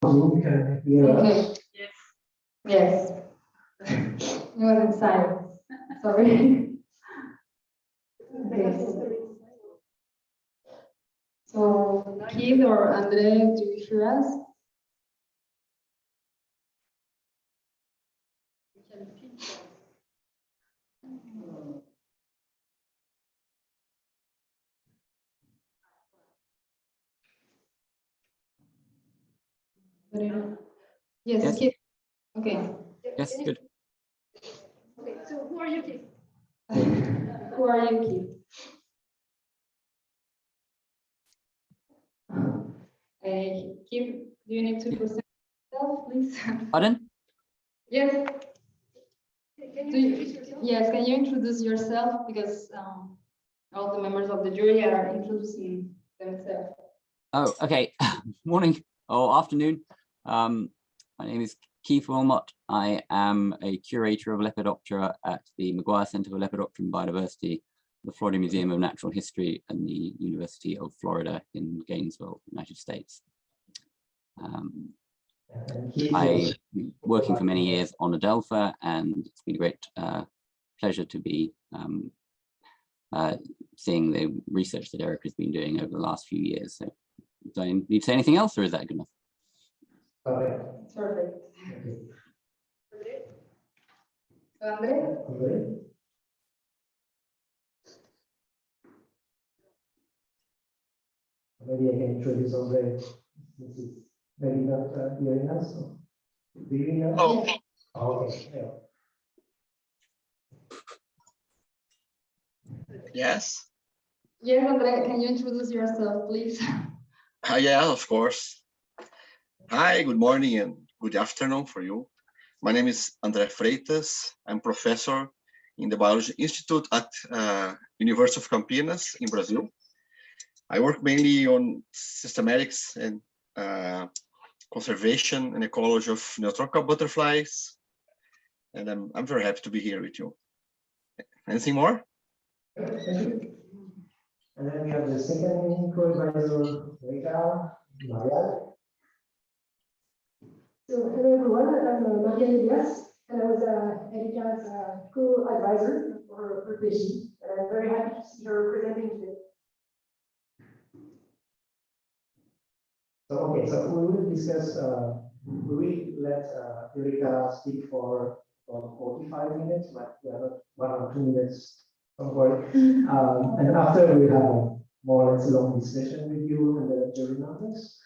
Zoom can hear us. Yes. Yes. You were in silence. Sorry. Okay. So, Keith or Andre, do you hear us? Yes, Yes. Keith. Okay. Yes, good. Okay, so who are you, Keith? Who are you, Keith? Keith, do you need to present yourself, please? Pardon? Yes. Yes, can you introduce yourself? Because all the members of the jury are introducing themselves. Oh, okay. Morning or afternoon. My name is Keith Willmott. I am a curator of Lepidoptera at the Maguire Center for Lepidoptera and Biodiversity, the Florida Museum of Natural History, and the University of Florida in Gainesville, United States. I've been working for many years on Adelpha, and it's been a great pleasure to be seeing the research that Erika has been doing over the last few years. So, do I need to say anything else, or is that good enough? Perfect. Perfect. Okay. Andre? Andre? Maybe I can introduce Andre, since he's maybe not hearing us. So. Do you hear us? Oh. Okay. Yeah. Yes. Yes, Andre, can you introduce yourself, please? Yeah, of course. Hi, good morning and good afternoon for you. My name is André Freitas. I'm professor in the Biology Institute at University of Campinas in Brazil. I work mainly on systematics and conservation and ecology of neotropical butterflies. And I'm very happy to be here with you. Anything more? Thank you. And then we have the second co-advisor, Erika, Marianne. So hello everyone, I'm Marianne Elias, and I was Erika's co-advisor for her PhD, and I'm very happy to see her presenting today. So okay, so we will discuss. We will let Erika speak for about 45 minutes, but we have 1 or 2 minutes. Don't worry. And after we have a more or less long discussion with you and the jury members.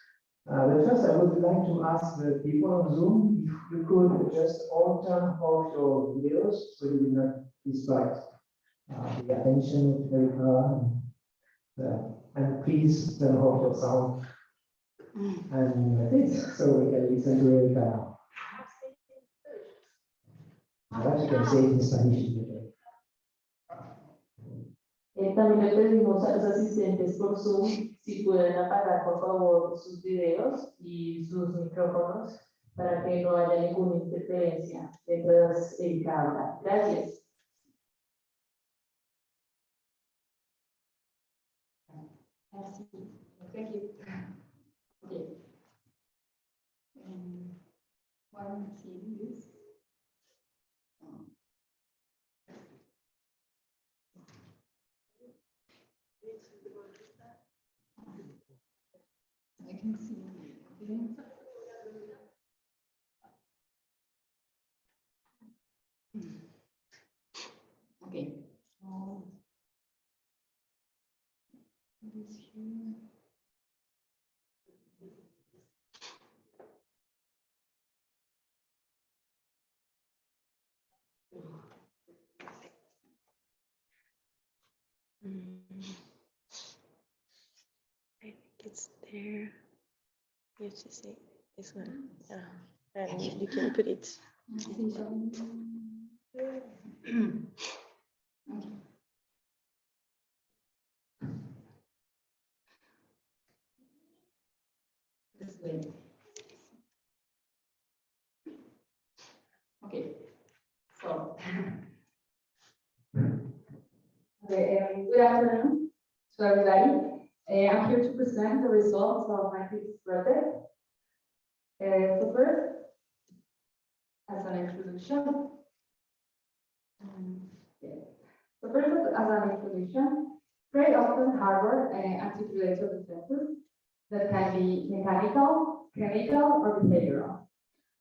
But first, I would like to ask the people on Zoom if you could just all turn off your videos so you will not distract the attention of Erika. And please turn off your sound. And that's it. So we can listen to Erika now. Perhaps you can say it in Spanish. También le pedimos a los asistentes por Zoom si pueden apagar por favor sus videos y sus micrófonos para que no haya ninguna interferencia mientras Erika habla. Gracias. Thank you. Okay. One team, yes. I can see. Okay. So this here. I think it's there. You have to say this one. And you can put it. This way. Okay. So. Okay, good afternoon to everybody. I'm here to present the results of my thesis project. So first, as an introduction, so first, as an introduction, prey often harbor anti-predator defenses that can be mechanical, chemical, or behavioral.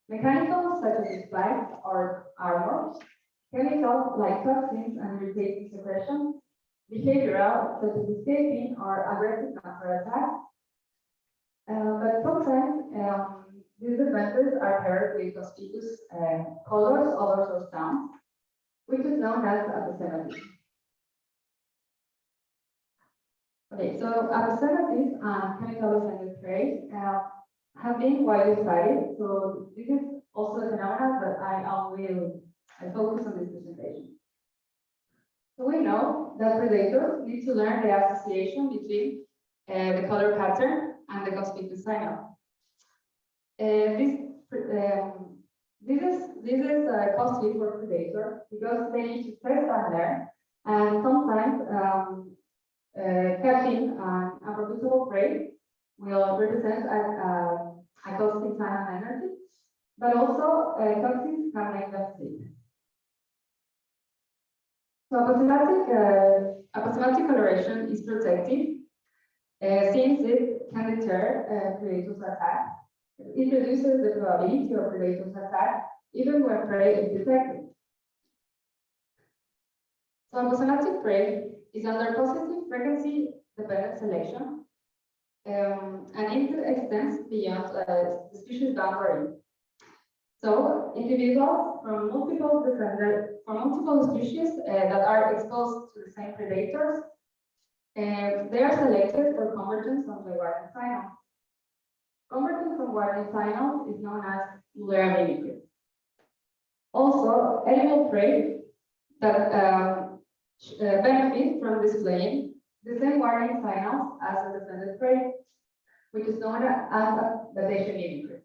Mechanical, such as spikes or armor. Chemical, like toxins and irritating secretion. Behavioral, such as escaping or aggressive counterattack. But sometimes these defenses are paired with conspicuous colors, odors, or sounds, which is known as aposematism. Okay, so aposematism and chemical offended prey have been widely studied. So this is also a phenomenon that I will focus on this presentation. So we know that predators need to learn the association between the color pattern and the conspicuous signal. This is costly for predators because they need to test and learn, and sometimes catching an unprofitable prey will represent a costly time and energy, but also toxins can make them sick. So aposematic coloration is protective since it can deter predators' attack. It reduces the probability of predators' attack even when prey is detected. So aposematic prey is under positive frequency dependent selection, and it extends beyond the species boundary. So individuals from multiple species that are exposed to the same predators, they are selected for convergence on the warning signal. Convergence on warning signal is known as coloré mimicry. Also, edible prey that benefit from displaying the same warning signals as the defended prey, which is known as adaptation mimicry.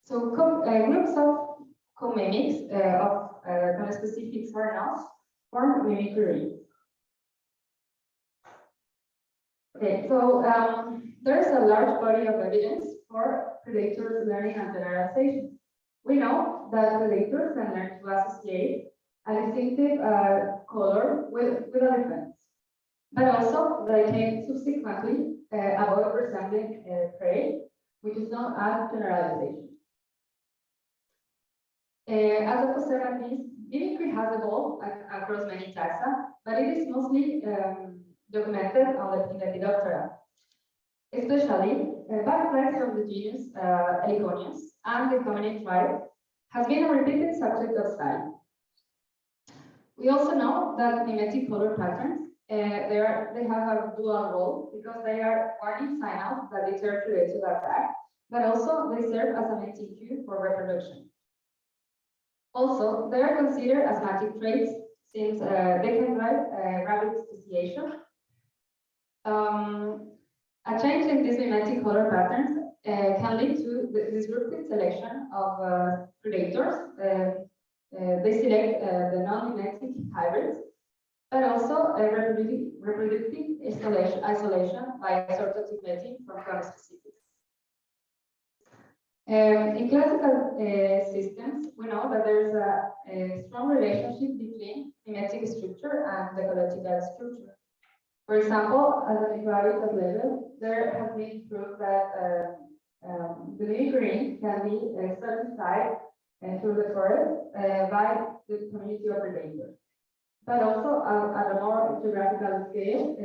So groups of co-mimics of conspecific signals form mimicry. Okay, so there's a large body of evidence for predators learning and generalization. We know that predators can learn to associate a distinctive color with a defense, but also they can subsequently avoid resembling prey, which is known as generalization. As aposematism, mimicry has evolved across many taxa, but it is mostly documented in the Lepidoptera, especially backflies from the genus Ecologie and the hominin tribe has been a repeated subject of study. We also know that mimetic color patterns they have a dual role because they are warning signals that deter predator attack, but also they serve as a mating cue for reproduction. Also, they are considered as mating traits since they can drive rapid speciation. A change in these mimetic color patterns can lead to the disruptive selection of predators. They select the non-mimetic hybrids, but also reproductive isolation by sortative mating from conspecifics. In classical systems, we know that there's a strong relationship between mimetic structure and the ecological structure. For example, at the microhabitat level, there has been proof that the mimicry can be certified through the forest by the community of predators. But also at a more geographical scale,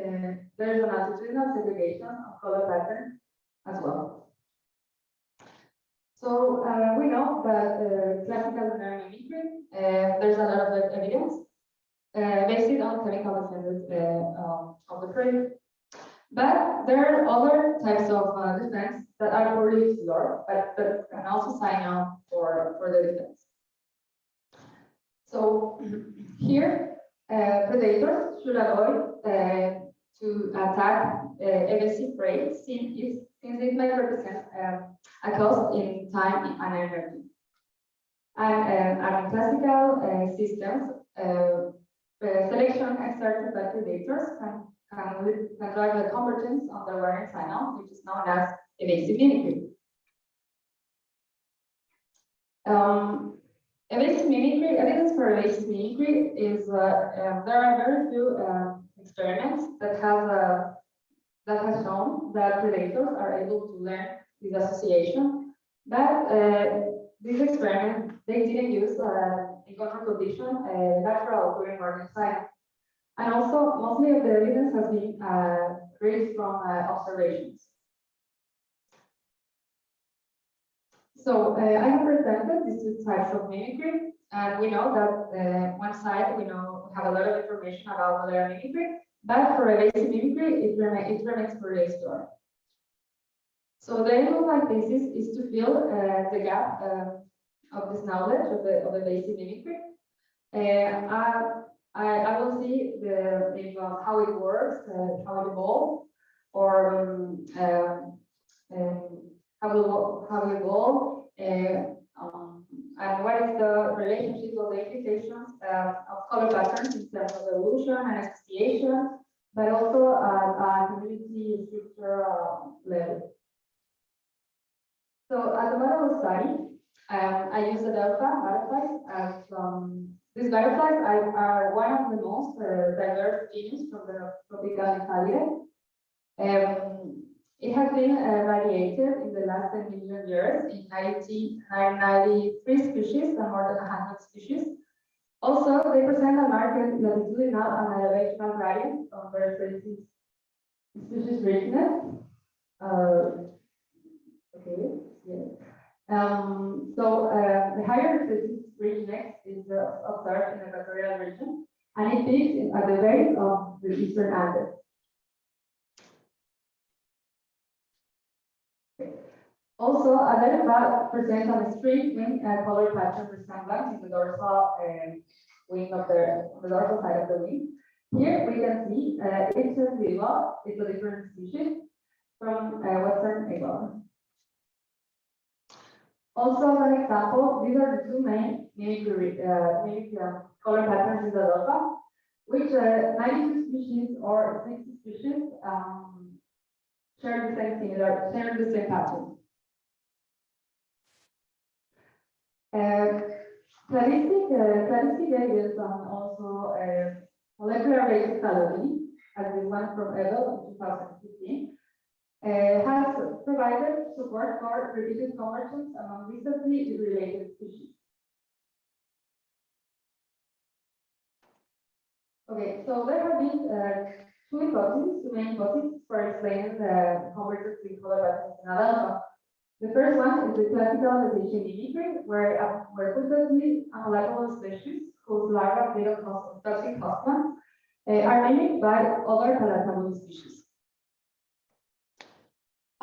there is an altitudinal segregation of color patterns as well. So we know that classical mimicry, there's a lot of evidence based on chemical defenses of the prey. But there are other types of defense that are poorly explored, but that can also sign on for the defense. So here, predators should avoid to attack evasive prey since it may represent a cost in time and energy. And in classical systems, selection exerted by predators can drive the convergence of the warning signal, which is known as evasive mimicry. Evasive mimicry, evidence for evasive mimicry is there are very few experiments that have shown that predators are able to learn this association, but these experiments they didn't use in control condition natural occurring organ science, and also mostly of the evidence has been raised from observations. So I have presented these two types of mimicry, and we know that one side we have a lot of information about molecular mimicry, but for evasive mimicry it remains very explored. So the aim of my thesis is to fill the gap of this knowledge of evasive mimicry. I will see how it works, how it evolves, or how it evolves, and what is the relationship or the implications of color patterns in terms of evolution and association, but also at community structure level. So as a model of study, I use Adelpha butterflies as these butterflies are one of the most diverse species from the tropical Nymphalidae. It has been radiated in the last 10 million years in 93 species and more than 100 species. Also, they present a marked latitudinal and elevational gradient of their species richness. The higher species richness is observed in the equatorial region, and it peaks at the base of the eastern Andes. Also, Adelpha presents an extreme wing color pattern resemblance in the dorsal wing of the dorsal side of the wing. Here we can see each individual is a different species from Western Ecuador. Also, as an example, these are the two main mimicry color patterns in the Adelpha, which 92 species or 60 species share the same pattern. Statistic evidence on also molecular based ecology, as this one from Edel in 2015, has provided support for repeated convergence among recently related species. Okay, so there have been two main hypotheses for explaining the convergence in color patterns in Adelpha. The first one is the classical adaptation mimicry, where precisely a molecular species whose larvae feed on toxic husbands are mimicked by other palatable species.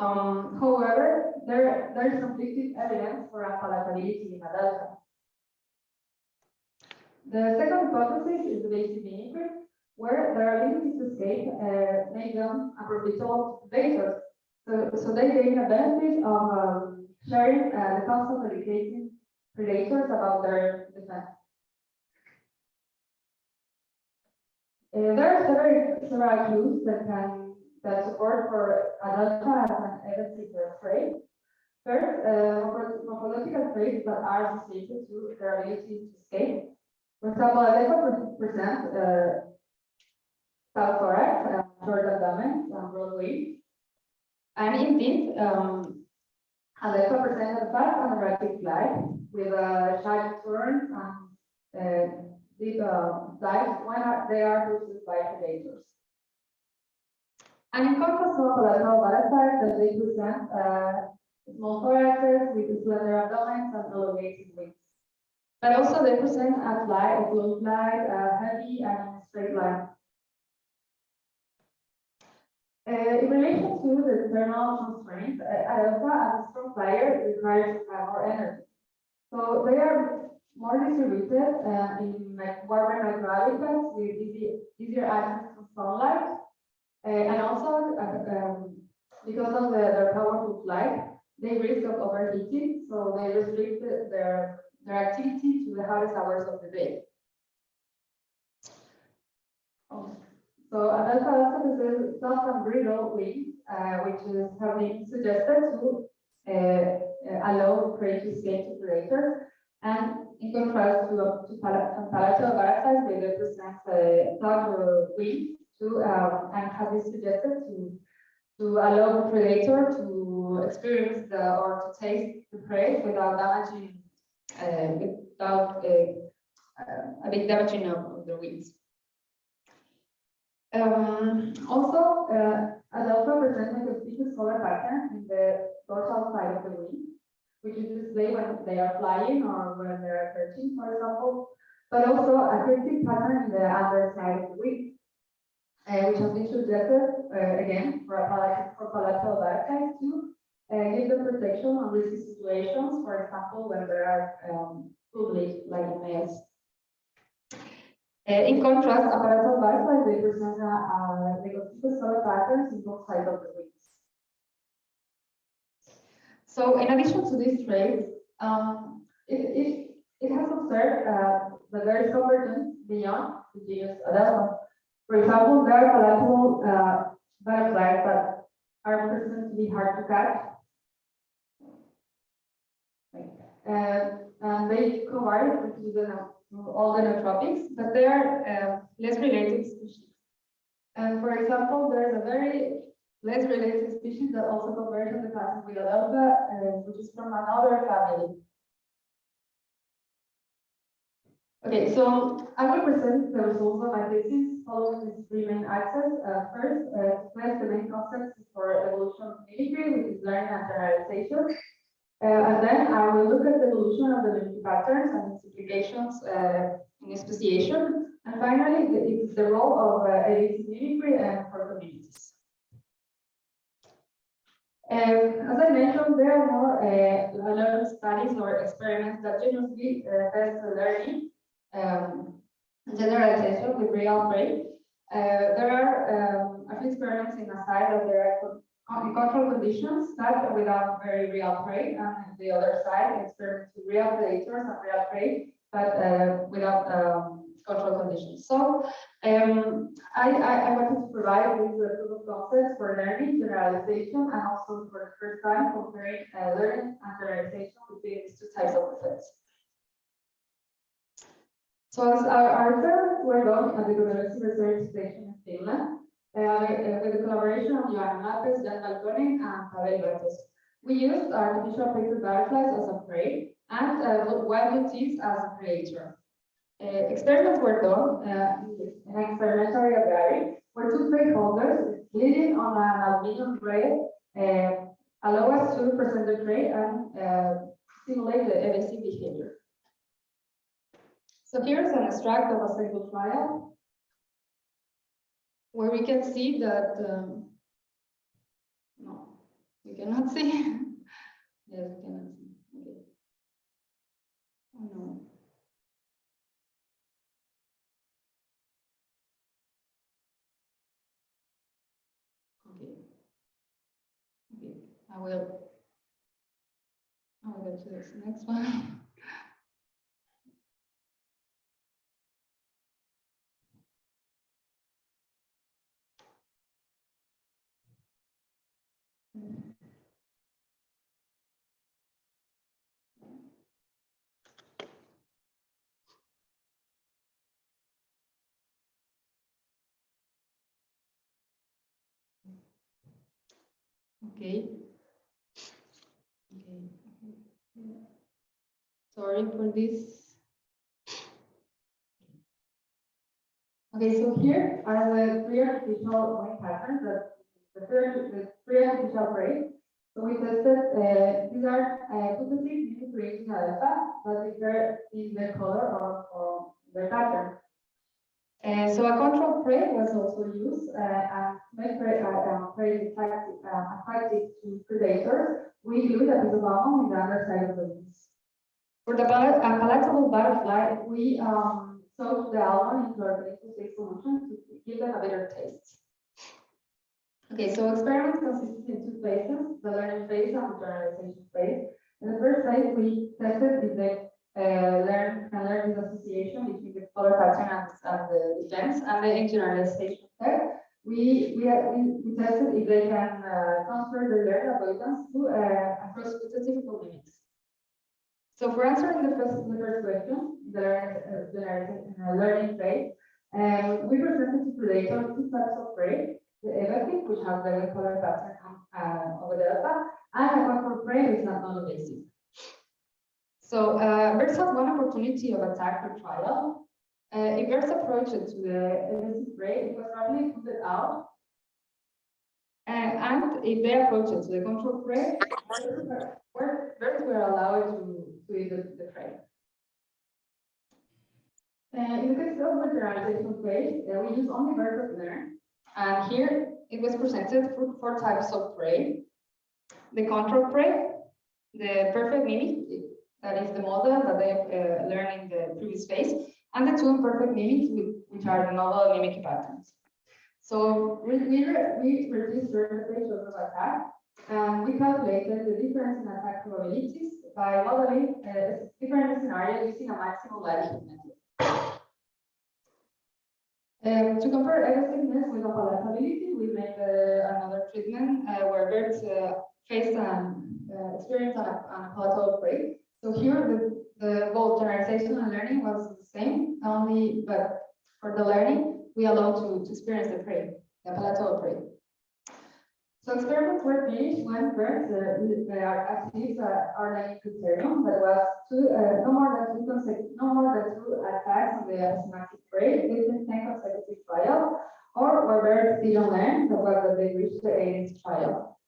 However, there is conflicting evidence for unpalatability in Adelpha. The second hypothesis is the basic mimicry, where their ability to escape make them unprofitable predators. So they gain a benefit of sharing the constant educating predators about their defense. There are several clues that support for Adelpha as an evasive trait. First, morphological traits that are associated to their ability to escape. For example, Adelpha presents thorax, short abdomen, and broad wings. And indeed, Adelpha presents a fast and erratic flight with sharp turns and deep dives when they are pursued by predators. And in contrast to palatable butterflies, that they present small thoraxes with slender abdomens and elongated wings. But also they present a close flight, heavy and in a straight line. In relation to the thermal constraints, Adelpha as a strong flyer requires more energy. So they are more distributed in warmer microhabitats with easier access to sunlight. And also, because of their powerful flight, they risk of overheating, so they restrict their activity to the hottest hours of the day. So Adelpha also possesses soft and brittle wings, which have been suggested to allow prey to escape to predators. And in contrast to palatal butterflies, they represent larger wings and have been suggested to allow the predator to experience or to taste the prey without damaging, a big damaging of the wings. Also, Adelpha presents a suspicious color pattern in the dorsal side of the wing, which is displayed when they are flying or when they are perching, for example, but also a cryptic pattern in the underside of the wing, which has been suggested again for palatal butterflies to give them protection on risky situations, for example, when there are public like males. In contrast, apparatal butterflies, they present the color patterns in both sides of the wings. So, in addition to these traits, it has observed that there is convergence beyond the genus Adelpha. For example, there are palatable butterflies that are presumed to be hard to catch, and they converge into all the nootropics, but they are less related species. And for example, there's a very less related species that also converges the pattern with Adelpha, which is from another family. Okay, so I will present the results of my thesis following these three main axes. First, explain the main concepts for evolution of mimicry, which is learning and generalization. And then I will look at the evolution of the mimicry patterns and its implications in speciation. And finally, it's the role of elite mimicry and for communities. As I mentioned, there are more a lot of studies or experiments that generally test the learning generalization with real prey. There are a few experiments in the side that there are in control conditions, but without very real prey, and the other side experiments with real predators and real prey, but without control conditions. So I wanted to provide these proof of concepts for learning, generalization, and also for the first time comparing learning and generalization between these two types of effects. So as our experiments were done at the University Research Station in Finland, with the collaboration of JUIN, Jan Balconing, and Pavel Bertos. We used artificial painted butterflies as a prey and wild motifs as a predator. Experiments were done in an experimental aviary where two prey holders leading on an aluminium tray allow us to present the prey and simulate the evasive behavior. So here's an extract of a single trial where we can see that, no, we cannot see. Yes, we cannot see. Okay. Oh, no. Okay. Okay, I will go to this next one. Okay. Okay. Sorry for this. Okay, so here are the three artificial wing patterns, the three artificial prey. So we tested, these are typically creating Adelpha, but differ in their color or their pattern. So a control prey was also used and make prey attractive to predators. We glued a piece of almond in the underside of the wings. For the palatable butterfly, we soaked the almond into our base solution to give them a better taste. Okay, so experiments consisted in two phases, the learning phase and the generalization phase. In the first phase, we tested if they can learn this association between the color pattern and the defense, and then in generalization phase, we tested if they can transfer their learned avoidance to across the typical limits. So for answering the first question, the learning phase, we presented to predators two types of prey: the evasive, which has the color pattern of Adelpha, and a control prey, which is non-evasive. So birds have one opportunity of attack per trial. If birds approach it to the evasive prey, it was rapidly put out. And if they approach it to the control prey, birds were allowed to eat the prey. In the case of the generalization phase, we use only birds of learn. And here it was presented for 4 types of prey: the control prey, the perfect mimic, that is the model that they learned in the previous phase, and the 2 imperfect mimics, which are the novel mimic patterns. So we reduced the percentage of attack, and we calculated the difference in attack probabilities by modeling different scenarios using a maximum likelihood method. To compare evasiveness with palatability, we made another treatment where birds face and experience on a palatable prey. So here, the both generalization and learning was the same, but for the learning, we allowed to experience the prey, the palatable prey. So experiments were finished when birds achieved our learning criterion, that was no more than two attacks on the asymmetric prey within 10 consecutive trials, or where birds didn't learn, that was that they reached the 8th trial.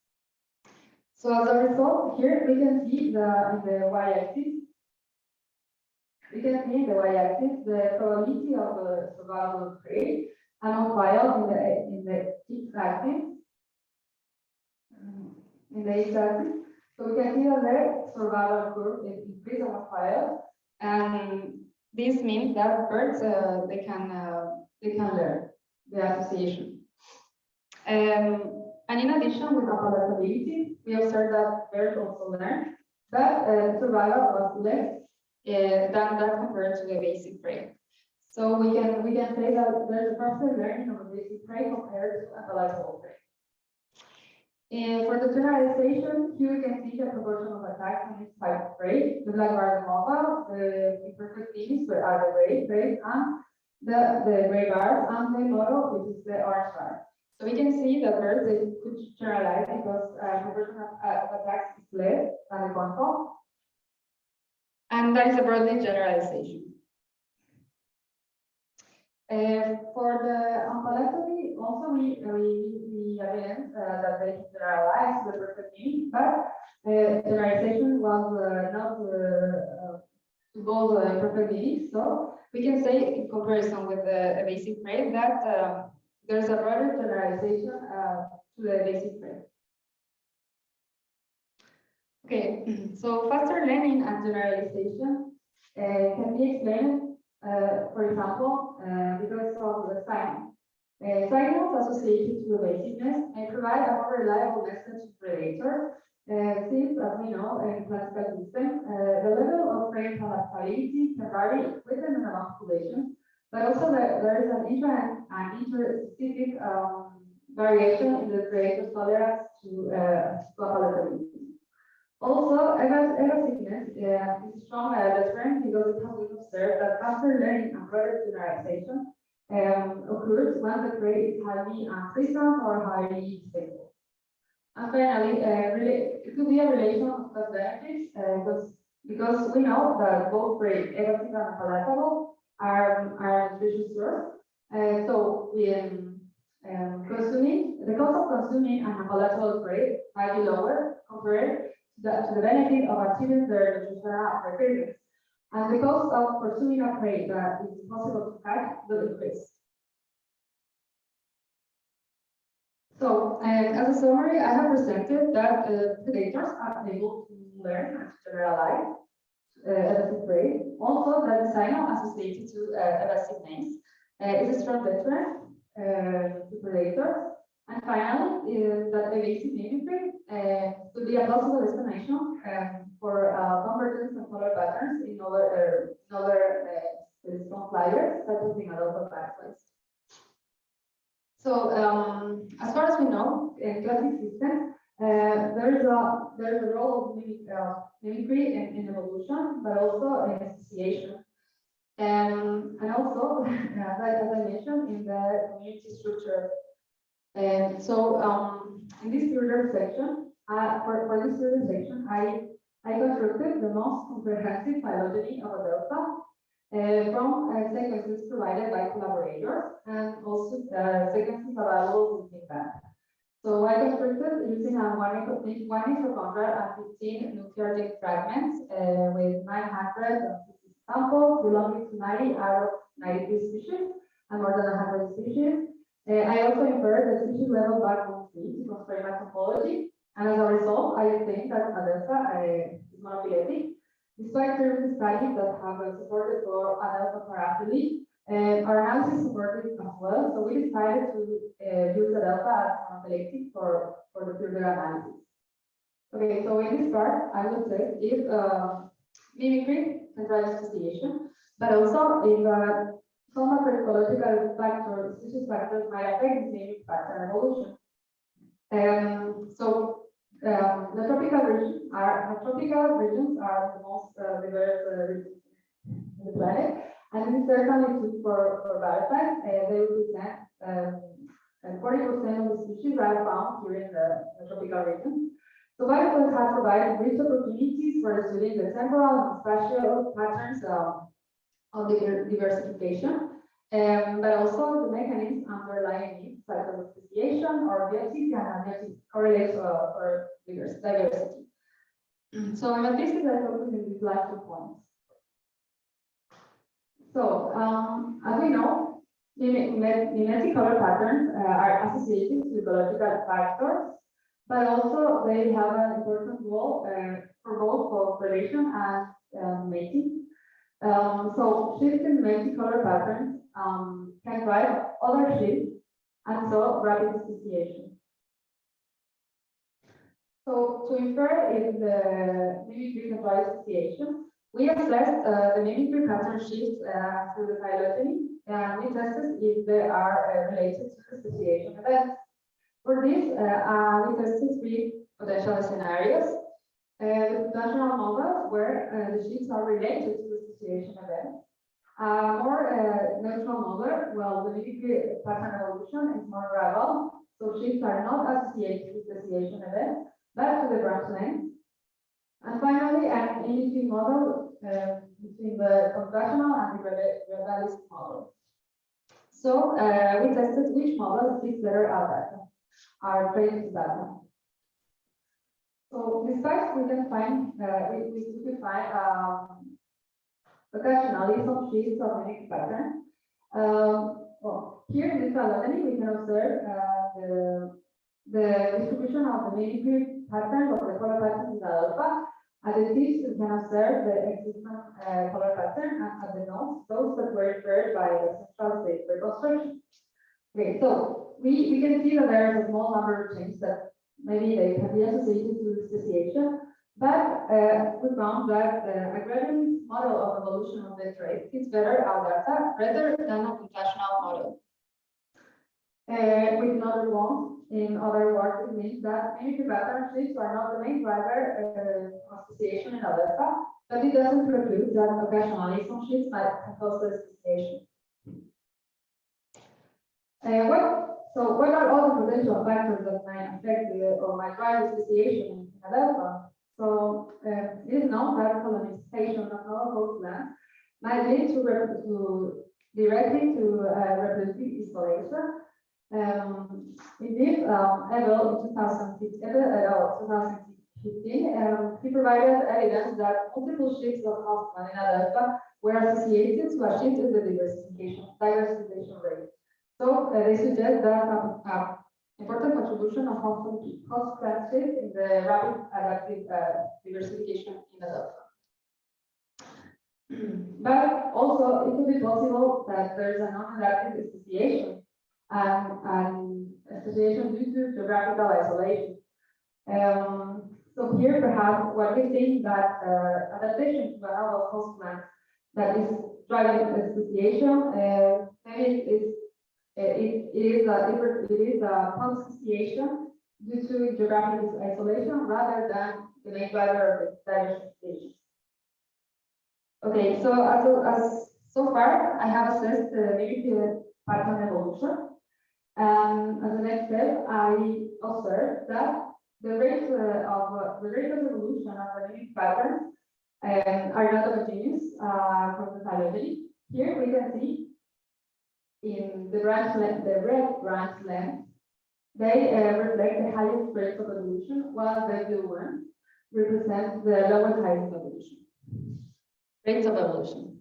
So as a result, here we can see in the y-axis, the probability of the survival of prey, and on trial in the x-axis. So we can see that the survival curve is increased on trial, and this means that birds they can learn the association. And in addition, with palatability, we observed that birds also learn, but survival was less than that compared to the basic prey. So we can say that there's a faster learning of a basic prey compared to a palatable prey. For the generalization, here we can see the proportion of attacks on each type of prey. The black bar is the mobile, the imperfect mimics are the gray praise, and the gray bars, and the model, which is the orange bar. So we can see that birds they could generalize because proportion of attacks is less than the control. And that is a broadly generalization. For the unpalatability, also we evidence that they generalize the perfect meaning, but generalization was not to both perfect meanings. So we can say, in comparison with the basic prey, that there's a broader generalization to the basic prey. Okay, so faster learning and generalization can be explained, for example, because of the sign. Signals associated to evasiveness may provide a more reliable message to predator, since, as we know, in classical systems, the level of prey palatability can vary within the population, but also there is an inter-specific variation in the predator's tolerance to palatability. Also, evasiveness is strong deterrent because it has been observed that faster learning and broader generalization occurs when the prey is highly unpleasant or highly stable. And finally, it could be a relation of cost benefits because we know that both prey, evasive and palatable, are nutritious source. So the cost of consuming an palatable prey might be lower compared to the benefit of achieving their nutritional requirements. And the cost of pursuing a prey that is impossible to catch will increase. So, as a summary, I have presented that predators are able to learn and generalize evasive prey. Also, that the signal associated to evasiveness is a strong deterrent to predators. And finally, that evasive mimicry could be a possible explanation for convergence of color patterns in other stone flyers, such as in Adelpha backflies. So, as far as we know, in classic systems, There's a role of mimicry in evolution, but also in association. And also, as I mentioned, in the community structure. And so in this further section, for this further section, I constructed the most comprehensive phylogeny of Adelpha from sequences provided by collaborators and also sequences available in that. So I constructed using a one mitochondrial and 15 nucleotide fragments with 950 samples belonging to 90 out of 93 species and more than 100 species. I also inferred the species level backbone tree to constrain my topology, and as a result, I think that Adelpha is monophyletic. Despite previous studies that have supported for Adelpha paraphily, our analysis supported as well, so we decided to use Adelpha as monophyletic for the further analysis. Okay, so in this part, I will test if mimicry can drive association, but also if some macroecological factors, species factors, might affect the mimic pattern evolution. The tropical regions are the most diverse regions in the planet, and this is certainly true for butterflies. They represent 40% of the species that are found here in the tropical region. So butterflies have provided rich opportunities for studying the temporal and spatial patterns of the diversification, but also the mechanisms underlying it, such as speciation or biotic and abiotic correlates for diversity. So in my thesis, I focus in these last 2 points. So as we know, mimetic color patterns are associated to ecological factors, but also they have an important role for both cooperation and mating. So shifts in mimetic color patterns can drive other shifts and so rapid association. So to infer if the mimicry can drive association, we assessed the mimicry pattern shifts through the phylogeny, and we tested if they are related to association events. For this, we tested 3 potential scenarios. The potential models where the shifts are related to association events. More neutral model, well, the mimicry pattern evolution is more gradual, so shifts are not associated with association events, but to the branch length. And finally, an in-between model between the contractional and the realistic model. So we tested which model fits better our training data. So despite we can find we could find occasionally some shifts of mimic pattern. Well, here in this phylogeny we can observe the distribution of the mimicry patterns of the color patterns in the Adelpha. At the tips, we can observe the existing color pattern, and at the nodes, those that were inferred by the central state reconstruction. Okay, so we can see that there is a small number of changes that maybe they can be associated to speciation, but we found that a gradual model of evolution of the trait fits better our data rather than a computational model. With another one, in other words, it means that mimicry pattern shifts are not the main driver of association in Adelpha, but it doesn't preclude that occasionally some shifts might cause the association. What are all the potential factors that might affect or might drive association in Adelpha? So it is known that colonization of novel host lands might lead directly to reproductive isolation. Indeed, Abel in 2015, he provided evidence that multiple shifts of Hoffman in Adelpha were associated to a shift in the diversification rate. So they suggest that important contribution of host plant shift in the rapid adaptive diversification in Adelpha. But also, it could be possible that there is a non-adaptive association and association due to geographical isolation. So here, perhaps, what we think that adaptation to a novel host plant that is driving association, maybe it is a association due to geographic isolation rather than the main driver of the diversification. Okay, so far I have assessed the mimicry pattern evolution. As a next step, I observed that the rate of evolution of the mimic patterns are not homogeneous from the phylogeny. Here we can see in the branch length, the red branch length, they reflect the highest rates of evolution, while the blue one represents the lowest highest evolution. Rates of evolution.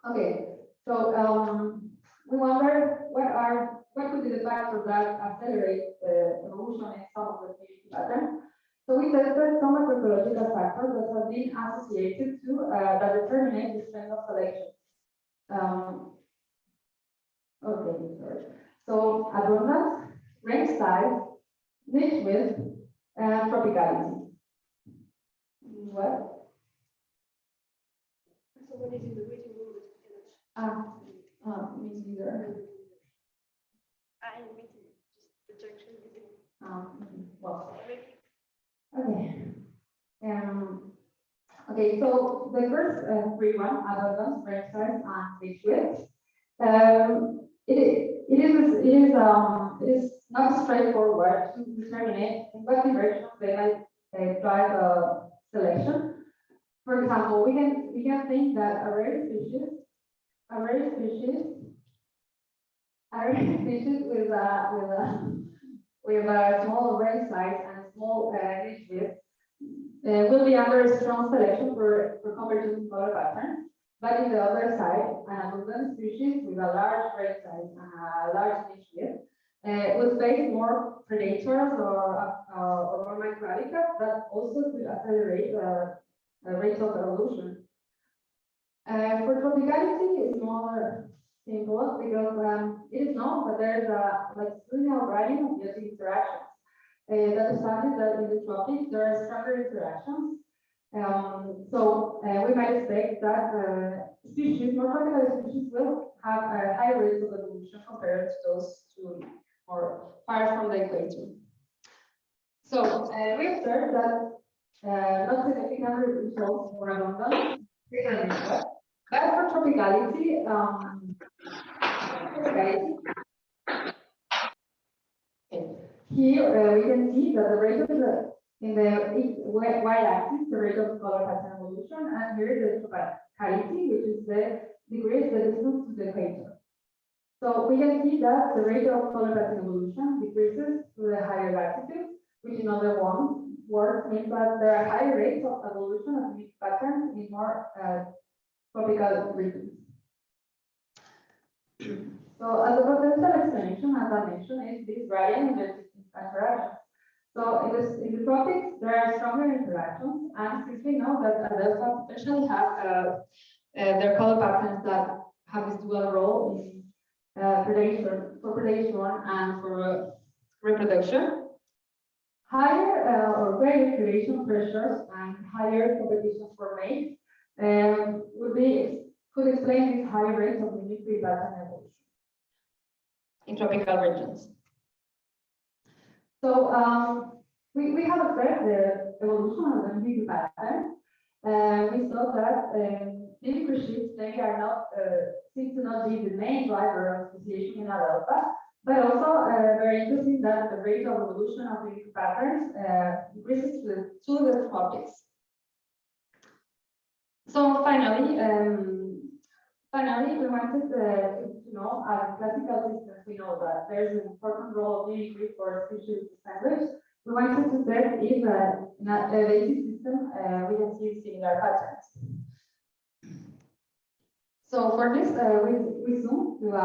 Okay, so we wonder what could be the factors that accelerate the evolution in some of the mimicry patterns. So we tested some ecological factors that have been associated to that determine the strength of selection. Okay, sorry. So abundance, range size, niche width, and tropicality. What? So what is in the waiting room? Me neither. I'm meeting just the junction. Well. Okay. Okay, so the first three one, abundance, range size, and niche width. It is not straightforward to determine in what direction they might drive selection. For example, we can think that a rare species with a small range size and small niche width will be under strong selection for convergence in color patterns. But in the other side, an abundant species with a large range size and a large niche width will face more predators or more microhabitats that also could accelerate the rate of evolution. For tropicality, it's more simple because it is known that there is a longitudinal gradient of biotic interactions that establishes that in the tropics there are stronger interactions. So we might expect that more tropical species will have a higher rate of evolution compared to those two more far from the equator. So we observed that not significant results for abundance, but for tropicality, here we can see that the rate of in the y-axis, the rate of color pattern evolution, and here the tropicality, which is the degree the distance to the equator. So we can see that the rate of color pattern evolution decreases to the higher latitude, which in other words means that there are higher rates of evolution of mixed patterns in more tropical regions. So as a potential explanation, as I mentioned, is this gradient in the interactions. So in the tropics, there are stronger interactions, and since we know that Adelpha especially have their color patterns that have this dual role in predation and for reproduction, higher or greater predation pressures and higher competition for mates could explain this higher rate of mimicry pattern evolution in tropical regions. So we have observed the evolution of the mimicry pattern. We saw that mimicry shifts, they are not seem to not be the main driver of association in Adelpha, but also very interesting that the rate of evolution of mimicry patterns increases to the tropics. So finally, we wanted to know, as classical systems, we know that there's an important role of mimicry for species assemblage. We wanted to test if in a basic system we can see similar patterns. So for this, we zoom to a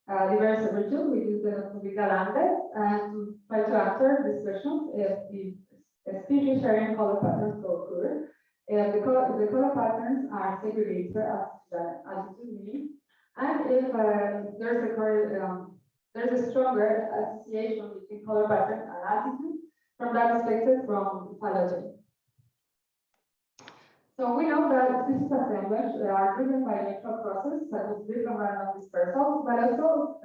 diverse region. We use the Neotropicale Andes and to try to answer this question if the species sharing color patterns will occur. The color patterns are segregated at altitude, and if there's a stronger association between color pattern and altitude from that expected from phylogeny. So we know that species assemblage are driven by natural processes such as driven random dispersal, but also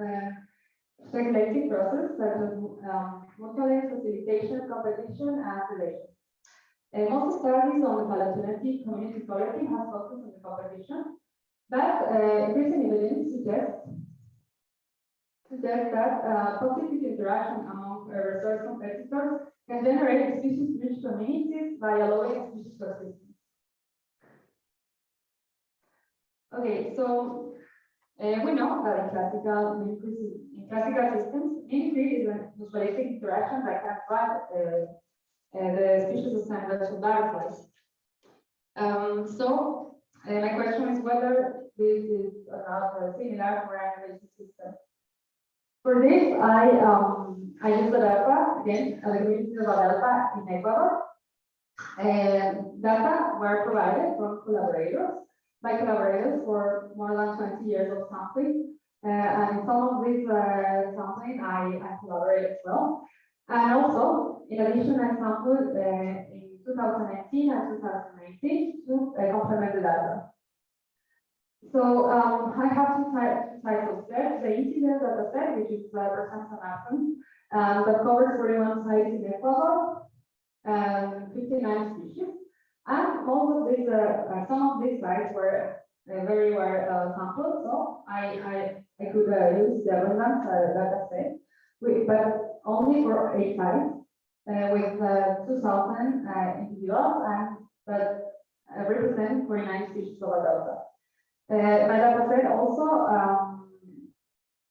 selective process such as mutual facilitation, competition, and selection. Most studies on the phylogenetic community coloré have focused on the competition, but recent evidence suggests that positive interaction among resource competitors can generate species-rich communities by allowing species persistence. Okay, so we know that in classical systems, mimicry is a mutualistic interaction that can drive the species assemblage to butterflies. So my question is whether this is not similar for an animation system. For this, I used Adelpha, again, the community of Adelpha in Ecuador. And data were provided from by collaborators for more than 20 years of sampling. And some of this sampling I collaborate as well. And also, in addition, I sampled in 2019 and 2019 to complement the data. So I have two types of sets. The incidence data set, which is presence and absence, that covers 41 sites in Ecuador, 59 species. And most of these, some of these sites were very well sampled, so I could use the abundance data set, but only for 8 sites with 2,000 individuals, and that represent 49 species of Adelpha. My data set also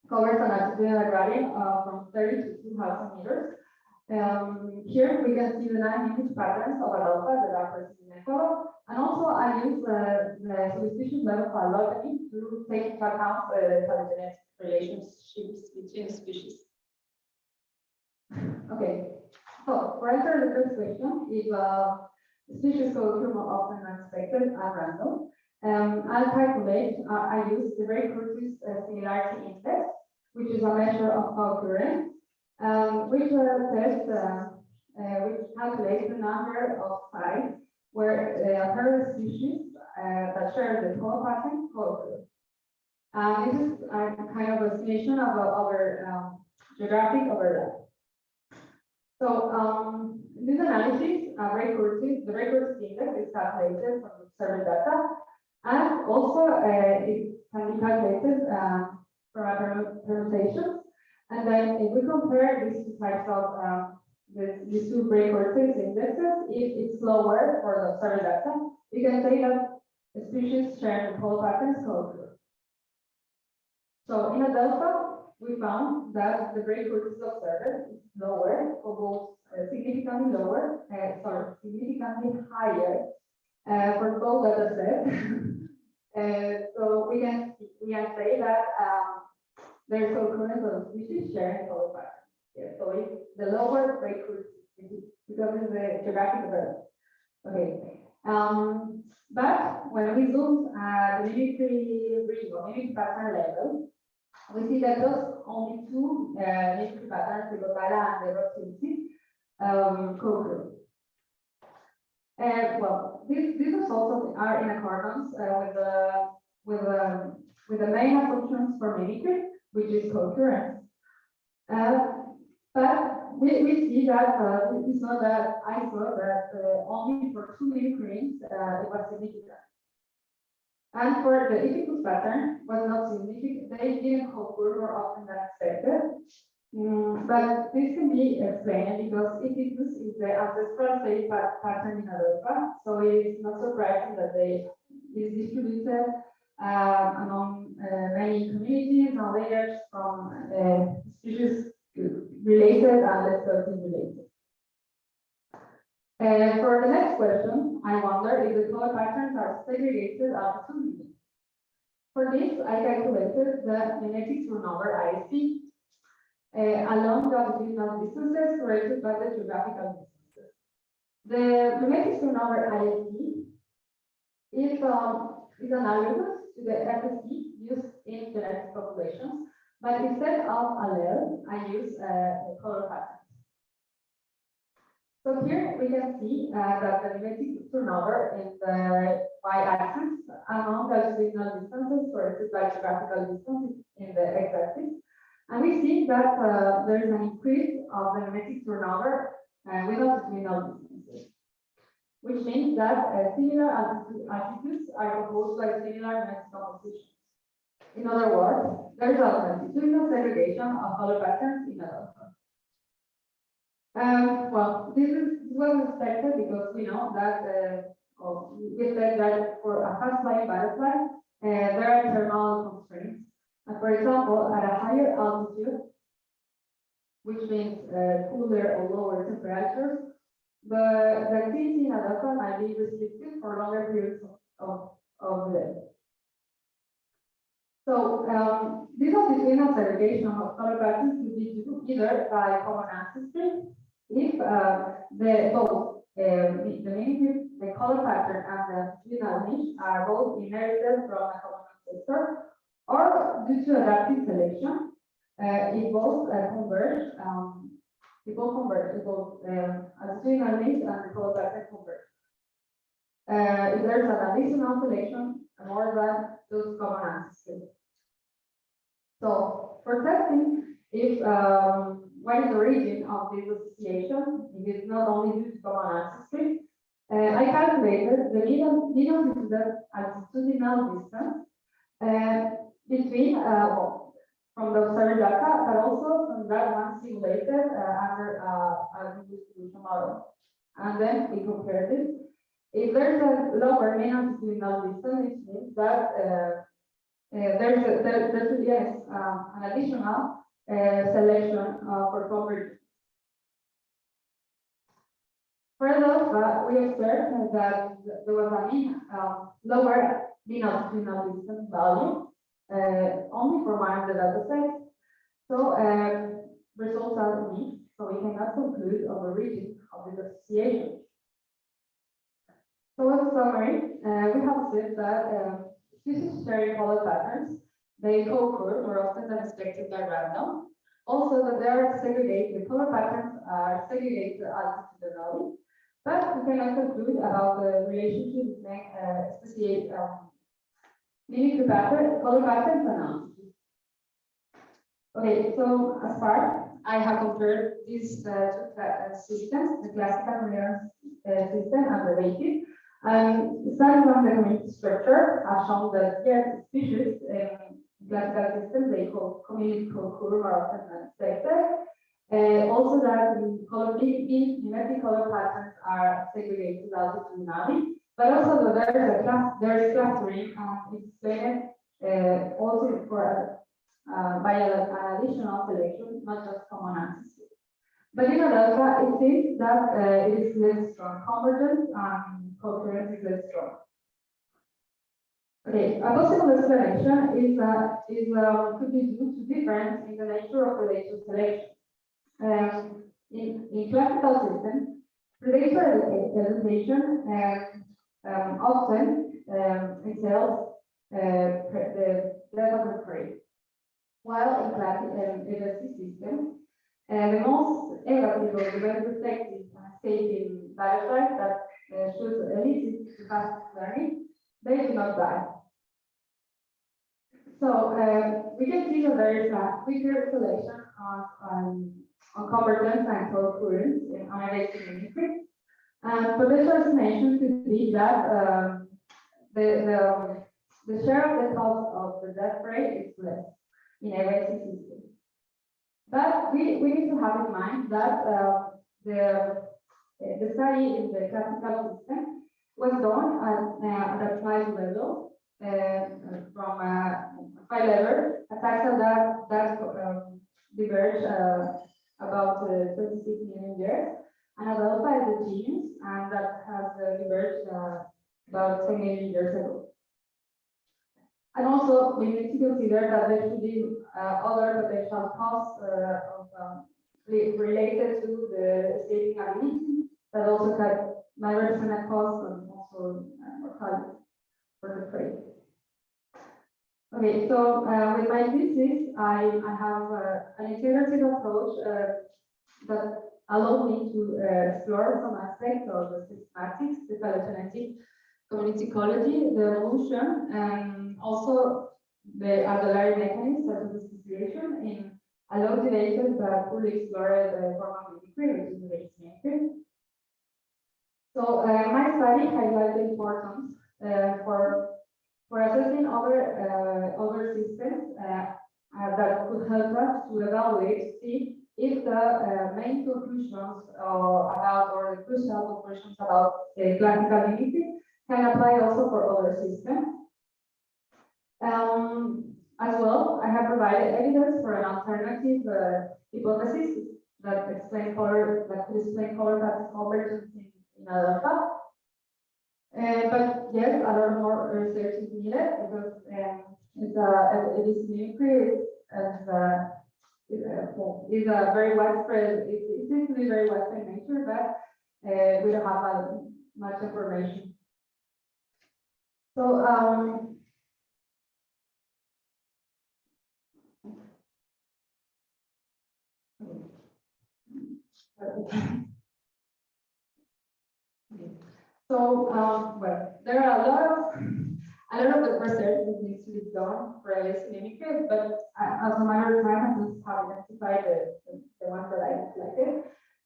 covers an altitudinal gradient from 30 to 2,000 meters. Here we can see the 9 image patterns of Adelpha that are present in Ecuador, and also I use the subspecies level phylogeny to take into account the phylogenetic relationships between species. Okay, so for answer the first question, if species co-occur more often than expected and random, I'll calculate, I use the Gray-Curtis similarity index, which is a measure of co-occurrence, which calculates the number of sites where a pair of species that share the color pattern co-occur. This is a kind of estimation of our geographic overlap. So this analysis, the Gray-Curtis index is calculated from observed data, and also it can be calculated from permutations. And then if we compare these two types of these two Gray-Curtis indexes, if it's lower for the observed data, you can say that the species share the color patterns co-occur. So in Adelpha, we found that the Gray-Curtis observed is lower for both significantly lower, significantly higher for both data sets. So we can say that there's co-occurrence of species sharing color patterns. Yeah, so it's the lower Gray-Curtis because it's the geographic overlap. Okay. But when we zoom at the mimicry region, mimicry pattern level, we see that those only two mimicry patterns, the Gotala and the Roxinci, co-occur. Well, these results are in accordance with the main assumptions for mimicry, which is co-occurrence. But we see that we saw that only for 2 mimicries it was significant. And for the Ictus pattern was not significant. They didn't occur more often than expected. But this can be explained because Ictus is the ancestral state pattern in Adelpha, so it's not surprising that they is distributed among many communities and layers from species related and less closely related. For the next question, I wonder if the color patterns are segregated after 2 minutes. For this, I calculated the genetic turnover ISP along longitudinal distances corrected by the geographical distances. The genetic turnover ISP is analogous to the FSP used in genetic populations, but instead of allele, I use color patterns. So here we can see that the genetic turnover in the y-axis among the longitudinal distances corrected by geographical distances in the x-axis. And we see that there is an increase of the mimetic turnover without terminal distances, which means that similar altitudes are composed by similar mimetic compositions. In other words, there is a longitudinal segregation of color patterns in Adelpha. Well, this was expected because we know that we said that for a fast-flying butterfly, there are thermal constraints. And for example, at a higher altitude, which means cooler or lower temperatures, the activity in Adelpha might be restricted for longer periods of the day. So this longitudinal segregation of color patterns could be due either by common ancestry, if the color pattern and the longitudinal niche are both inherited from a common ancestor, or due to adaptive selection, if both converge, if both longitudinal niche and the color pattern converge. If there's an additional selection more than those common ancestors. So for testing, if what is the origin of this association, if it's not only due to common ancestry, I calculated the median altitudinal distance between from the observed data, but also from that one simulated under a distribution model. And then we compared it. If there's a lower mean altitudinal distance, it means that there should be an additional selection for convergence. Further, we observed that there was a lower mean altitudinal distance value only for one of the data sets. So results are mixed, so we cannot conclude on the origin of this association. So as a summary, we have said that species sharing color patterns, they co-occur more often than expected by random. Also, that they are segregated, the color patterns are segregated altitudinally, but we cannot conclude about the relationship between mimic color patterns and altitude. Okay, so as part, I have compared these two systems, the classical Marianne system and the native. Starting from the community structure, I've shown that here species in classical systems, they community co-occur more often than expected. Also that mimetic color patterns are segregated altitudinally, but also that there is clustering and explained also for by an additional selection, not just common ancestry. But in Adelpha, it seems that it is less strong. Convergence and concurrence is less strong. Okay, a possible explanation is could be due to difference in the nature of predator selection. In classical systems, predator education often entails the death of the prey, while in classical systems, the most evasive or the very protective and escaping butterflies that should elicit the fast learning, they do not die. So we can see that there is a quicker selection on convergence and co-occurrence in anaerobic mimicry. Potential explanation could be that the share of the cost of the death rate is less in anaerobic systems. But we need to have in mind that the study in the classical system was done at a price level from a high level, a taxa that diverged about 26 million years, and Adelpha is the genus, and that has diverged about 10 million years ago. And also, we need to consider that there should be other potential costs related to the escaping ability that also might represent a cost and also mortality for the prey. Okay, so with my thesis, I have an integrative approach that allowed me to explore some aspects of the systematics, the phylogenetic, community ecology, the evolution, and also the Adelpha mechanisms such as association in allow the data that fully explore the form of mimicry, which is the base mimicry. So my study highlights the importance for assessing other systems that could help us to evaluate to see if the main conclusions about or the crucial conclusions about classical mimicry can apply also for other systems. As well, I have provided evidence for an alternative hypothesis that could explain color pattern convergence in Adelpha. But yes, a lot more research is needed because it is mimicry is a very widespread. It seems to be very widespread in nature, but we don't have much information. So well, there are a lot of the research that needs to be done for AS mimicry, but as a matter of time, I just have identified the ones that I selected.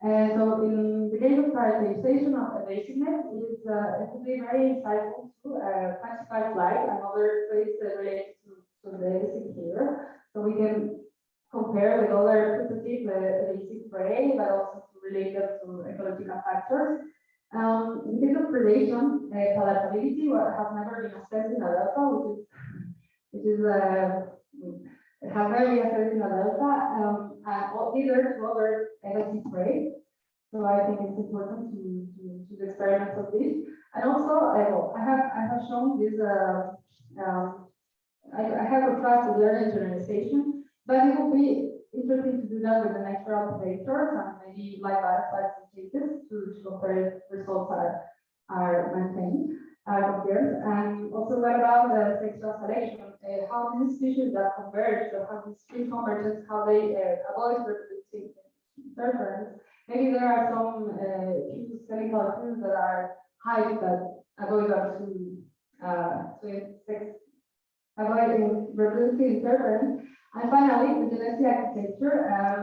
And so in the case of prioritization of evasiveness, it could be very insightful to quantify flight and other traits related to the evasive behavior. So we can compare with other positive evasive prey, but also to relate them to ecological factors. In the case of predation, palatability has never been assessed in Adelpha, which is has never been assessed in Adelpha, either to other evasive prey. So I think it's important to do experiments of this. And also, I have shown this. I have a class of learning generalization, but it will be interesting to do that with the natural predictors and maybe live butterflies and cases to compare results are maintained, compared. And also, what about the sexual selection? How these species that converge, or how these free convergence, how they avoid reproducing interference. Maybe there are some chemical clues that are high that avoid them avoiding reproductive interference. And finally, the genetic architecture,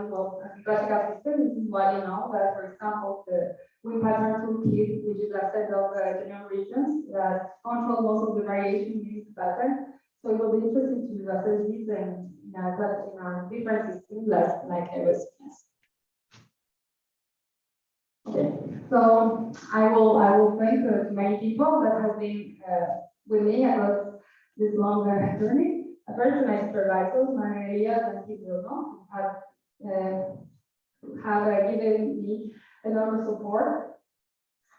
well, as a classical system, this is why you know that, for example, the WIN pattern toolkit, which is a set of genome regions that control most of the variation in this pattern. So it will be interesting to assess this in a different system, like EWS. Okay, so I will thank many people that have been with me across this long journey. First, my supervisors, Marianne Elias and Keith Willmott, have given me enormous support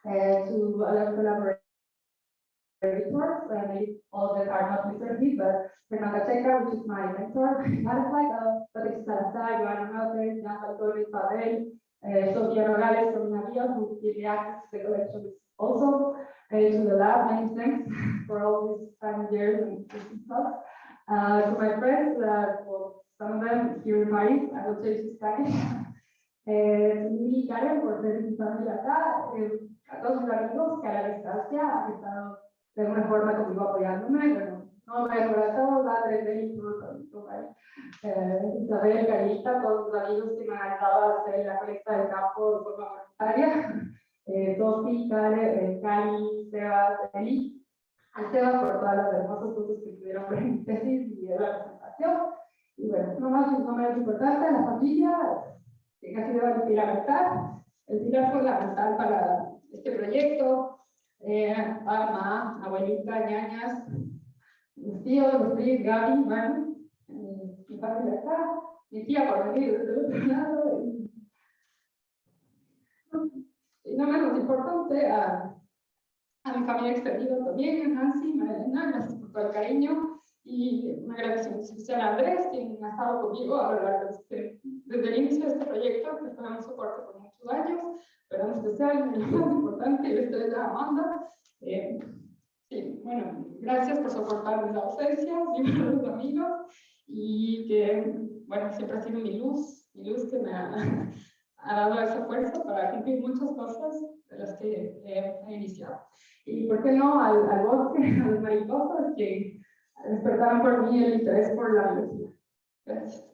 to other collaborators, maybe all that are not listed here, but Fernanda Checa, which is my mentor, Patrick Salazar, Joanna Melton, Nymphalidae, Sofia Nogales from Navia, who gave me access to the collection also, to the lab. Many thanks for all these 7 years and stuff. To my friends, well, some of them here in Paris, I will change to Spanish. To mi Karen, por ser mi familia acá, a todos mis amigos que a la distancia han estado de alguna forma conmigo apoyándome. Bueno, no me he abrazado, Datre, Isabel, Carita, todos los amigos que me han ayudado a hacer la colecta del campo de forma voluntaria. Sofi, Karen, Cani, Sebas, Eli. Al Sebas por todas las hermosas fotos que tuvieron para mi tesis y de la presentación. Y bueno, no menos importante, la familia, que casi debe de pilar el pilar fundamental para este proyecto, mamá, abuelita, ñañas, mis tíos, los tíos, Gaby, Manu, mi familia acá, mi tía por venir desde el otro lado, y no menos importante, a mi familia extendida también, a Nancy, Marilena, gracias por todo el cariño, y un agradecimiento especial a Andrés, quien ha estado conmigo a lo largo desde el inicio de este proyecto, que fue un soporte por muchos años, pero en especial, lo más importante, y esto es la Amanda. Sí, bueno, gracias por soportar mis ausencias y mis amigos, y que, bueno, siempre ha sido mi luz que me ha dado esa fuerza para cumplir muchas cosas de las que he iniciado. Y por qué no al bosque, a las mariposas que despertaron por mí el interés por la biología. Gracias.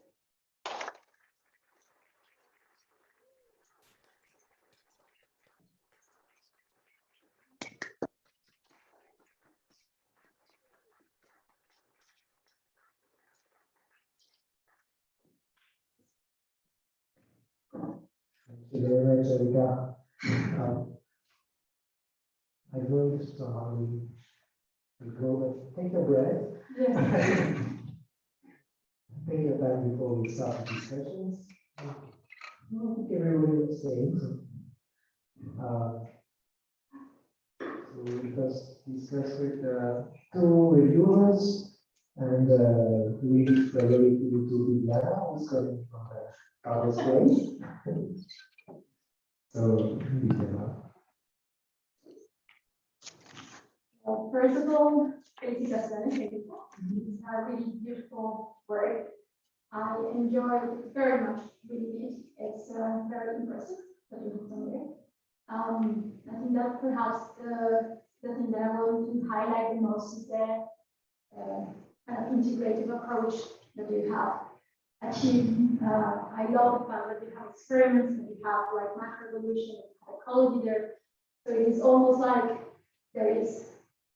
you very much, Erika. I know somehow we go, but take a breath. Yes. Take your time before we start the discussions. I think everybody was saying. So we first discuss with two reviewers, and we gradually to Diana, who's coming from the other space. So, Well, first of all, felicitaciones, Erika. It's a really beautiful work. I enjoyed very much reading it. It's very impressive that you have done there. I think that perhaps the thing that I want to highlight the most is the kind of integrative approach that you have achieved. I love the fact that you have experiments, that you have like macroevolution, ecology there. So it is almost like there is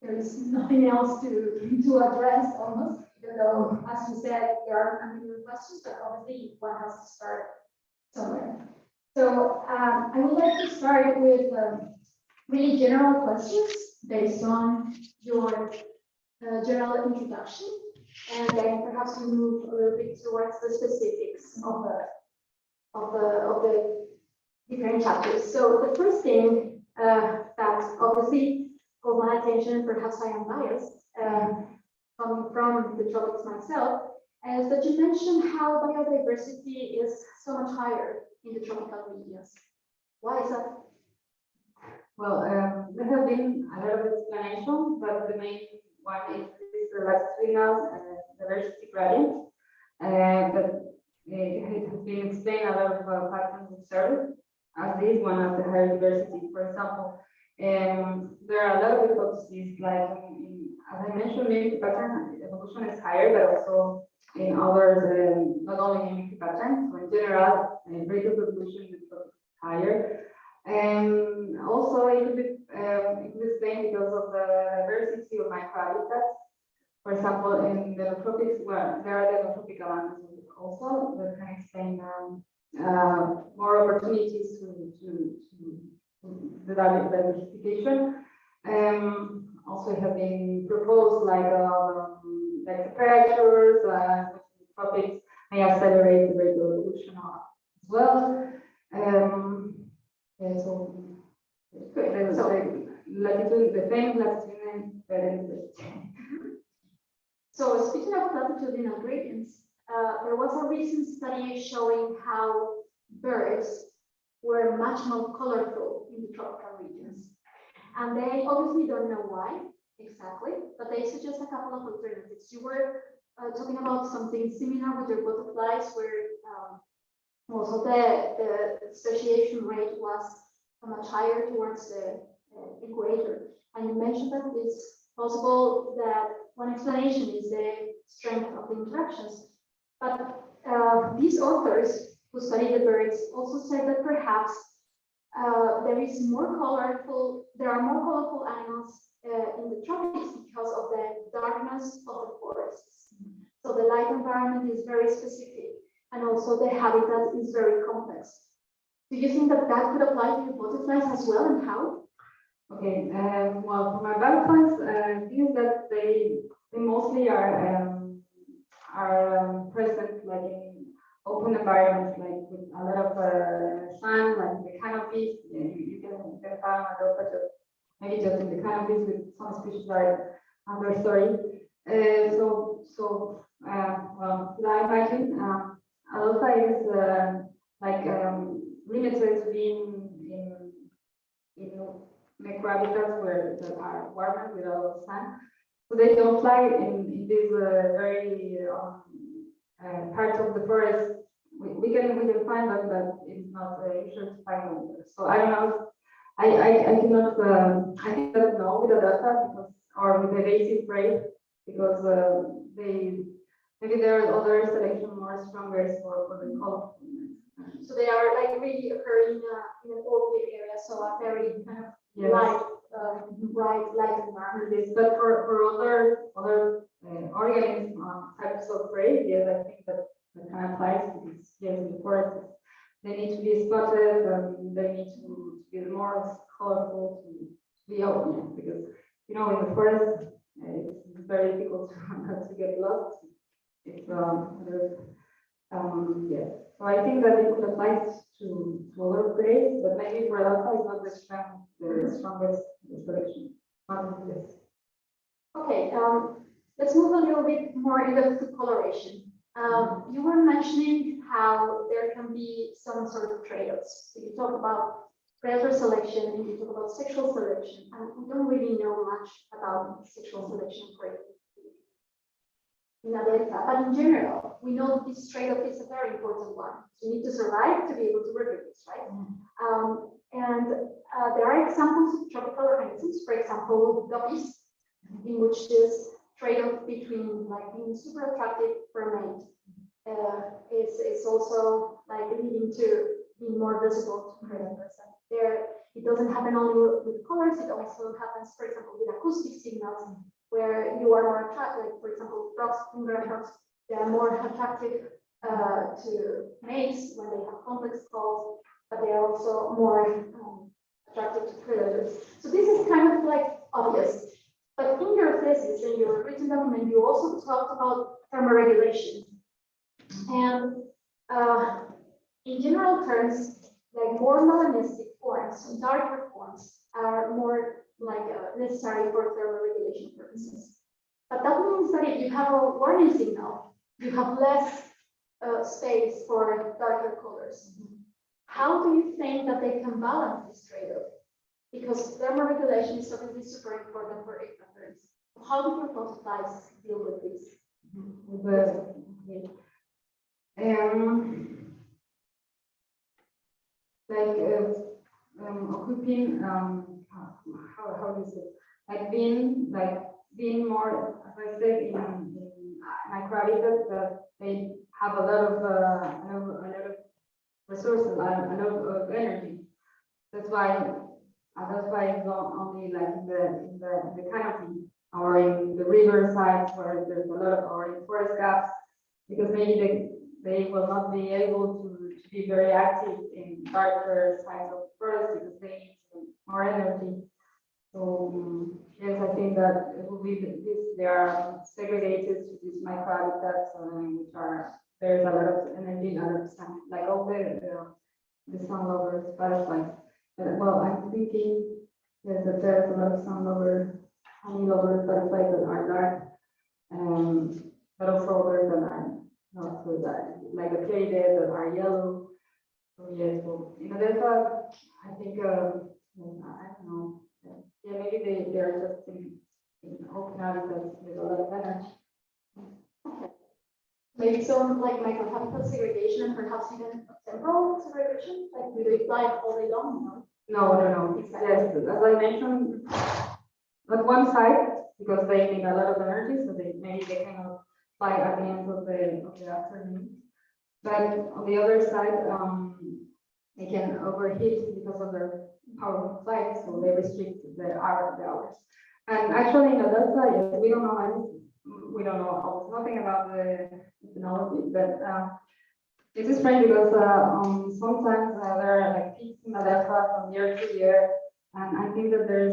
nothing else to address almost, even though, as you said, there are a million questions, but obviously one has to start somewhere. So I would like to start with really general questions based on your general introduction, and then perhaps we move a little bit towards the specifics of the different chapters. So the first thing that obviously caught my attention, perhaps I am biased, coming from the tropics myself, is that you mentioned how biodiversity is so much higher in the tropical regions. Why is that? Well, there have been a lot of explanations, but the main one is the latitudinal diversity gradient. But it has been explained a lot of patterns observed as this one of the higher diversity. For example, there are a lot of hypotheses, like as I mentioned, maybe pattern evolution is higher, but also in others, not only in patterns. So in general, rate of evolution is higher. And also it could be explained because of the diversity of microhabitats. For example, in the tropics, where there are the neotropical animals also that can explain more opportunities to the diversification. Also have been proposed like temperatures, tropics may accelerate the rate of evolution as well. So latitude, the famous latitudinal gradient. So speaking of latitudinal gradients, there was a recent study showing how birds were much more colorful in the tropical regions. And they obviously don't know why exactly, but they suggest a couple of alternatives. You were talking about something similar with your butterflies, where also the speciation rate was much higher towards the equator. And you mentioned that it's possible that one explanation is the strength of the interactions. But these authors who study the birds also said that perhaps there are more colorful animals in the tropics because of the darkness of the forests. So the light environment is very specific, and also the habitat is very complex. Do you think that that could apply to the butterflies as well, and how? Okay, well, for my butterflies, I think that they mostly are present like in open environments, like with a lot of sun, like the canopies. You can find Adelpha maybe just in the canopies, with some species are understory. Well, I imagine Adelpha is limited to being in microhabitats where that are warmer with a lot of sun. So they don't fly in these very parts of the forest. We can find them, but it's not usual to find them. So I don't know. I cannot know with Adelpha because, or with the basic rate, because maybe there are other selection more stronger for the colorfulness. So they are like really occurring in an open area, so a very kind of light, bright light environment. But for other organisms, types of prey, yes, I think that kind of applies, because yes, in the forest they need to be spotted, and they need to be more colorful to be obvious, because in the forest it's very difficult to get lost. If yeah. So I think that it could apply to other grades, but maybe for Adelpha is not the strongest selection. Yes. Okay, let's move a little bit more into coloration. You were mentioning how there can be some sort of trade-offs. So you talk about predator selection and you talk about sexual selection, and we don't really know much about sexual selection for in Adelpha, but in general, we know this trade-off is a very important one. You need to survive to be able to reproduce, right? There are examples of tropical organisms, for example, guppies, in which this trade-off between like being super attractive for a mate is also like leading to being more visible to predators. And there, it doesn't happen only with colors; it also happens, for example, with acoustic signals, where you are more attractive. Like, for example, frogs, finger frogs, they are more attractive to mates when they have complex calls, but they are also more attractive to predators. So this is kind of like obvious. But in your thesis, in your written document, you also talked about thermoregulation. And in general terms, like more melanistic forms, darker forms, are more like necessary for thermoregulation purposes. But that means that if you have a warning signal, you have less space for darker colors. How do you think that they can balance this trade-off? Because thermoregulation is obviously super important for egg patterns. How do your prototypes deal with this? Occupying how is it? Being more, as I said, in microhabitats that they have a lot of resources, a lot of energy. That's why it's not only like in the canopy or in the river sides where there's a lot of, or in forest gaps, because maybe they will not be able to be very active in darker sides of the forest because they need more energy. So yes, I think that it will be they are segregated to these microhabitats, which are, there's a lot of energy, a lot of sun, like all the sun lovers, butterflies. Well, I'm thinking yes, that there's a lot of sun lovers, honey lovers, butterflies that are dark, but also others that are not so dark, like the PAEZ that are yellow. So yes, well, in Adelpha, I think I don't know. Yeah, maybe they are just in open habitats with a lot of energy. Okay. Maybe some like microhabitat segregation and perhaps even temporal segregation, like do they fly all day long? No. Exactly. Yes, as I mentioned, at one side, because they need a lot of energy, so maybe they cannot fly at the end of the afternoon. But on the other side, they can overheat because of their power flight, so they restrict the hours. And actually, in Adelpha, yes, we don't know almost nothing about the technology, but it is strange because sometimes there are like peaks in Adelpha from year to year, and I think that there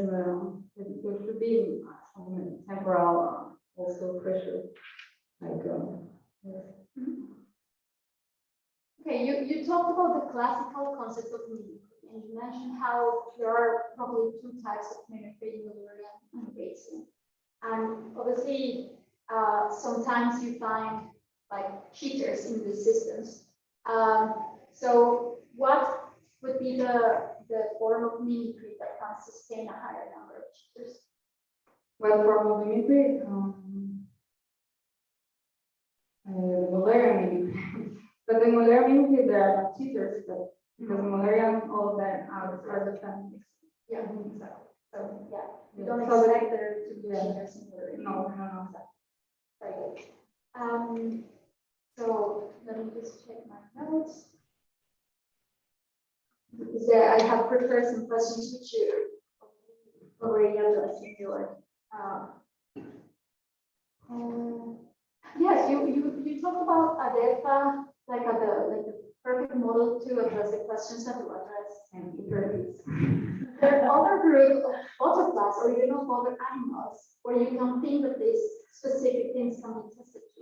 should be some temporal also pressure, like yes. Okay, you talked about the classical concept of mimicry, and you mentioned how there are probably two types of mimicry, Mullerian and Bayesian. And obviously, sometimes you find like cheaters in these systems. So what would be the form of mimicry that can sustain a higher number of cheaters? What form of mimicry? The Mullerian mimicry. But the Mullerian mimicry, there are no cheaters, but because Mullerian, all of them are the families. Yeah, exactly. So yeah, you don't expect there to be cheaters in Mullerian. No. Very good. So let me just check my notes. Because I have prepared some questions which you already addressed in your. Yes, you talked about Adelpha like the perfect perfect model to address the questions and to address impurities. There are other group of butterflies or other animals where you can think that these specific things can be tested to.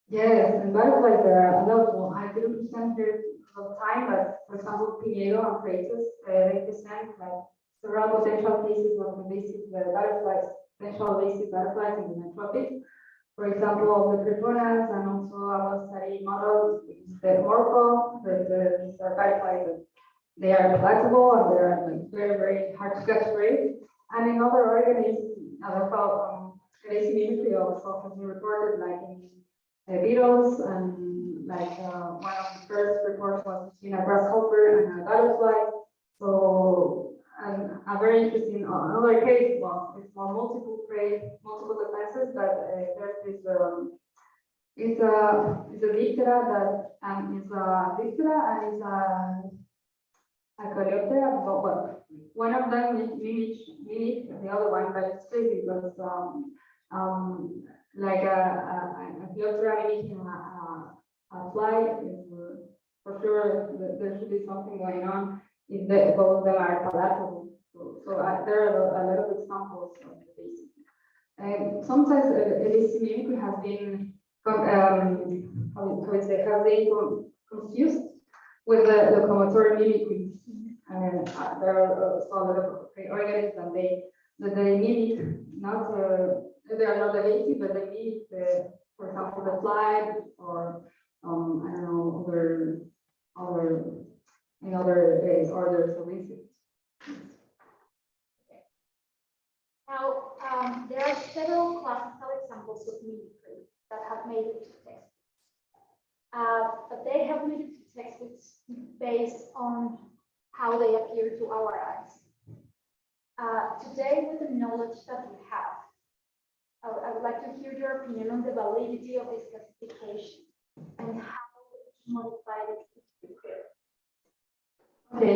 Yes, and butterflies there are a lot. I didn't present here all the time, but for example, pinedo and phrases, they present like several potential cases of invasive butterflies, potential invasive butterflies in the tropics. For example, the Soutenance, and also I was studying models, which is the morpho, these are butterflies that they are flexible and they are like very, very hard to catch prey. And in other organisms, Adelpha, invasive mimicry also has been recorded, like in beetles, and like one of the first reports was between a grasshopper and a butterfly. So, and a very interesting another case, well, it's more multiple prey, multiple defenses, but there's this it's a diptera that is a diptera and is a coleoptera, but one of them mimic the other one, but it's crazy because like a coleoptera mimicking a fly is for sure there should be something going on if both of them are palatable. So there are a lot of examples of this. Sometimes this mimicry has been confused with the locomotor mimicry. There are also a lot of organisms that they mimic, not they are not evasive, but they mimic, for example, the fly or I don't know other orders of insects. Now, there are several classical examples of mimicry that have made it to textbooks. But they have made it to textbooks based on how they appear to our eyes. Today, with the knowledge that we have, I would like to hear your opinion on the validity of this classification and how modified it is prepared. Okay,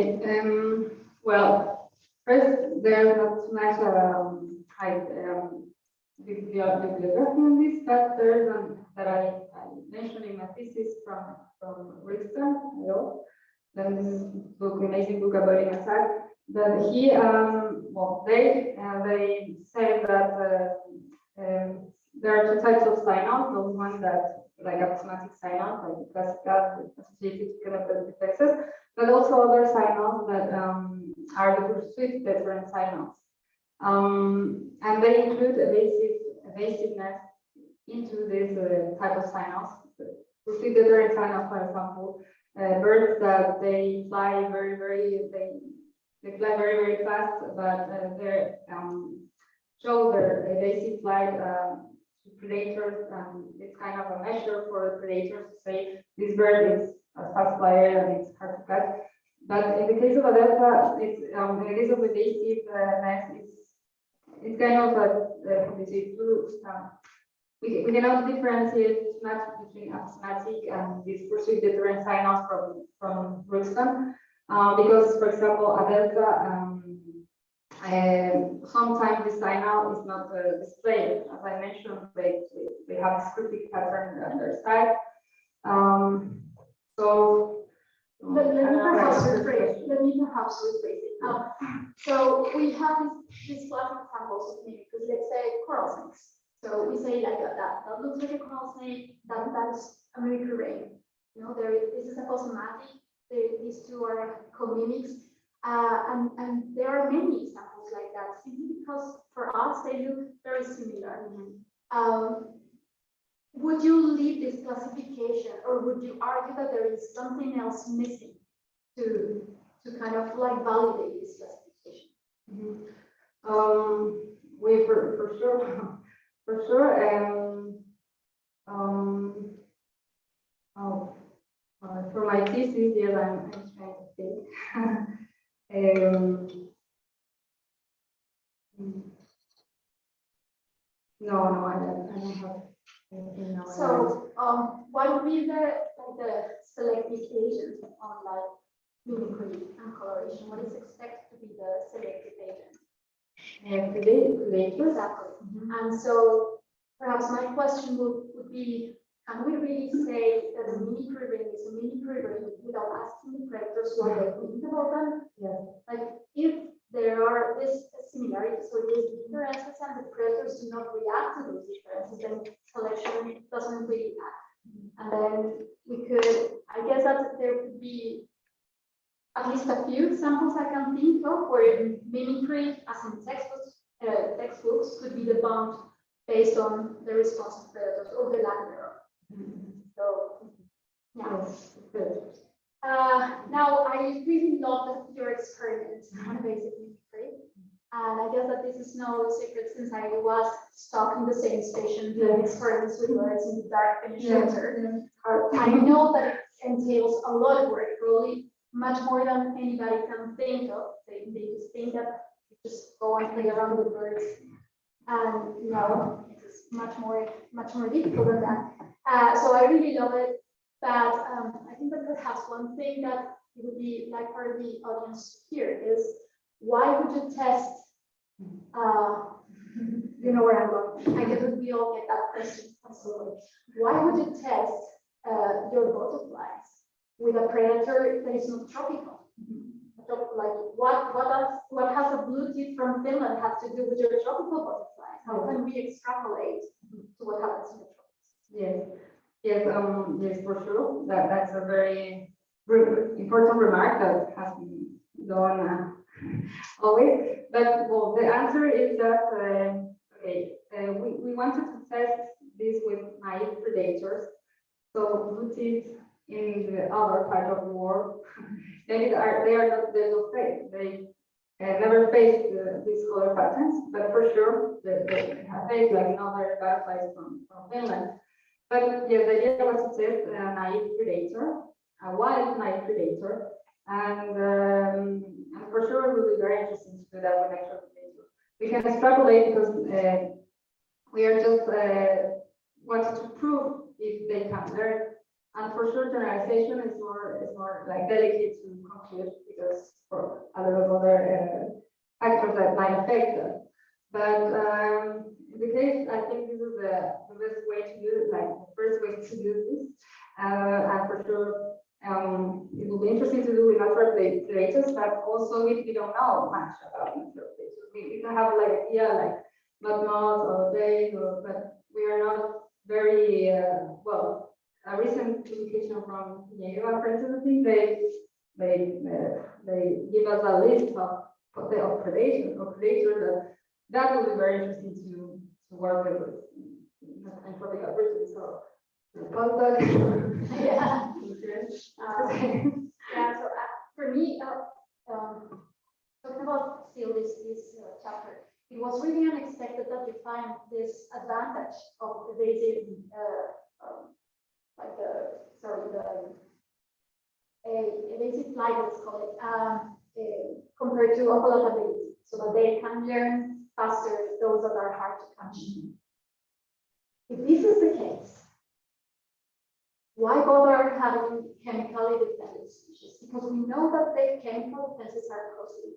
well, first, there's not too much bibliography on this, but there's one that I mentioned in my thesis from Rickson, then this book, amazing book about an attack, that he, well, they say that there are two types of sign-on, those ones that like automatic sign-on, like classical associated to chemical defenses, but also other sign-ons that are the pursuit different sign-ons. And they include evasiveness into this type of sign-ons. Pursuit different sign-ons, for example, birds that they fly they fly very fast, but they show their evasive flight to predators, and it's kind of a measure for predators to say this bird is a fast flyer and it's hard to catch. But in the case of Adelpha, it's in the case of evasiveness, it's kind of how do you say, we cannot differentiate much between automatic and this pursuit deterrent sign-offs from Rickson, because, for example, Adelpha, sometimes the sign-out is not displayed. As I mentioned, they have a scriptic pattern on their side. So let me perhaps rephrase it. So we have these class examples of mimic, because let's say coral snakes. So we say like that looks like a coral snake, that's a mimicry ring. This is a cosmetic. These two are co-mimics. And there are many examples like that, simply because for us they look very similar. Would you leave this classification, or would you argue that there is something else missing to kind of like validate this classification? We for sure. For my thesis, yes, I'm trying to think. No, I don't have anything now. So, what would be the selective agent on like mimicry and coloration? What is expected to be the selective agent? Exactly. And so, perhaps my question would be, can we really say that a mimicry ring is a mimicry ring without asking the predators what they think about them? Yes. Like if there are these similarities or these differences and the predators do not react to those differences, then selection doesn't really act. And then we could, I guess that there could be at least a few examples I can think of where mimicry, as in textbooks could be debunked based on the response of predators or the lack thereof. So, yeah. Good. Now, I really love your experiment on basic mimicry. And I guess that this is no secret since I was stuck in the same station doing experiments with birds in the dark Finnish winter. I know that it entails a lot of work, probably much more than anybody can think of. They just think that you just go and play around with birds. And no, it's much more difficult than that. So I really love it. But I think that perhaps one thing that it would be like for the audience here is, why would you test, you know where I'm going, I guess that we all get that question, absolutely. Why would you test your butterflies with a predator that is not tropical? Like what has a blue tit from Finland have to do with your tropical butterflies? How can we extrapolate to what happens in the tropics? Yes, for sure. That's a very important remark that has been done always. But well, the answer is that we wanted to test this with naive predators. So blue tit in the other part of the world, they are not faced. They never faced these color patterns, but for sure they have faced like other butterflies from Finland. But yes, the idea was to test a naive predator, a wild naive predator, and for sure it will be very interesting to do that with actual predators. We can extrapolate because we are just wanted to prove if they can learn, and for sure generalization is more like delicate to conclude because for a lot of other factors that might affect them. But in the case, I think this is the best way to do it, like the first way to do this. And for sure, it will be interesting to do with natural predators, but also if we don't know much about natural predators. We can have like idea like mud or days, but we are not very well. A recent publication from Geneva, for instance, I think they give us a list of predators that will be very interesting to work with and tropical birds. So, yeah. Yeah. So for me, talking about still this chapter, it was really unexpected that you find this advantage of evasive, evasive flight, let's call it, compared to apologability, so that they can learn faster those that are hard to catch. If this is the case, why bother having chemically dependent species? Because we know that the chemical defenses are costly,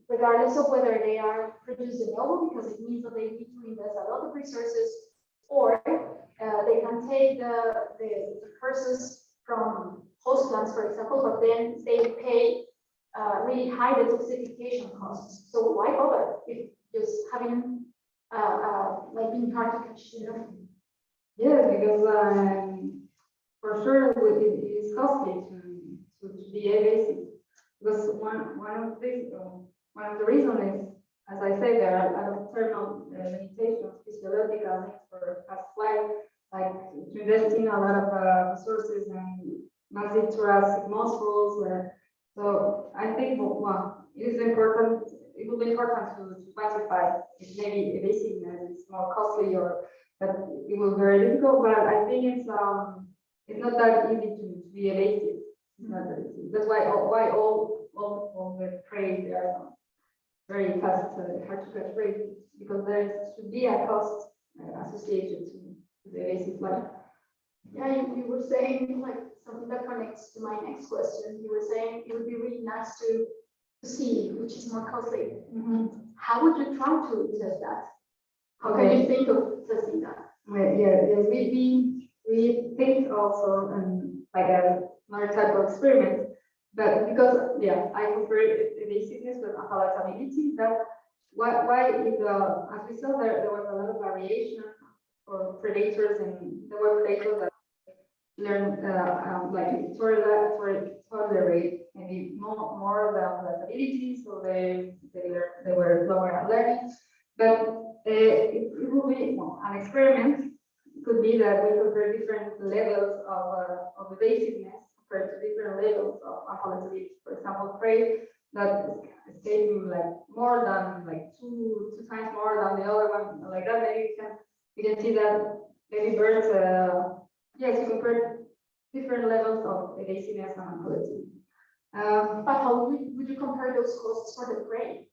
regardless of whether they are produced de novo, because it means that they need to invest a lot of resources, or they can take the curses from host plants, for example, but then they pay really high detoxification costs. So why bother if just having like being hard to catch, you know? Yeah, because for sure it is costly to be evasive. Because one of the reasons is, as I said, there are a lot of thermal limitations, physiological needs for fast flight, like to invest in a lot of resources and massive thoracic muscles. So I think it is important. It will be important to quantify if maybe evasiveness is more costly but it will be very difficult. But I think it's not that easy to be evasive. It's not that easy. That's why all the prey they are very fast, hard to catch prey, because there should be a cost associated to the evasive flight. Yeah, you were saying like something that connects to my next question. You were saying it would be really nice to see which is more costly. How would you try to test that? How can you think of testing that? Yes, we think also like another type of experiment, but because I compare evasiveness with palatability, that why is as we saw there was a lot of variation for predators, and there were predators that learned like tolerate maybe more than palatability, so they were slower at learning, but it will be an experiment. Could be that we compare different levels of evasiveness compared to different levels of palatability. For example, prey that escaping like more than like two times more than the other one, like that. Maybe you can see that maybe birds, yes, you compare different levels of evasiveness and palatability. But how would you compare those costs for the prey?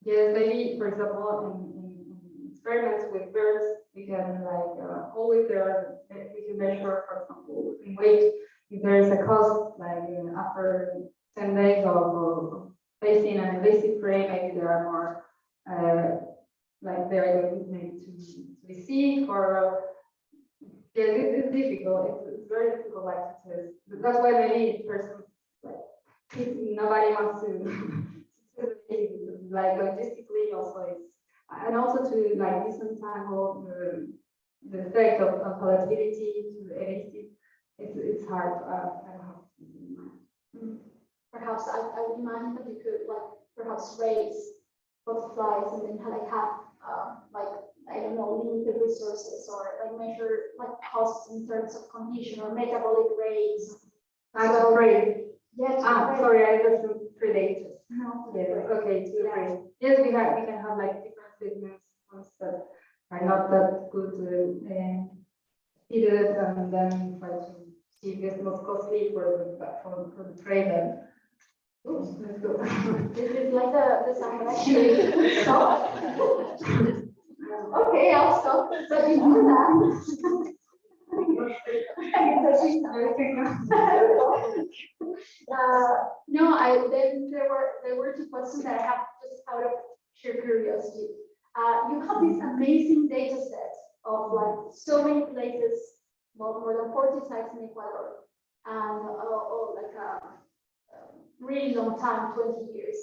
Yes, maybe for example in experiments with birds, we can like always we can measure, for example, in weight, if there is a cost like after 10 days of facing an invasive prey, maybe there are more like they are going to be sick, or it's difficult. It's very difficult like to test. That's why many persons like nobody wants to like logistically also it's, and also to like disentangle the effect of palatability to the evasive. It's hard. I don't know. Perhaps I would imagine that you could like perhaps raise butterflies and then have like I don't know, limited resources, or like measure like costs in terms of condition or metabolic rates. So prey. Yes. Sorry, I got some predators. No. Yes. Okay. To the prey. Yes, we can have like different segments that are not that good feed it, and then try to see if it's most costly for the prey. Then. Oops, let's go. Is it like the sound actually stop? Okay, I'll stop. But you do that. No, then there were two questions that I have just out of sheer curiosity. You have this amazing data set of like so many places, well, more than 40 sites in Ecuador, and like a really long time, 20 years.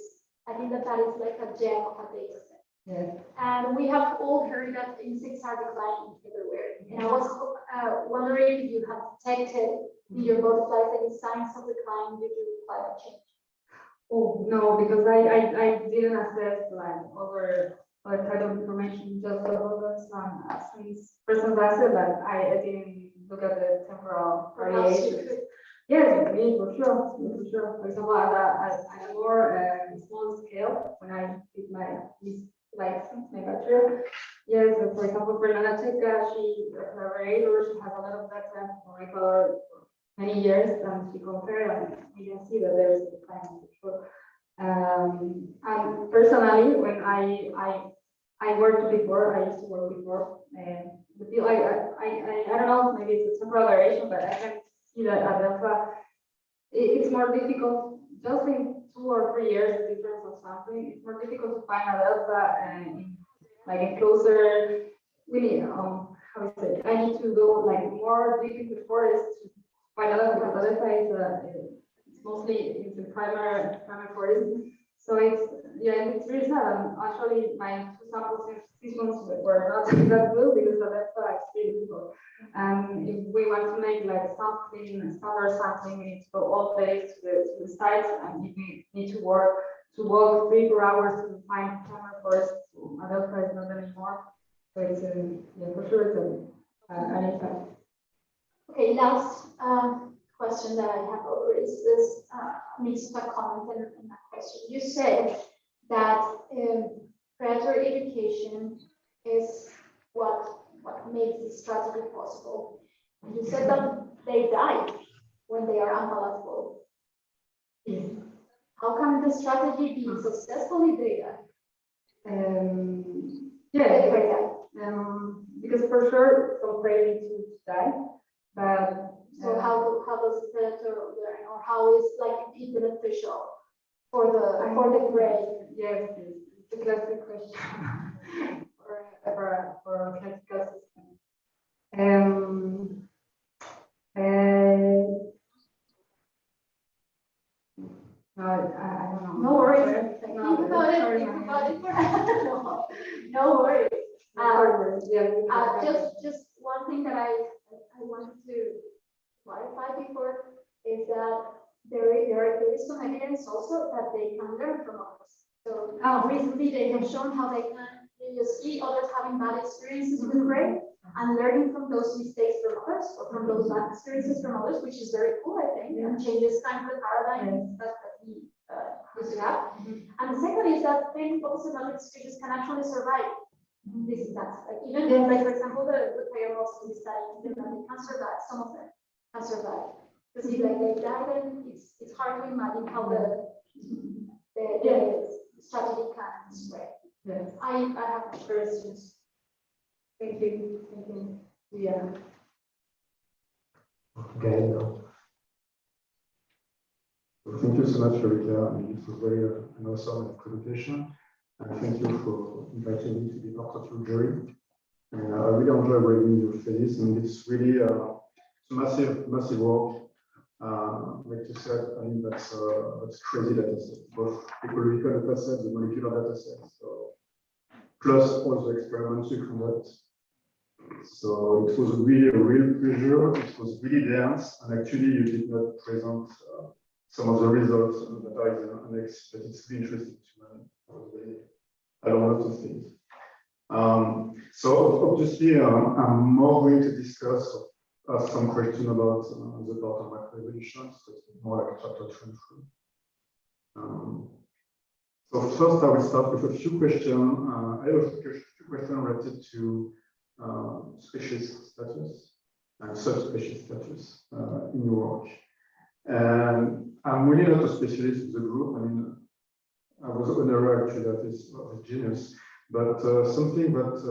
I think that is like a gem of a data set. Yeah. And we have all heard that insects are declining everywhere. And I was wondering if you have detected in your butterflies any signs of decline due to climate change. Oh no, because I didn't assess like other type of information, just about those since persons said that I didn't look at the temporal variations. Yes, me for sure, For example, at a more small scale, when I did my license, my bachelor. Yes, for example, Fernanda Checa, she has a lot of data for Ecuador for many years, and she compared, and you can see that there is a decline for sure. And personally, when I worked before, I used to work before, and the field, I don't know, maybe it's a temporal variation, but I can see that Adelpha, it's more difficult, just in 2 or 3 years difference of something, it's more difficult to find Adelpha and like in closer, we need, how to say, I need to go like more deep in the forest to find Adelpha, because Adelpha it's mostly it's a primary forest. So it's really sad. And actually, my 2 samples these ones were not that good because of that is really difficult. And if we want to make like something standard sampling, we need to go all days to the sites, and if we need to walk 3-4 hours to find primary forest, Adelpha is not anymore. So it's for sure it's an impact. Okay, last question that I have over is this mixed comment and a question. You said that predator education is what makes this strategy possible. And you said that they die when they are unpalatable. Yes. How can the strategy be successful if they die? Because for sure some prey need to die, but so how does the predator learn, or how is like it beneficial for the prey? Yes, it's a classic question for a classical system. Just one thing that I wanted to clarify before is that there is some evidence also that they can learn from others. So recently they have shown how they just see others having bad experiences with gray and learning from those mistakes from others or from those bad experiences from others, which is very cool, I think, and changes kind of the paradigm that we used to have. And the second is that many photosynthetic species can actually survive. This is that. Like even like for example the papillons in this study, they can survive. Some of them can survive. Because if like they die, then it's hard to imagine how the strategy can spread. Yes. I have questions. Thank you. Thank you. Yeah. Okay. Thank you so much, Erika. I mean, it was very an awesome presentation. And thank you for inviting me to be part of your jury. And I really enjoy reading your thesis, and it's really massive work. Like you said, I mean, that's crazy data set, both ecological data sets, the molecular data sets, so, plus all the experiments you conduct. So it was really a real pleasure. It was really dense, and actually you did not present some of the results that are in the annex, but it's really interesting to I don't know to things. So obviously I'm more going to discuss ask some question about the part of macroevolution, so it's more like chapter 23. So first I will start with a few questions. I have a few questions related to species status and subspecies status in your work. And I'm really not a specialist in the group. I mean, I was honorary actually that is of genus, but something that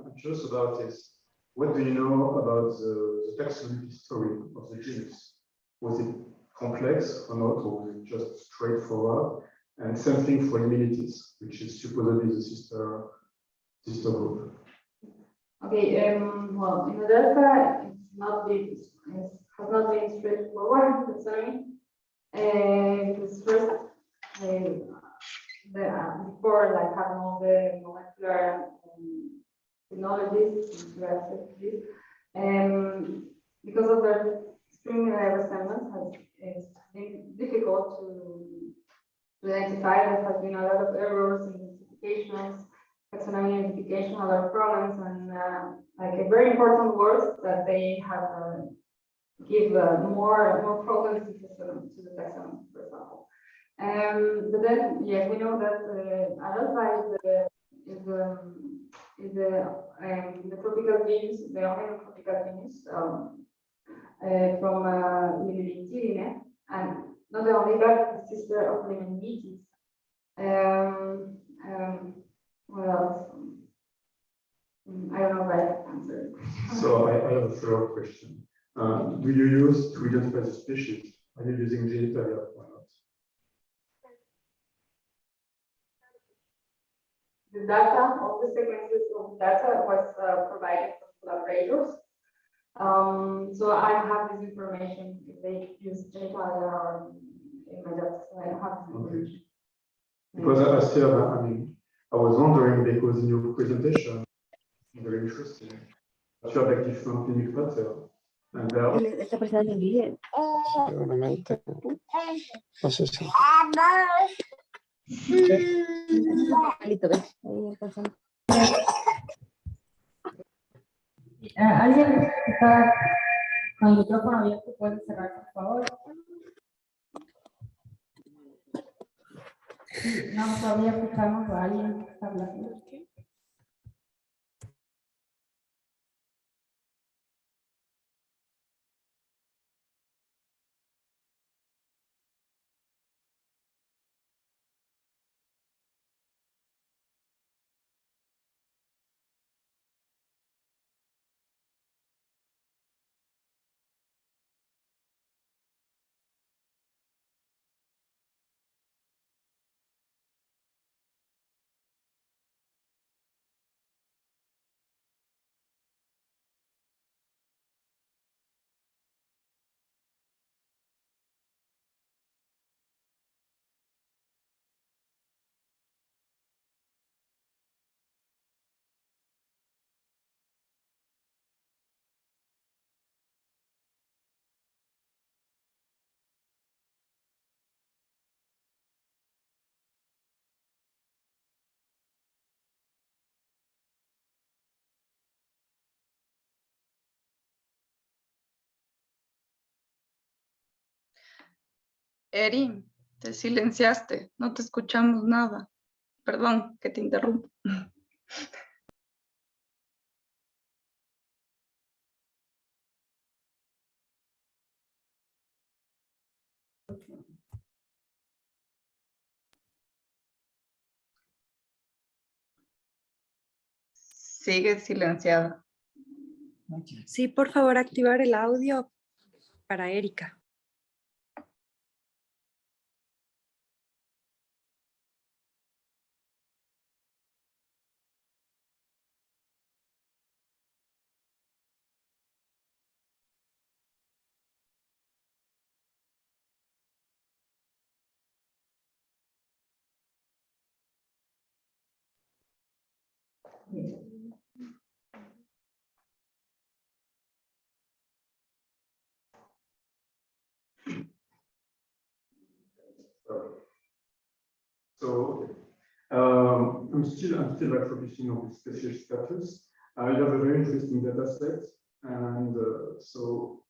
I'm curious about is what do you know about the taxonomic history of the genus? Was it complex or not, or was it just straightforward? And same thing for Humanities, which is supposedly the sister group. Okay, well, in Adelpha, it has not been straightforward, sorry. Because first, before like having all the molecular technologies, because of their extreme resemblance, it's been difficult to identify. There has been a lot of errors in identifications, taxonomy identification, a lot of problems, and like a very important word that they have give more problems to the taxonomy, for example. But then, yes, we know that Adelpha is the tropical genus, the only tropical genus from Limelitilinae, and not only that, the sister of Limelitis. What else? I don't know if I answered. So I have a follow-up question. Do you use to identify the species? Are you using genitalia or not? The data, all the sequences of data was provided from collaborators. So I have this information if they use genitalia or images. So I don't have this information. Because I still, I mean, I was wondering because in your presentation, very interesting, but you have like different limit pattern. And there are Esta persona me envíe. Seguramente. No sé si. Listo, ves. Ahí está. ¿Alguien está con el micrófono abierto? ¿Puede cerrar, por favor? No, todavía escuchamos a alguien que está hablando. Eri, te silenciaste, no te escuchamos nada. Perdón que te interrumpo. Sigue silenciada. Sí, por favor, activar el audio para Erika. So I'm still like focusing on the special status. You have a very interesting data set, and so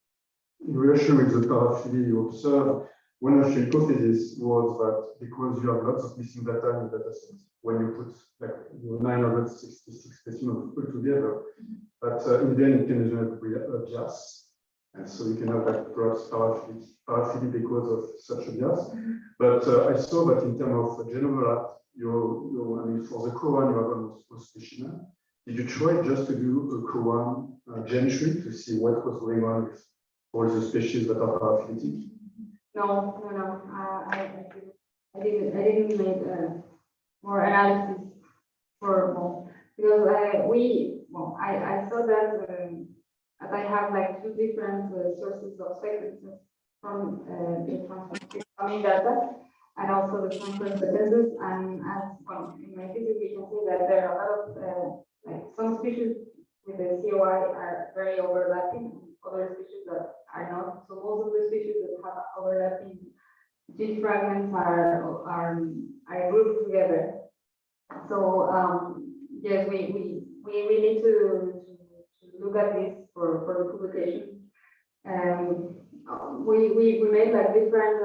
in relation with the paraphilia you observe, one of your hypotheses was that because you have lots of missing data in the data set, when you put like 966 specimens put together, that in the end it can generate a bias. And so you can have like perhaps paraphilia because of such a bias. But I saw that in terms of gene overlap, I mean, for the Co-1 you have almost all species. Did you try just to do a Co-1 gene tree to see what was going on with all the species that are paraphyletic? No. I didn't make more analysis for more because I saw that as I have like two different sources of sequences from the transforming data and also the transfer sequences, and as well in my thesis we can see that there are a lot of like some species with the COI are very overlapping, other species that are not. So most of the species that have overlapping gene fragments are grouped together. So yes, we need to look at this for the publication. We made like different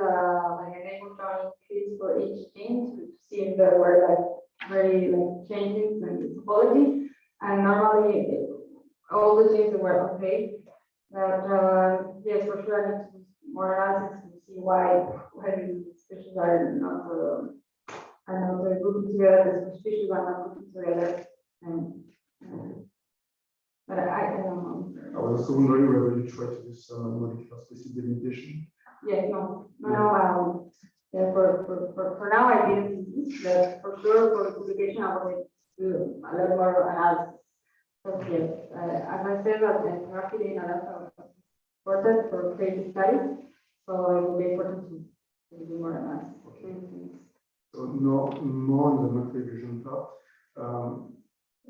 like electronic trees for each gene to see if there were like very like changes in topology, and normally all the genes were okay. But yes, for sure I need to do more analysis to see why these species are not grouped together. The species are not grouped together. But I don't know. I was also wondering whether you try to do some molecular specific delimitation. Yes, no. Yeah, for now I didn't, but for sure for the publication I will do a lot more analysis. But yes, as I said, that the paraphilia in Adelpha was important for creative studies, so it will be important to do more analysis. Okay. So more on the macrovision part.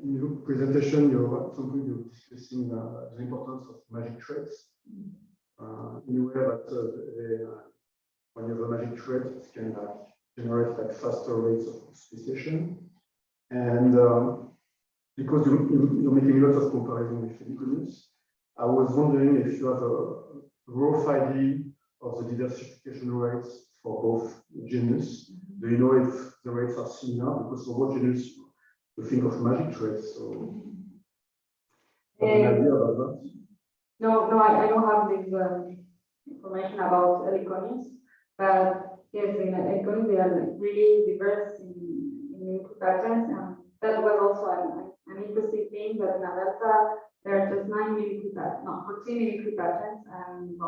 In your presentation, at some point you're discussing the importance of magic traits. In a way that when you have a magic trait, it can generate like faster rates of speciation. And because you're making lots of comparison with Ecologie, I was wondering if you have a rough idea of the diversification rates for both genus. Do you know if the rates are similar? Because for both genus, you think of magic traits. So, have an idea about that? No, I don't have this information about Ecologie, but yes, in Ecologie they are really diverse in patterns, and that was also an interesting thing that in Adelpha there are just 9 mimicry patterns, no, 14 mimicry patterns, and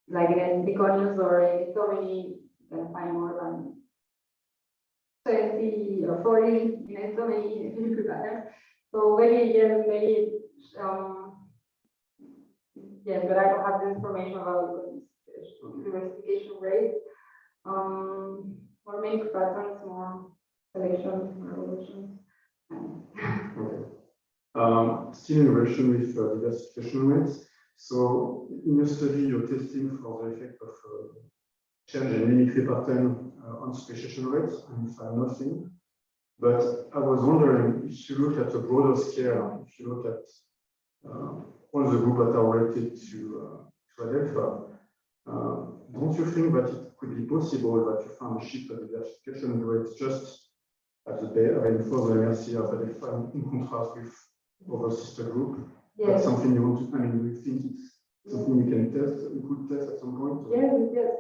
like in Ecologie or in Ecologie, you can find more than 20 or 40 in so many mimicry patterns. So maybe yes, but I don't have the information about diversification rate. More mimicry patterns, more selection, evolution. Okay. Still in relation with diversification rates. So in your study, you're testing for the effect of change in mimicry pattern on speciation rates, and you find nothing. But I was wondering if you look at a broader scale, if you look at all the groups that are related to Adelpha, Don't you think that it could be possible that you find a shift of diversification rates just at the for the MRC of Adelpha in contrast with other sister group? Yes. That's something you want to, I mean, do you think it's something you can test, you could test at some point? Or? Yes, yes.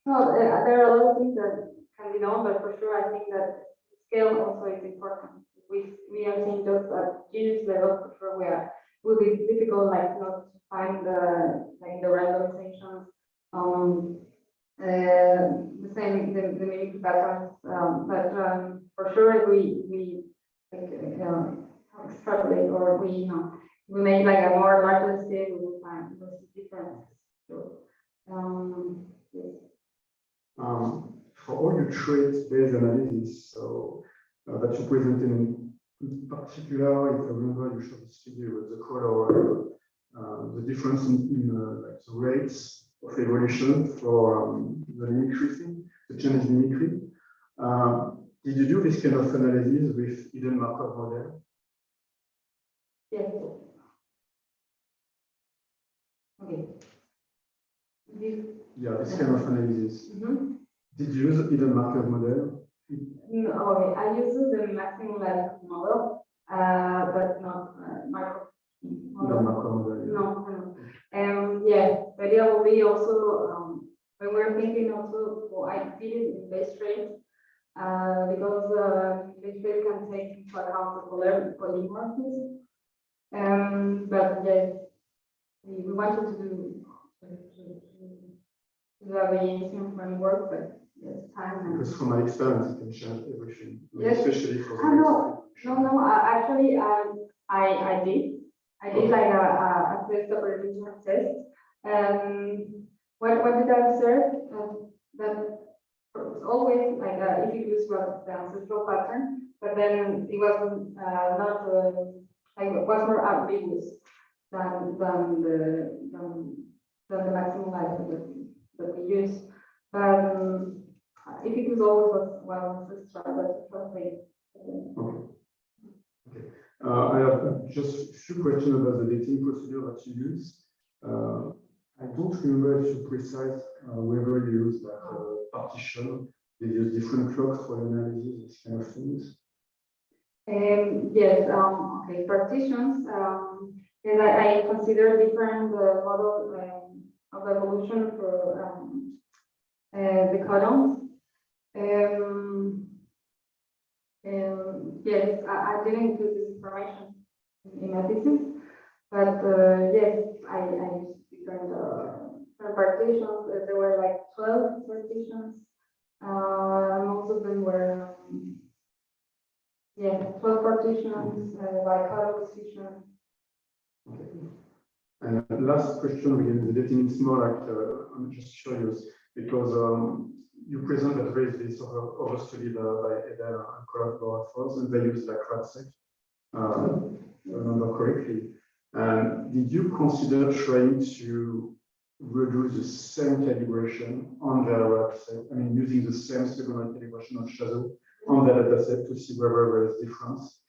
No, there are a lot of things that can be done, but for sure, I think that scale also is important. We are seeing just at genius level, for sure, where it will be difficult, like, not to find the randomizations, the same, the mimic patterns, but for sure, we extrapolate, or we make like a more larger scale, we will find those differences. So, yes. For all your traits-based analysis, so that you presented in particular, if I remember, you showed this figure with the color, the difference in like the rates of evolution for the mimicry thing, the change in mimicry. Did you do this kind of analysis with hidden Markov model? Yes. Okay. Yeah, this kind of analysis. Did you use hidden Markov model? No, okay, I use the maximum latitude model, but not Markov model. Model, yeah. No. Yeah, but it will be also when we're thinking also, well, I did it in base traits because base traits can take into account the polymorphism. But yes, we wanted to do the variation framework, but yes, time. Because from my experience, it can change everything, yes. Especially for the No. Actually, I did like a test, a preliminary test. What did I observe? That always like if you use was the ancestral pattern, but then it wasn't not like it was more ambiguous than the maximum value that we use. If it was always well ancestral, that's translate. Okay. I have just a few questions about the dating procedure that you use. I don't remember if you precise whether you use like partition. They use different clocks for analysis, these kind of things. Yes. Okay. Partitions. Yes, I consider different models of evolution for the codons. Yes, I didn't include this information in my thesis, but yes, I used different partitions. There were like 12 partitions. Most of them were 12 partitions by color position. Okay. And last question regarding the dating, it's more like I'm just curious because you present that there is this other study by Adele and collaborators, and they use like RADSEC, if I remember correctly. And did you consider trying to reduce the same calibration on their RADSEC? I mean, using the same secondary calibration of shadow on the dataset to see whether there is difference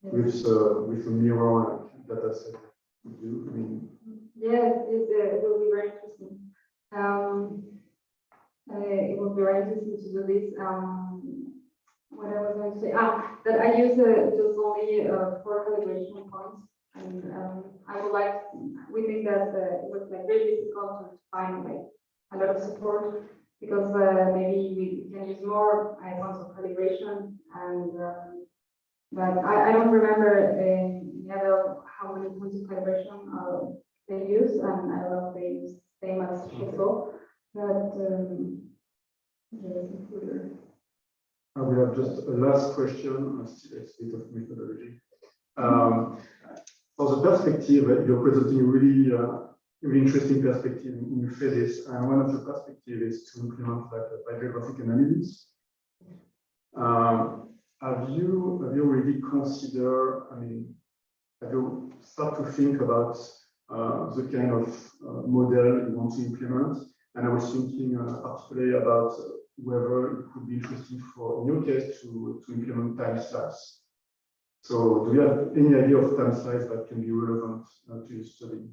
with a mirror like dataset. I mean, yes, it will be very interesting. It would be very interesting to do this. What I was going to say, that I use just only 4 calibration points, and I would like. We think that it was like very difficult to find like a lot of support because maybe we can use more icons of calibration, and but I don't remember how many points of calibration they use, and I don't know if they use same as Shuttle. But I will have just a last question. Still a bit of methodology. For the perspective, you're presenting really interesting perspective in your thesis, and one of the perspectives is to implement like a bibliographic analysis. Have you already considered? I mean, have you start to think about the kind of model you want to implement? And I was thinking particularly about whether it could be interesting for in your case to implement time slice. So do you have any idea of time slice that can be relevant to your study?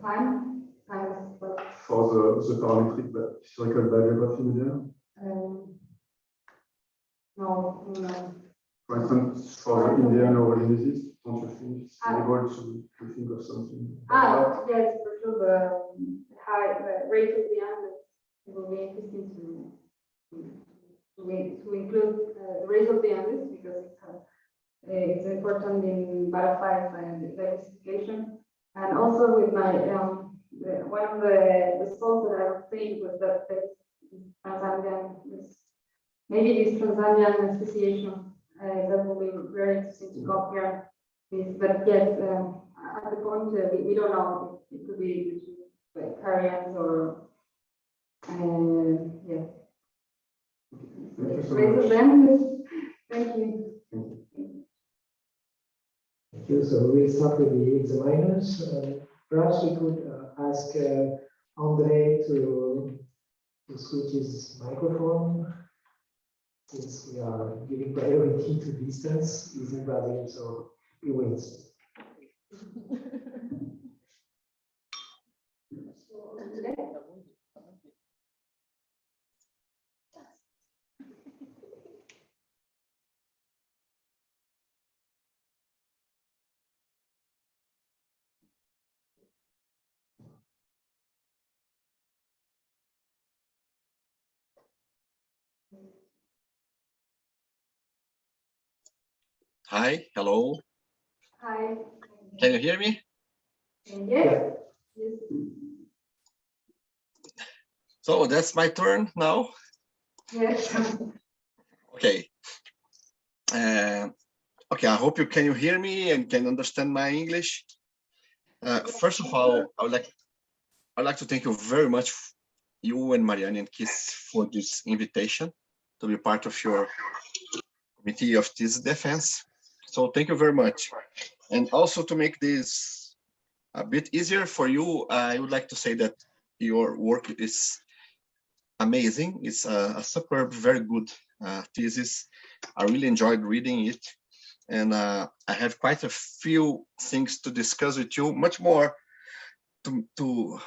Time is what? For the parametric historical bibliography medium? No, no. For instance, for the Indian origins, don't you think it's able to think of something? Yes, for sure. The high rate of the Andes. It will be interesting to include the rate of the Andes because it's important in butterflies and diversification. And also with my one of the results that I was saying was that maybe this Tanzanian association that will be very interesting to compare this. But yes, at the point we don't know. It could be like Carians or yeah. Thank you so Raise much. of them. Thank you. Thank you. So we'll start with the examiners. Perhaps we could ask Andre to switch his microphone, since we are giving priority to distance. He's in Brazil, so he wins. Hi, hello. Hi. Can you hear me? Yes. Yes. So that's my turn now. Yes. Okay. Okay, I hope you can hear me and can understand my English. First of all, I'd like to thank you very much, you and Marianne and Keith, for this invitation to be part of your committee of this defense. So thank you very much. And also to make this a bit easier for you, I would like to say that your work is amazing. It's a superb, very good thesis. I really enjoyed reading it. And I have quite a few things to discuss with you, much more to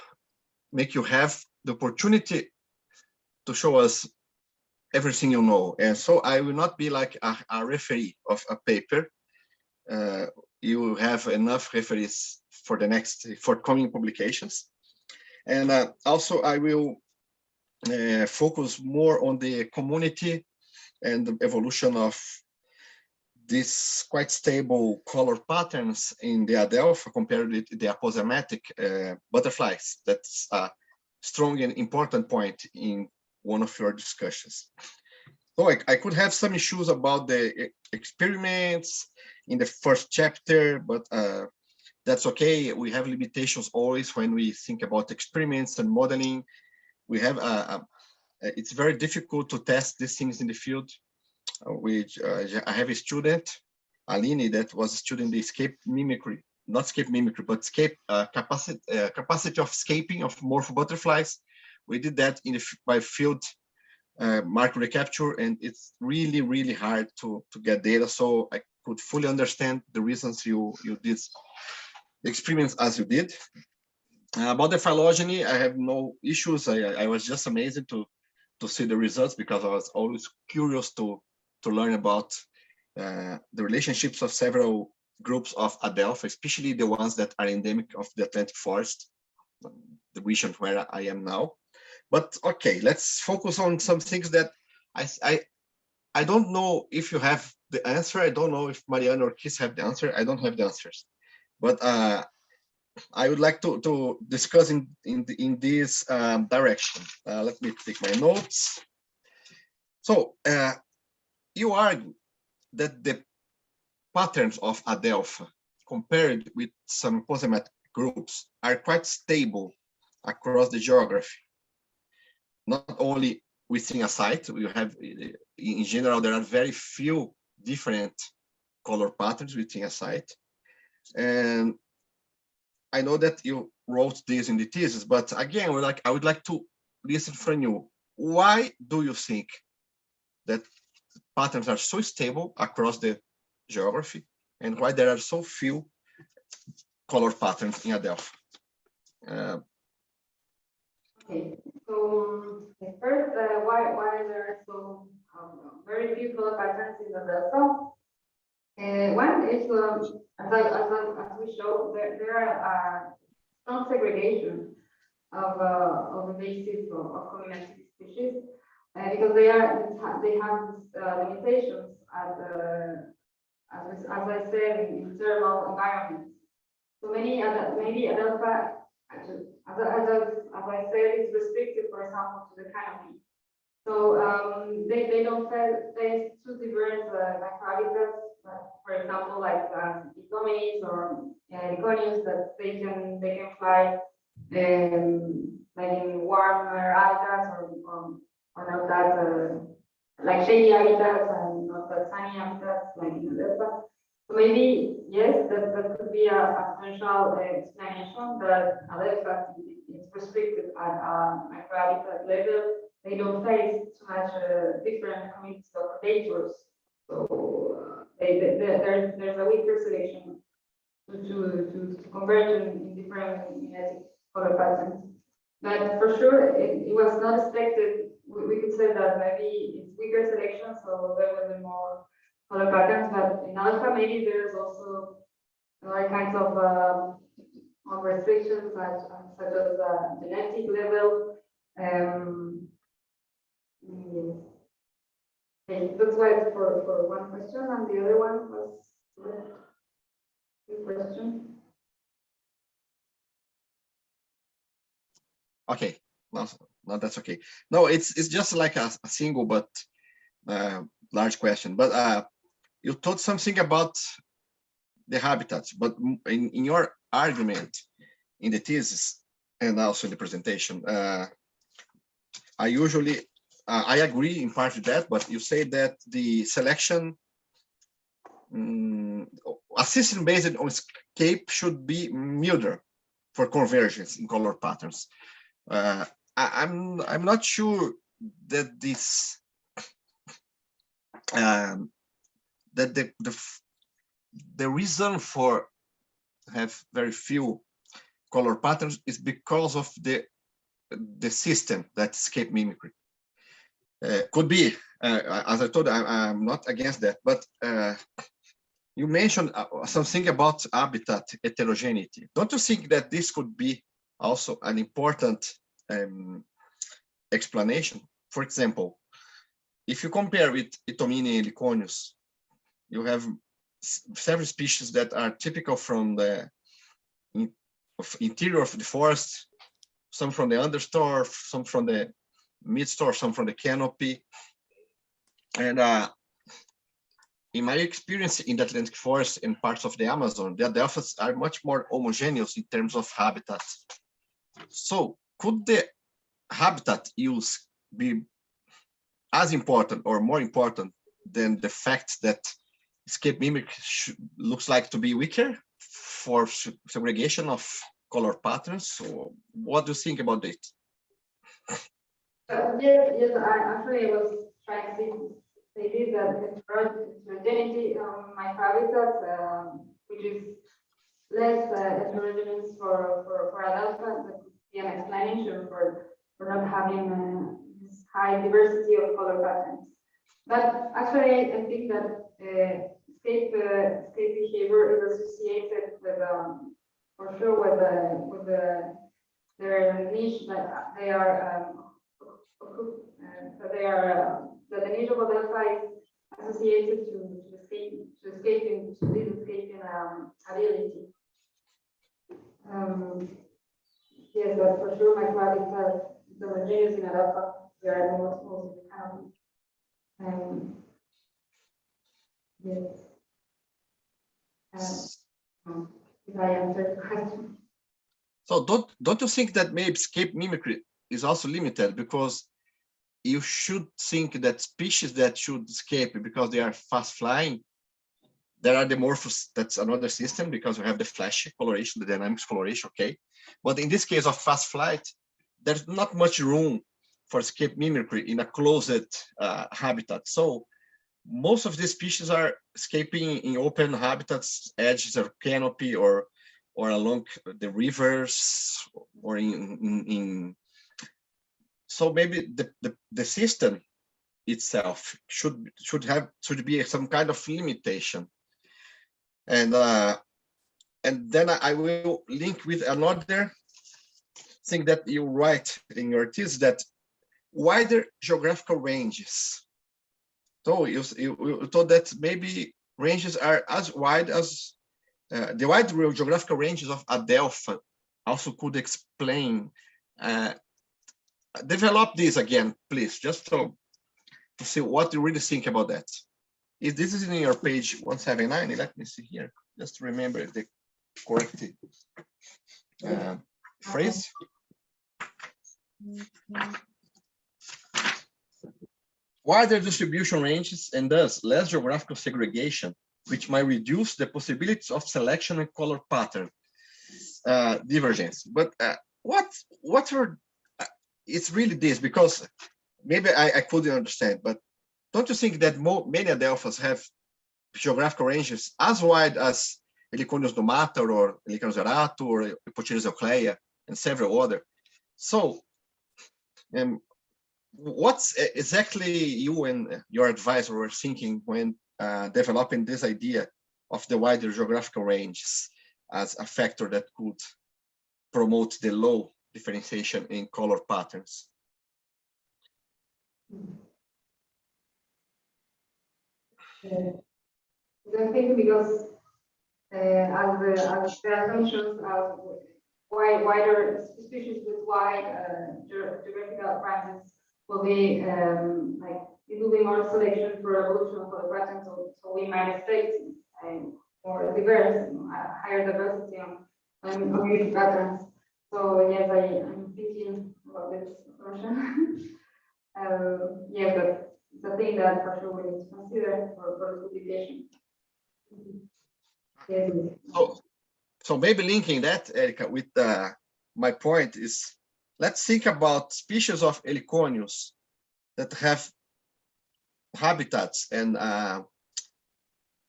make you have the opportunity to show us everything you know. And so I will not be like a referee of a paper. You will have enough referees for the next forthcoming publications. And also I will focus more on the community and the evolution of these quite stable color patterns in the Adelpha compared with the aposematic butterflies. That's a strong and important point in one of your discussions. So I could have some issues about the experiments in the first chapter, but that's okay. We have limitations always when we think about experiments and modeling. We have it's very difficult to test these things in the field. I have a student, Aline, that was studying the escape mimicry, not escape mimicry, but escape capacity of escaping of morpho butterflies. We did that by field mark recapture, and it's really, really hard to get data. So I could fully understand the reasons you did the experiments as you did. About the phylogeny, I have no issues. I was just amazed to see the results because I was always curious to learn about the relationships of several groups of Adelpha, especially the ones that are endemic of the Atlantic forest, the region where I am now. But okay, let's focus on some things that I don't know if you have the answer. I don't know if Marianne or Keith have the answer. I don't have the answers. But I would like to discuss in this direction. Let me take my notes. So you argue that the patterns of Adelpha compared with some aposematic groups are quite stable across the geography. Not only within a site, you have, in general, there are very few different color patterns within a site. And I know that you wrote this in the thesis, but again, I would like to listen from you. Why do you think that patterns are so stable across the geography, and why there are so few color patterns in Adelpha? Okay, so first, why are there so very few color patterns in the Adelpha? One is, as we show, there are strong segregation of the basis of community species because they have limitations as I said in thermal environments. So maybe Adelpha, actually, as I said, is restricted, for example, to the canopy. So they don't face two diverse microhabitats, for example, like Ecologies or Econius, that they can fly like in warmer habitats or not that like shady habitats and not that sunny habitats like in Adelpha. So maybe yes, that could be a potential explanation that Adelpha is restricted at microhabitat level. They don't face too much different communities of predators. So there's a weaker selection to converge in different genetic color patterns. But for sure, it was not expected. We could say that maybe it's weaker selection, so there will be more color patterns. But in Adelpha, maybe there's also other kinds of restrictions, such as genetic level. Yes. Okay, that's why it's for one question, and the other one was the question. Okay, no, that's okay. No, it's just like a single but large question. But you told something about the habitats, but in your argument in the thesis and also in the presentation, I agree in part with that, but you say that the selection a system based on escape should be milder for convergence in color patterns. I'm not sure that this that the reason for have very few color patterns is because of the system that escape mimicry. Could be, as I told, I'm not against that, but you mentioned something about habitat heterogeneity. Don't you think that this could be also an important explanation? For example, if you compare with Itomini and Liconius, you have several species that are typical from the interior of the forest, some from the understorf, some from the midstorf, some from the canopy. And in my experience in the Atlantic forest and parts of the Amazon, the Adelphas are much more homogeneous in terms of habitats. So could the habitat use be as important or more important than the fact that escape mimic looks like to be weaker for segregation of color patterns? So what do you think about it? Yes, I was trying to say this, that heterogeneity my habitat, which is less heterogeneous for Adelpha, that could be an explanation for not having this high diversity of color patterns. But actually, I think that escape behavior is associated with, for sure, with their niche that they are. That the niche of Adelpha is associated to this escaping ability. Yes, but for sure, my product has the homogeneous in Adelpha. They are most of the canopy. Yes. If I answered the question. So don't you think that maybe escape mimicry is also limited, because you should think that species that should escape because they are fast flying, there are the morphos, that's another system because you have the flashy coloration, the dynamics coloration, okay. But in this case of fast flight, there's not much room for escape mimicry in a closed habitat. So most of these species are escaping in open habitats, edges or canopy or or along the rivers, or in so maybe the system itself should be some kind of limitation. And then I will link with another thing that you write in your thesis, that wider geographical ranges. So you thought that maybe ranges are as wide as the wide geographical ranges of Adelpha also could explain. Develop this again, please, just to see what you really think about that. If this is in your page 179, let me see here, just to remember the correct phrase. Wider distribution ranges and thus less geographical segregation, which might reduce the possibilities of selection and color pattern divergence. But what are it's really this, because maybe I couldn't understand, but don't you think that many Adelphas have geographical ranges as wide as Heliconius domata or Heliconius auratus or Epochilus eucleia and several other? So what's exactly you and your advisor were thinking when developing this idea of the wider geographical ranges as a factor that could promote the low differentiation in color patterns? I think because as the assumptions of wider species with wide geographical ranges will be like it will be more selection for evolution for the pattern, so we might expect more diverse, higher diversity on community patterns. So yes, I'm thinking about this assumption. Yeah, but the thing that for sure we need to consider for the publication. Yes. So maybe linking that, Erika, with my point is, let's think about species of Heliconius that have habitats and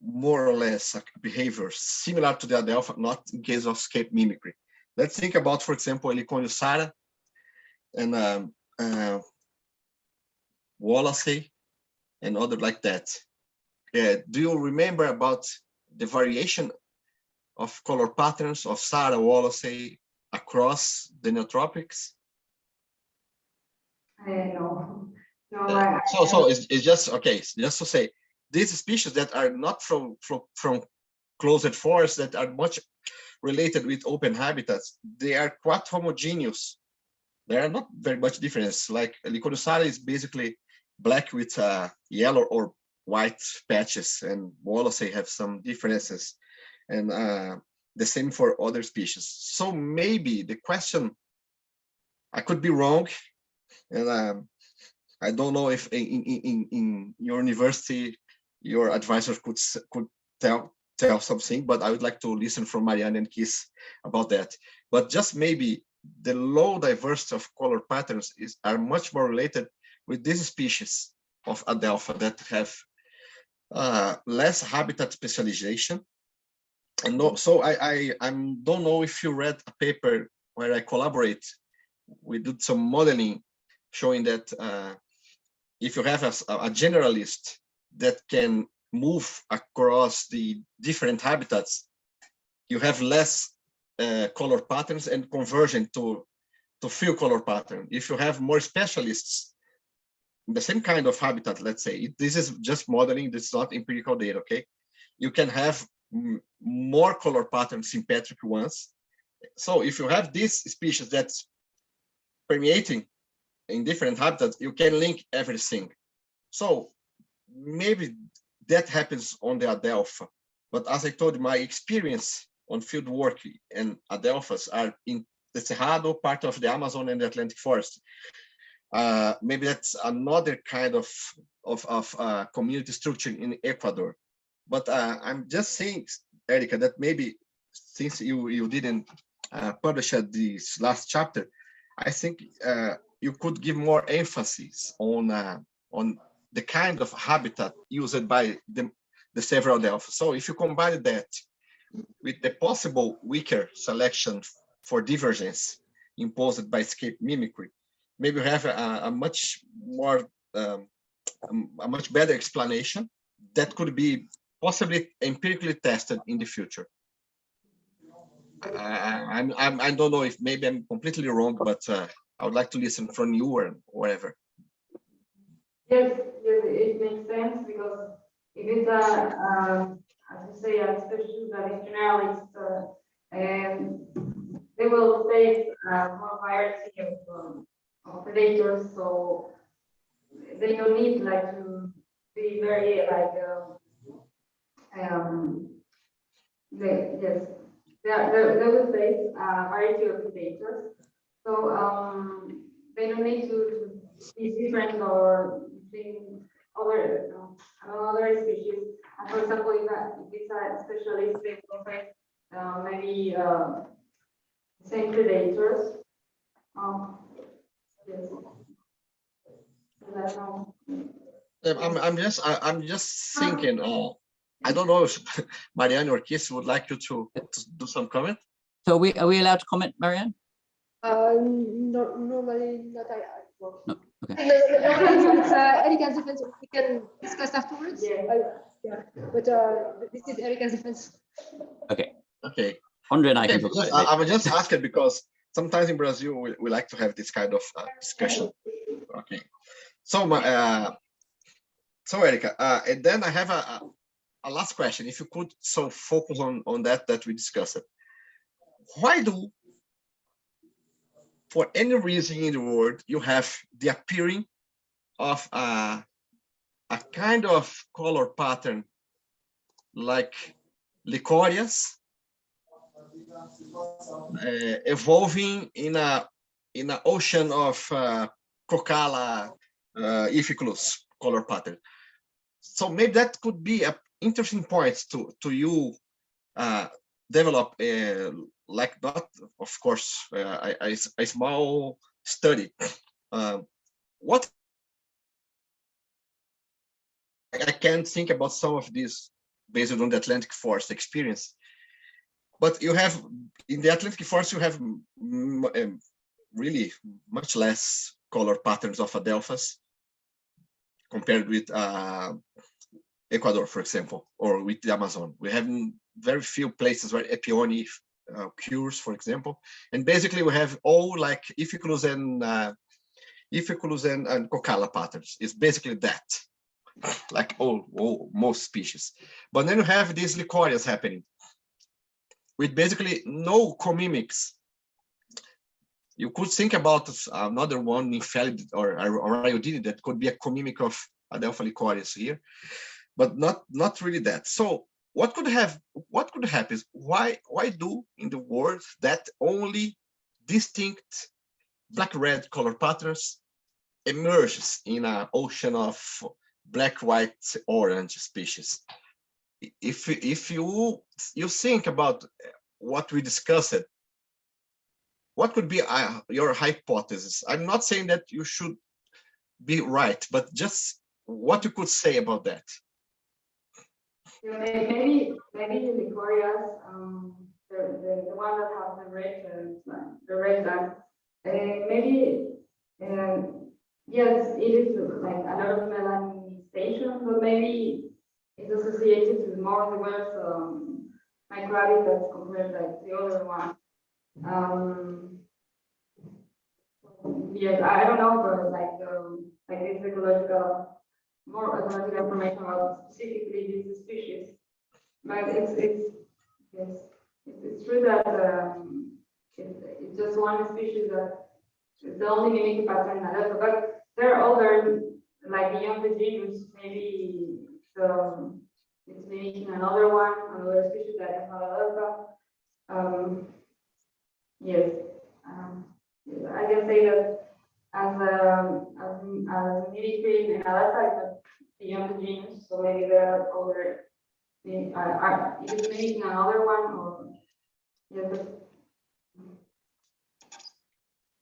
more or less behaviors similar to the Adelpha, not in case of escape mimicry. Let's think about, for example, Heliconius sara and Wallacei and other like that. Do you remember about the variation of color patterns of Sara, Wallacei across the neotropics? No. So it's just okay. Just to say, these species that are not from closed forests, that are much related with open habitats, they are quite homogeneous. There are not very much difference. Like Heliconius sara is basically black with yellow or white patches, and Wallacei have some differences, and the same for other species. So maybe the question, I could be wrong, and I don't know if in your university your advisor could tell something, but I would like to listen from Marianne and Keith about that. But just maybe the low diversity of color patterns are much more related with these species of Adelpha that have less habitat specialization. And so I don't know if you read a paper where I collaborate. We did some modeling showing that if you have a generalist that can move across the different habitats, you have less color patterns and conversion to few color pattern. If you have more specialists in the same kind of habitat, let's say, this is just modeling, this is not empirical data, okay? You can have more color pattern symmetric ones. So if you have this species that's permeating in different habitats, you can link everything. So maybe that happens on the Adelpha. But as I told you, my experience on field work and Adelphas are in the Cerrado, part of the Amazon and the Atlantic forest. Maybe that's another kind of community structure in Ecuador. But I'm just saying, Erika, that maybe since you didn't publish this last chapter, I think you could give more emphasis on the kind of habitat used by the several Adelphas. So if you combine that with the possible weaker selection for divergence imposed by escape mimicry, maybe we have a much more, a much better explanation that could be possibly empirically tested in the future. I don't know if maybe I'm completely wrong, but I would like to listen from you or whatever. Yes, yes, it makes sense because if it's as you say, a species that is generalist, they will face more variety of predators, so they don't need like to be very like they will face a variety of predators, so they don't need to be different or between other species. And for example, if it's a specialist, they will face maybe same predators. Yes. I'm just thinking. I don't know if Marianne or Keith would like you to do some comment. So are we allowed to comment, Marianne? No, normally not. No. Okay. It's Erika's defense. We can discuss afterwards. Yeah. Yeah. But this is Erika's defense. Okay. Okay. Andre and I Okay, can talk because about it. I was just asking because sometimes in Brazil we like to have this kind of discussion. Okay. So so Erika, and then I have a last question. If you could so focus on that we discussed. Why do, for any reason in the world, you have the appearing of a kind of color pattern like licorias evolving in an ocean of Crocala Iphiculus color pattern? So maybe that could be an interesting point to you develop like not, of course, a small study. What I can think about some of these based on the Atlantic forest experience, but you have in the Atlantic forest you have really much less color patterns of Adelphas compared with Ecuador, for example, or with the Amazon. We have very few places where Epione occurs, for example, and basically we have all like Iphiculus and Crocala patterns. It's basically that, like all most species. But then you have these licorias happening with basically no co-mimics. You could think about another one, Nymphalidae or Iodine, that could be a co-mimic of Adelpha licorius here, but not really that. So what could happen is why do in the world that only distinct black-red color patterns emerges in an ocean of black, white, orange species? If you think about what we discussed, what could be your hypothesis? I'm not saying that you should be right, but just what you could say about that. Yeah, maybe the licorias, the one that has the red line, maybe yes, it is like a lot of melanization, but maybe it's associated with more diverse microhabitats compared like the other one. Yes, I don't know, but like this more ecological information about specifically this species. But it's true that it's just one species that is the only mimic pattern in Adelpha. But there are other, like beyond the genus, maybe it's mimicking another species that is not Adelpha. Yes, I can say that as mimicry in Adelpha is not beyond the genus, so maybe there are other. Is it mimicking another one or yes?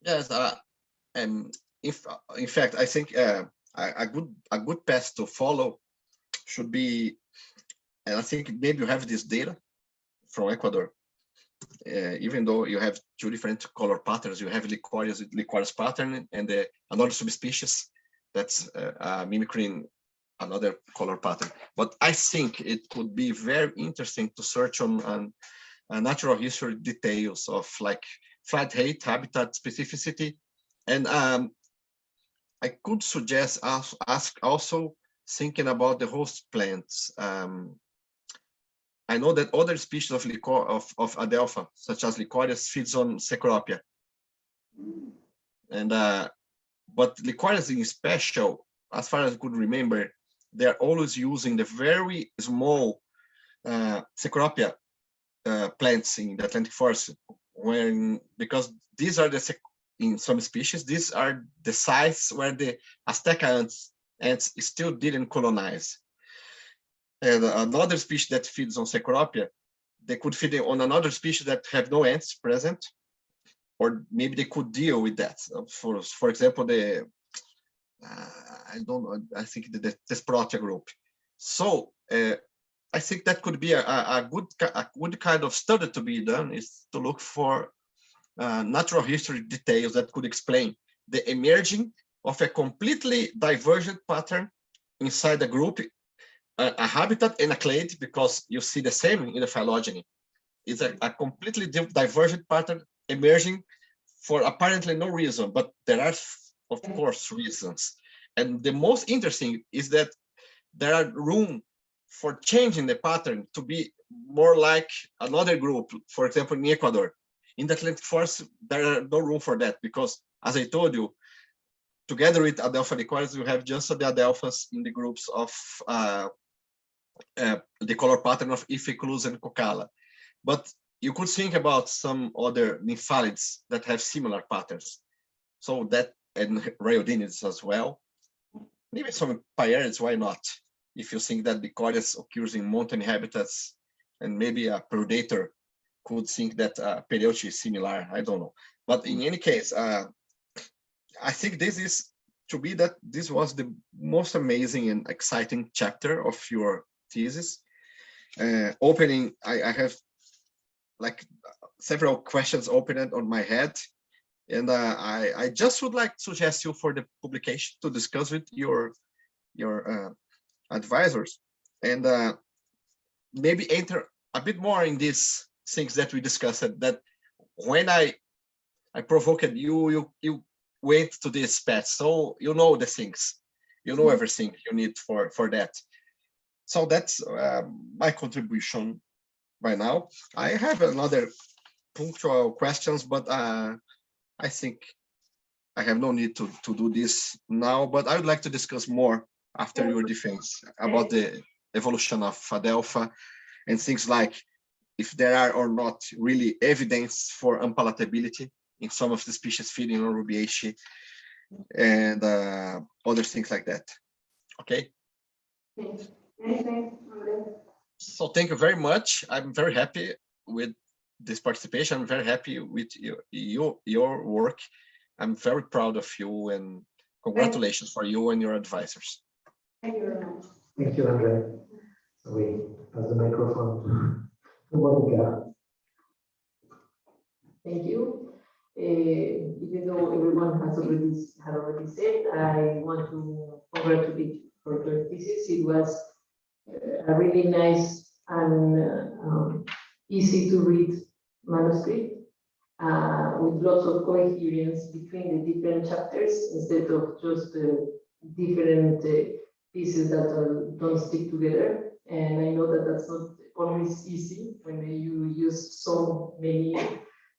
Yes. In fact, I think a good path to follow should be, and I think maybe you have this data from Ecuador. Even though you have two different color patterns, you have Lycoris pattern and another subspecies that's mimicking another color pattern. But I think it could be very interesting to search on natural history details of like flight height, habitat specificity, and I could suggest also thinking about the host plants. I know that other species of Adelpha, such as Lycoris, feeds on Cecropia. And but Lycoris in special, as far as I could remember, they're always using the very small Cecropia plants in the Atlantic forest, because these are in some species, these are the sites where the Azteca ants still didn't colonize. And another species that feeds on Cecropia, they could feed on another species that have no ants present, or maybe they could deal with that. For example, I don't know, I think the Thesprotia group. So I think that could be a good kind of study to be done, is to look for natural history details that could explain the emerging of a completely divergent pattern inside the group, a habitat and a clade, because you see the same in the phylogeny. It's a completely divergent pattern emerging for apparently no reason, but there are, of course, reasons. And the most interesting is that there are room for changing the pattern to be more like another group. For example, in Ecuador, in the Atlantic forest, there are no room for that, because, as I told you, together with Adelpha Lycoris, you have just the Adelphas in the groups of the color pattern of Iphiclus and Cocala. But you could think about some other Nymphalidaes that have similar patterns. So that, and Rhyodinids as well. Maybe some PAEZ, why not? If you think that Lycoris occurs in mountain habitats, and maybe a predator could think that Pereuchi is similar, I don't know. But in any case, I think this was the most amazing and exciting chapter of your thesis. Opening, I have like several questions opened on my head, and I just would like to suggest you for the publication to discuss with your advisors, and maybe enter a bit more in these things that we discussed. That when I provoked you went to this path, so you know the things, you know everything you need for that. So that's my contribution by now. I have another punctual questions, but I think I have no need to do this now, but I would like to discuss more after your defense about the evolution of Adelpha and things like if there are or not really evidence for unpalatability in some of the species feeding on Rubiaceae and other things like that. Okay. So thank you very much. I'm very happy with this participation. I'm very happy with your work. I'm very proud of you, and congratulations for you and your advisors. Thank you very much. Thank you, Andre. So we pass the microphone to Monica. Thank you. Even though everyone had already said, I want to congratulate you for your thesis. It was a really nice and easy to read manuscript with lots of coherence between the different chapters instead of just different pieces that don't stick together. And I know that that's not always easy when you use so many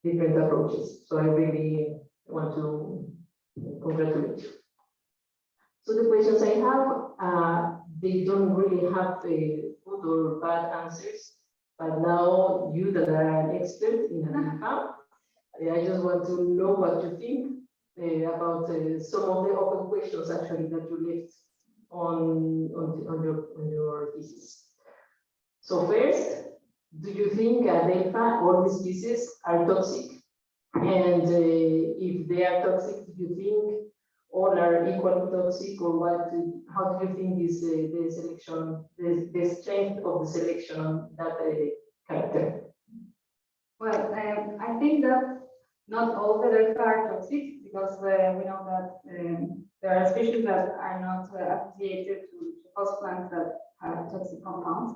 different approaches. So I really want to congratulate you. So the questions I have, they don't really have good or bad answers, but now you that are an expert in Adelpha, I just want to know what you think about some of the open questions actually that you left on your thesis. So first, do you think Adelpha, all the species are toxic? And if they are toxic, do you think all are equally toxic, or what? How do you think is the selection, the strength of the selection on that character? Well, I think that not all the Adelpha are toxic because we know that there are species that are not associated to host plants that have toxic compounds.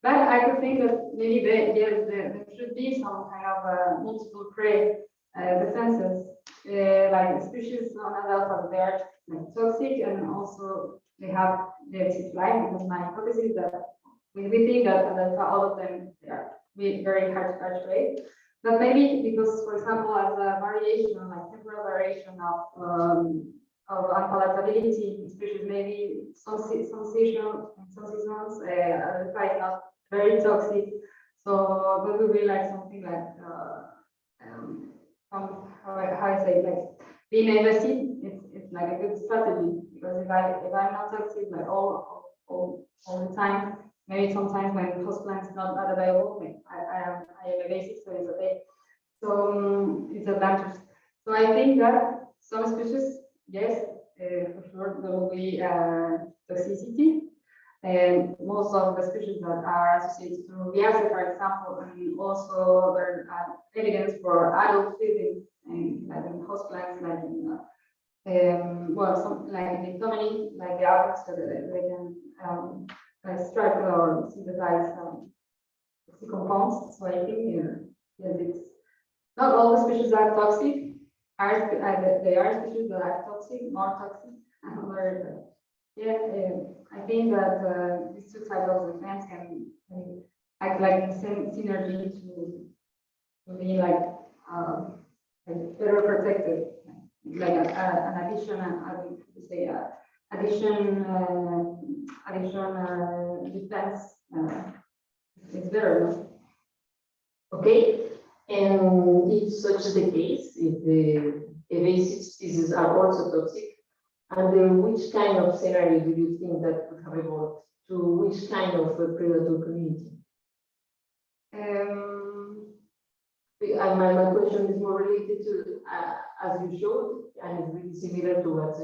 But I could think that maybe there should be some kind of multiple prey defenses, like species on Adelpha, they are like, toxic, and also they have their life. Because my hypothesis is that we think that Adelpha, all of them, they are very hard to catch rate. But maybe because, for example, as a variation, like temporal variation of unpalatability in species, maybe some seasons, Adelpha is not very toxic. So that would be like something like how I say, like being invested, it's like a good strategy, because if I'm not toxic like all the time, maybe sometimes when host plant is not available, like I am evasive, so it's okay. So it's advantage. So I think that some species, yes, for sure there will be toxicity. And most of the species that are associated to Rubiaceae, for example, and also there are evidence for adult feeding, and like in host plants, like in well, some like in Nymphalidae, like the adults, so that they can extract or synthesize toxic compounds. So I think yes, it's not all the species that are toxic. There are species that are toxic, more toxic, and yeah, I think that these two types of defense can act like the same synergy to be like better protected, like an addition. I would say addition defense. It's better. Okay, and if such is the case, if the evasive species are also toxic, and which kind of scenario do you think that could have evolved to which kind of predator community? And my question is more related to, as you showed, and it's really similar to what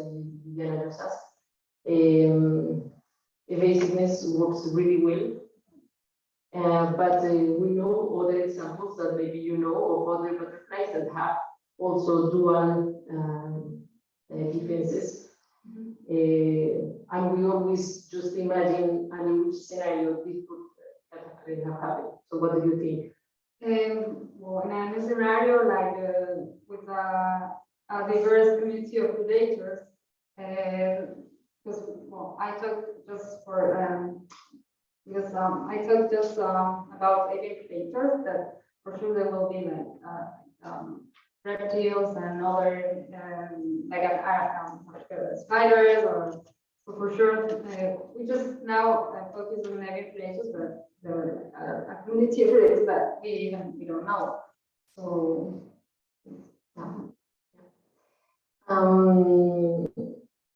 Diana just asked. Evasiveness works really well, but we know other examples that maybe you know of other butterflies that have also dual defenses. And we always just imagine in which scenario this could have happened. So what do you think? Well, in a scenario like with a diverse community of predators, because well, I talked just for because I talked just about avian predators, that for sure there will be like reptiles and other like spiders, or so for sure we just now focus on avian predators, but there are a community of predators that we don't know. So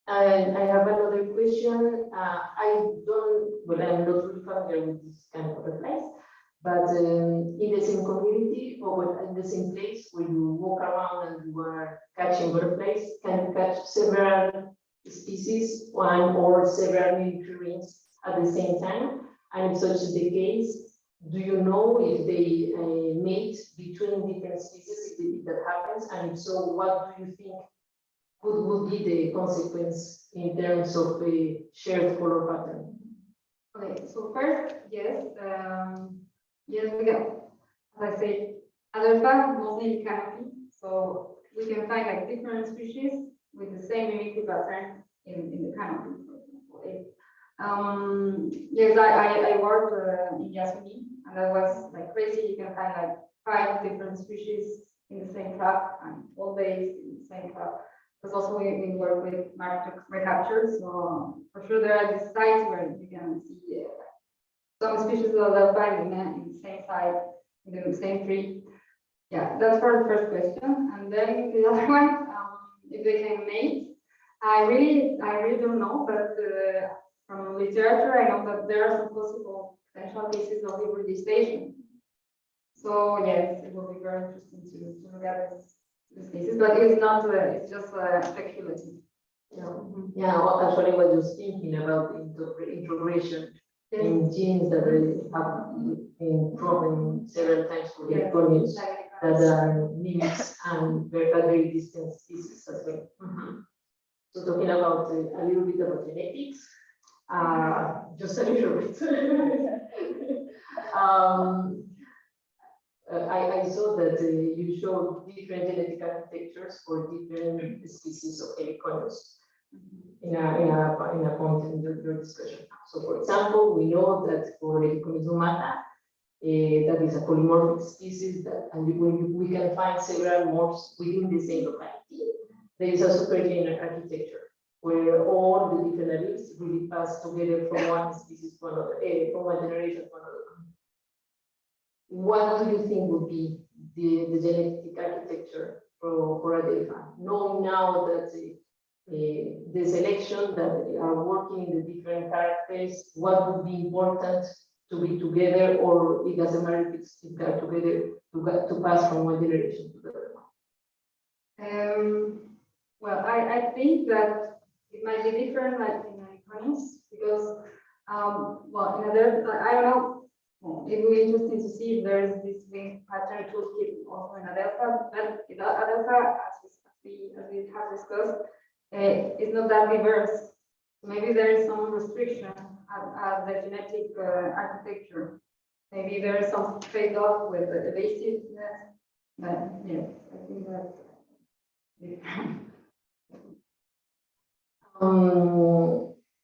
and I have another question. I'm not really familiar with this kind of butterflies, but in the same community or in the same place where you walk around and you are catching butterflies, can you catch several species, one or several mimicry at the same time? And if such is the case, do you know if they mate between different species, if that happens? And if so, what do you think would be the consequence in terms of a shared color pattern? Okay, so first, yes, yes, we can, as I said, Adelpha mostly canopy, so we can find like different species with the same mimicry pattern in the canopy, for example. Yes, I worked in Yasuni, and that was like crazy. You can find like 5 different species in the same trap, and all days in the same trap. Because also we work with market recapture, so for sure there are these sites where you can see some species of Adelpha in the same site, in the same tree. Yeah, that's for the first question. And then the other one, if they can mate, I really don't know, but from literature I know that there are some possible potential cases of hybridization. So yes, it will be very interesting to look at these cases, but it's not. It's just speculative. Yeah, well, actually, what I was thinking about integration in genes that have been proven several times for the conius that are mimics and very distant species as well. So talking about a little bit about genetics, just a little bit. I saw that you showed different genetic architectures for different species of heliconius in a point in your discussion. So, for example, we know that for Heliconius humata, that is a polymorphic species that, and we can find several morphs within the same locality. There is a supergene architecture where all the different alleles really pass together from one species to another, from one generation to another. What do you think would be the genetic architecture for Adelpha? Knowing now that the selection that are working in the different characters, what would be important to be together, or it doesn't matter if it's together to pass from one generation to the other one? Well, I think that it might be different like in Heliconius because, well, in other, I don't know, it will be interesting to see if there is this wing pattern toolkit also in Adelpha, but in Adelpha, as we have discussed, it's not that diverse. Maybe there is some restriction at the genetic architecture. Maybe there is some trade-off with the evasiveness, but yes, I think that.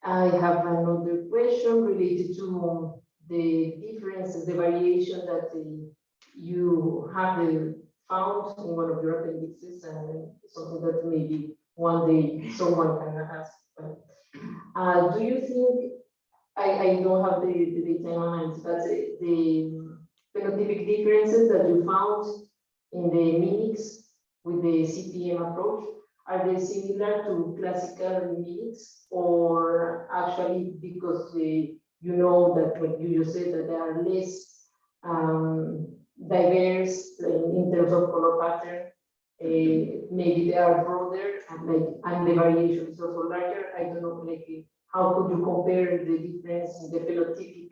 I have another question related to the differences, the variation that you have found in one of your appendixes, and something that maybe one day someone can ask. Do you think, I don't have the data in my mind, but the phenotypic differences that you found in the mimics with the CPM approach, are they similar to classical mimics, or actually because you know that what you just said that they are less diverse in terms of color pattern, maybe they are broader and the variation is also larger. I don't know, how could you compare the difference in the phenotypic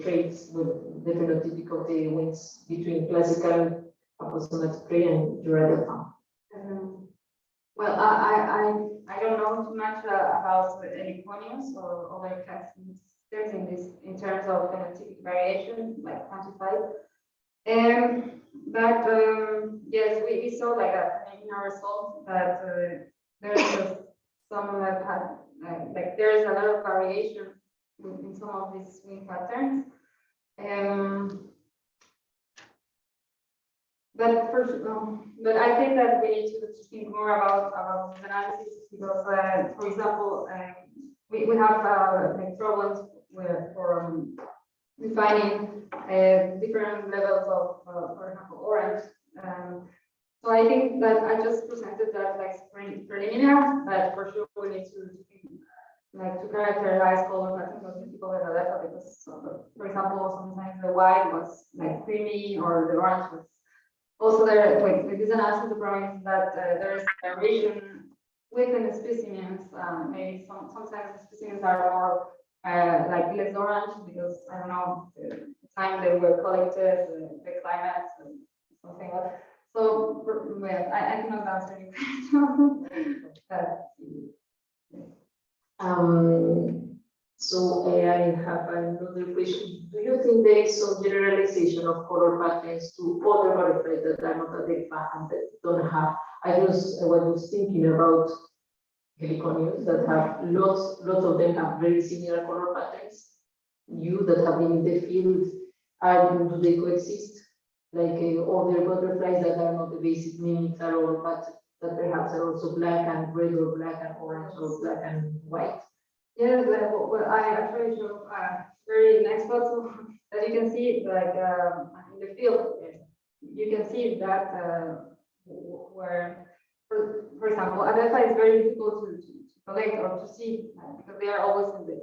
traits with the phenotypic of the wings between classical approximate prey and Adelpha? Well, I don't know too much about Heliconius or other classics in terms of phenotypic variation, like quantified. But yes, we saw like in our results that there's some like there's a lot of variation in some of these wing patterns. But but I think that we need to think more about this analysis because, for example, we have like problems for defining different levels of, for example, orange. So I think that I just presented that like preliminary, but for sure we need to characterize color patterns of typical Adelpha because, for example, sometimes the white was like creamy or the orange was. Also, there with this analysis, the problem is that there is variation within the specimens. Maybe sometimes the specimens are more like less orange because I don't know the time they were collected, the climate, something like that. So well, I cannot answer your question. So I have another question. Do you think there is some generalization of color patterns to other butterflies that are not Adelpha and that don't have? I was thinking about Heliconius that have lots of them have very similar color patterns. You that have been in the field, do they coexist? Like other butterflies that are not the basic mimics at all, but that perhaps are also black and red or black and orange or black and white. Yes, well, I actually show a very nice photo that you can see like in the field. You can see that where, for example, Adelpha is very difficult to collect or to see because they are always in the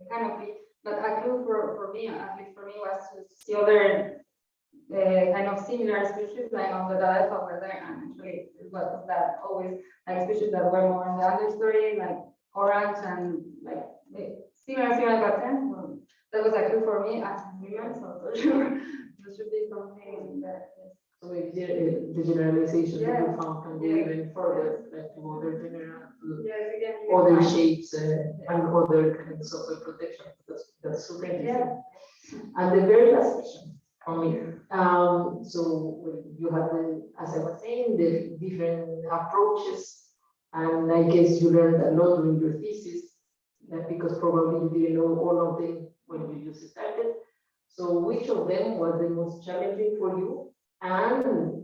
canopy. But a clue for me, at least for me, was to see other kind of similar species like on the Adelpha over there, and actually it was that always like species that were more in the understory, like orange and like similar pattern. That was actually for me as women, so for sure there should be something that. So maybe the generalization that Yeah. you found can go even further, like to other general, Yes, again. other shapes and other kinds of protection. That's super interesting. And the very last question for me. So you have the, as I was saying, the different approaches, and I guess you learned a lot during your thesis, because probably you didn't know all of them when you just started. So which of them was the most challenging for you? And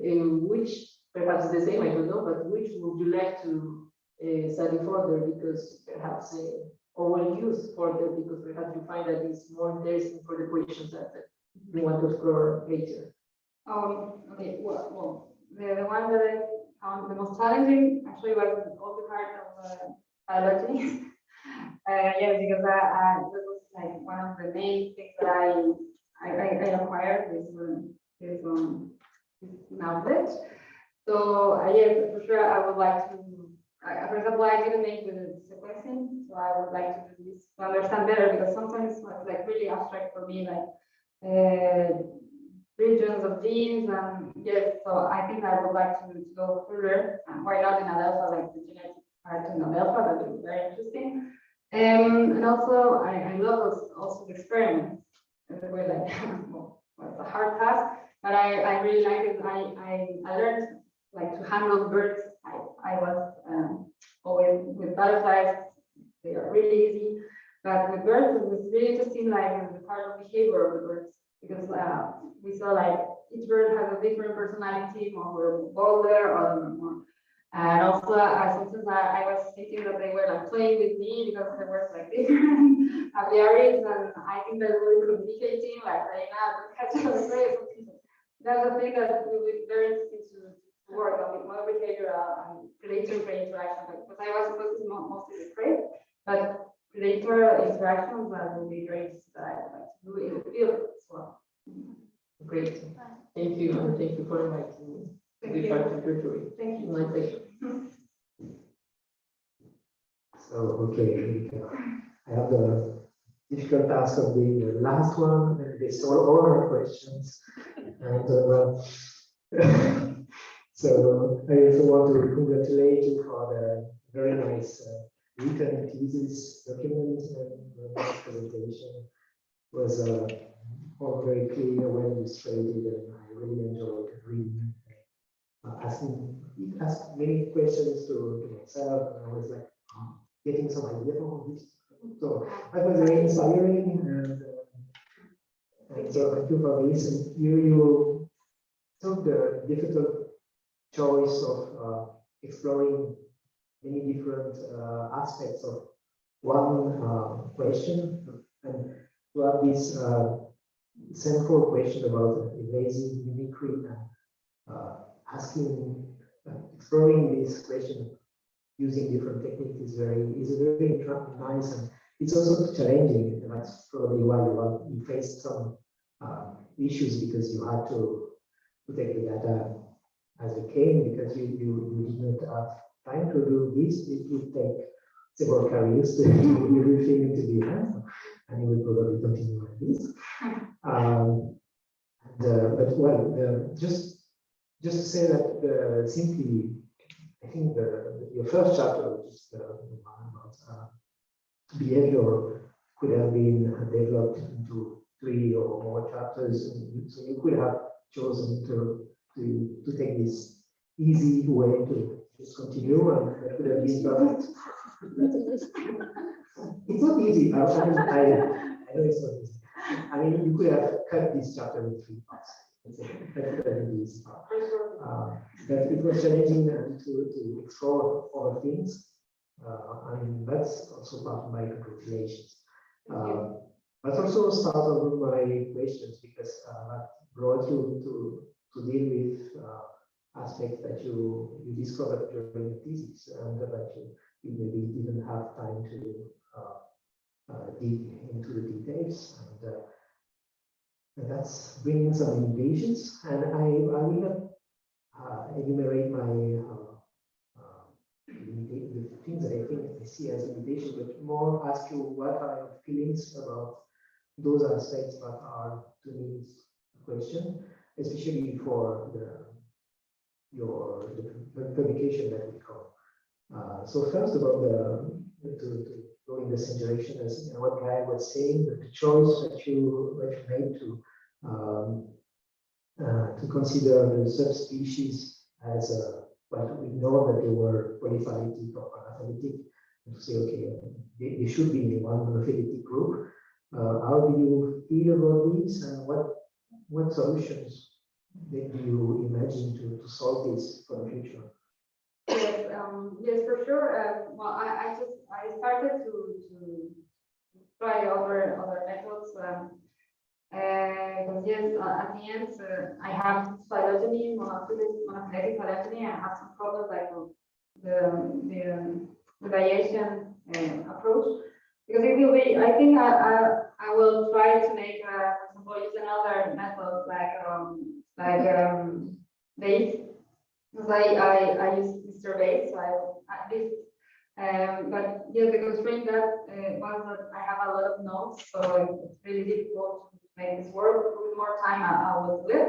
which, perhaps the same, I don't know, but which would you like to study further, because perhaps or will use further, because perhaps you find that it's more interesting for the questions that you want to explore later. Okay, well, the one that I found the most challenging actually was also part of biology. Yes, because that was like one of the main things that I acquired this knowledge. So yes, for sure, I would like to. For example, I didn't make the sequencing, so I would like to do this to understand better, because sometimes it's like really abstract for me, like regions of genes, and yes, so I think I would like to go further. And why not in Adelpha, like the genetic part in Adelpha? That would be very interesting. And also, I love also the experiments. They were like, well, it's a hard task, but I really like it. I learned like to handle birds. I was always with butterflies. They are really easy, but with birds, it was really interesting, like the part of behavior of the birds, because we saw like each bird has a different personality, more bolder or more. And also, sometimes I was thinking that they were like playing with me, because they were like different aviaries, and I think they were communicating, like saying, don't catch the prey. That's a thing that we would very interesting to work on, with more behavioral and predator-prey interaction. Because I was focused mostly with prey, but predator interactions that would be very interesting that I would like to do in the field as well. Great. Thank you, and thank you for inviting me to be part of your jury. Thank you. My pleasure. So, okay, Erika, I have the difficult task of being the last one, and they stole all our questions. And so I also want to congratulate you for the very nice written thesis document, and the presentation was all very clear, well illustrated, and I really enjoyed reading. It asked many questions to myself, and I was like getting some idea from this. So that was very inspiring, and so thank you for this. And you took the difficult choice of exploring many different aspects of one question, and to have this central question about invasive mimicry, and exploring this question using different techniques is very nice, and it's also challenging. And that's probably why you faced some issues, because you had to take the data as it came, because you did not have time to do this. It would take several careers to do everything into the end, and you will probably continue like this. But well, just to say that simply, I think your first chapter, which is the one about behavior, could have been developed into 3 or more chapters. So you could have chosen to take this easy way to just continue, and that could have been perfect. It's not easy. I know it's not easy. I mean, you could have cut this chapter in 3 parts. That could have been easy. But it was challenging to explore other things. And that's also part of my congratulations. But also start of my questions, because that brought you to deal with aspects that you discovered during the thesis, and that you maybe didn't have time to dig into the details. And that's bringing some impatience. And I will not enumerate my the things that I think I see as limitation, but more ask you what are your feelings about those aspects that are to me the question, especially for the publication that we call. So first about to go in the same direction as what Guy was saying, the choice that you made to consider the subspecies as well, we know that they were polyphyletic or monophyletic, and to say, okay, they should be in one monophyletic group. How do you feel about this, and what solutions do you imagine to solve this for the future? Yes, yes, for sure. Well, I started to try other methods. Because yes, at the end, I have phylogeny, monophyletic phylogeny. I have some problems like the variation approach. Because it will be, I think I will try to make, for example, use another method like base. Because I use Mr. Base, so at least. But yes, the constraint that was that I have a lot of nodes, so it's really difficult to make this work. With more time, I will do it.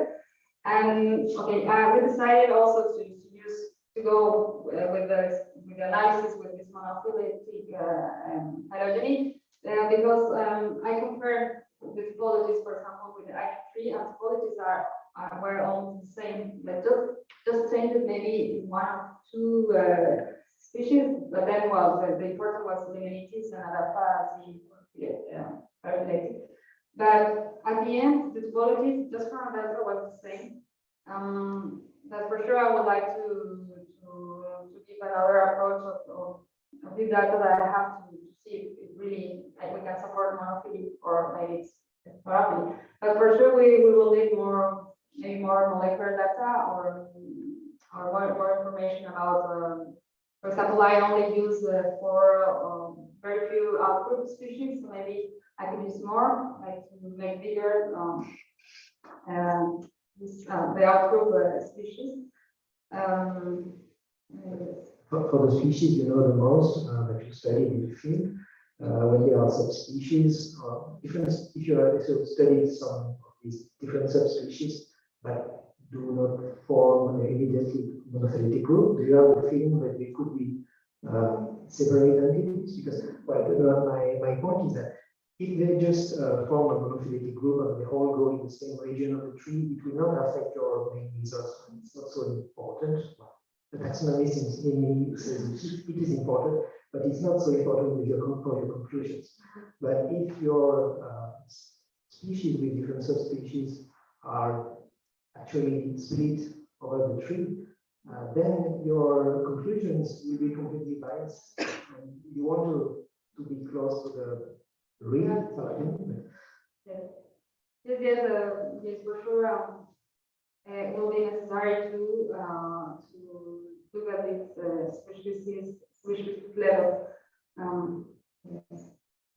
And okay, we decided also to go with the analysis with this monophyletic phylogeny because I compared the typologies, for example, with the IQ3, and typologies were almost the same, but just changed maybe one or two species, but then, well, the important was Limenitis and Adelpha are related. But at the end, the typology just from Adelpha was the same. But for sure, I would like to give another approach of the data that I have to see if it really we can support monophily or maybe it's paraphily. But for sure, we will need maybe more molecular data or more information about. For example, I only use for very few outgroup species, so maybe I can use more, like to make bigger the outgroup species. For the species you know the most that you study in the field, when there are subspecies or different, if you study some of these different subspecies but do not form an evidently monophyletic group, do you have a feeling that they could be separate entities? Because my point is that if they just form a monophyletic group and they all go in the same region of the tree, it will not affect your main results. It's not so important. The taxonomy says it is important, but it's not so important with for your conclusions. But if your species with different subspecies are actually split over the tree, then your conclusions will be completely biased. And you want to be close to the real target. Yes, for sure. It will be necessary to look at this species level. Yes.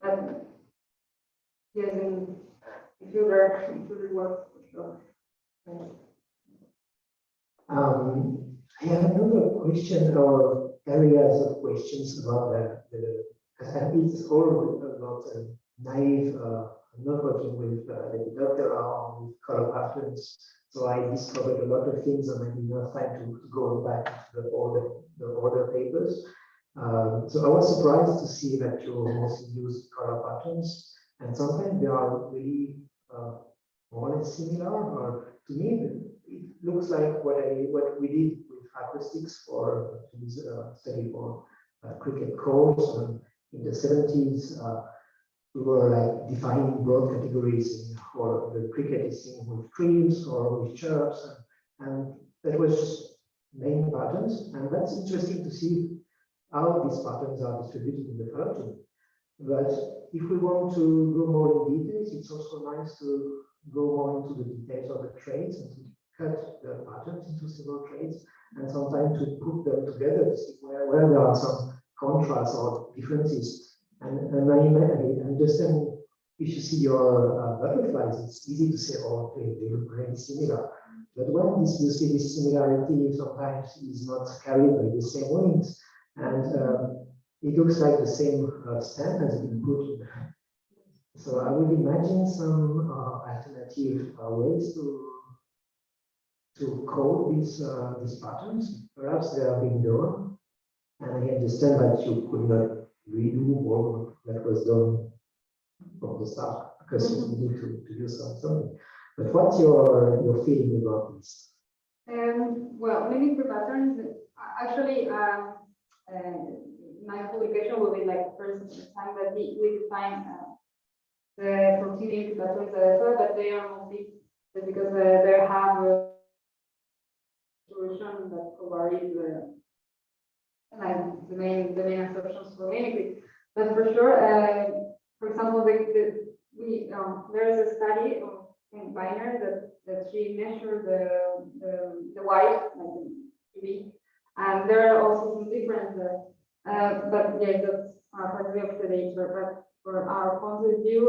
But yes, in future work for sure. I have another question or areas of questions about it's all about naive, not working with the doctor or with color patterns. So I discovered a lot of things and I did not time to go back to the older papers. So I was surprised to see that you mostly use color patterns, and sometimes they are really more or less similar. Or to me, it looks like what we did with acoustics for this study for cricket calls in the 70s. We were like defining broad categories for the cricket is seen with trills or with chirps, and that was just main patterns. And that's interesting to see how these patterns are distributed in the phylogeny. But if we want to go more in details, it's also nice to go more into the details of the traits and to cut the patterns into several traits, and sometimes to put them together to see where there are some contrasts or differences. And I understand if you see your butterflies, it's easy to say, oh, okay, they look very similar. But when you see this similarity sometimes is not carried by the same wings, and it looks like the same stamp has been put in. So I would imagine some alternative ways to code these patterns. Perhaps they are being done, and I understand that you could not redo all that was done from the start because you need to do something. But what's your feeling about this? Well, many patterns. Actually, my publication will be like the first time that we define the proximity patterns but they are mostly because they have a solution that provides like the main assumptions for mimicry. But for sure, for example, there is a study in Weiner that she measured the white like TV, and there are also some differences. But yeah, that's part of the data. But from our point of view,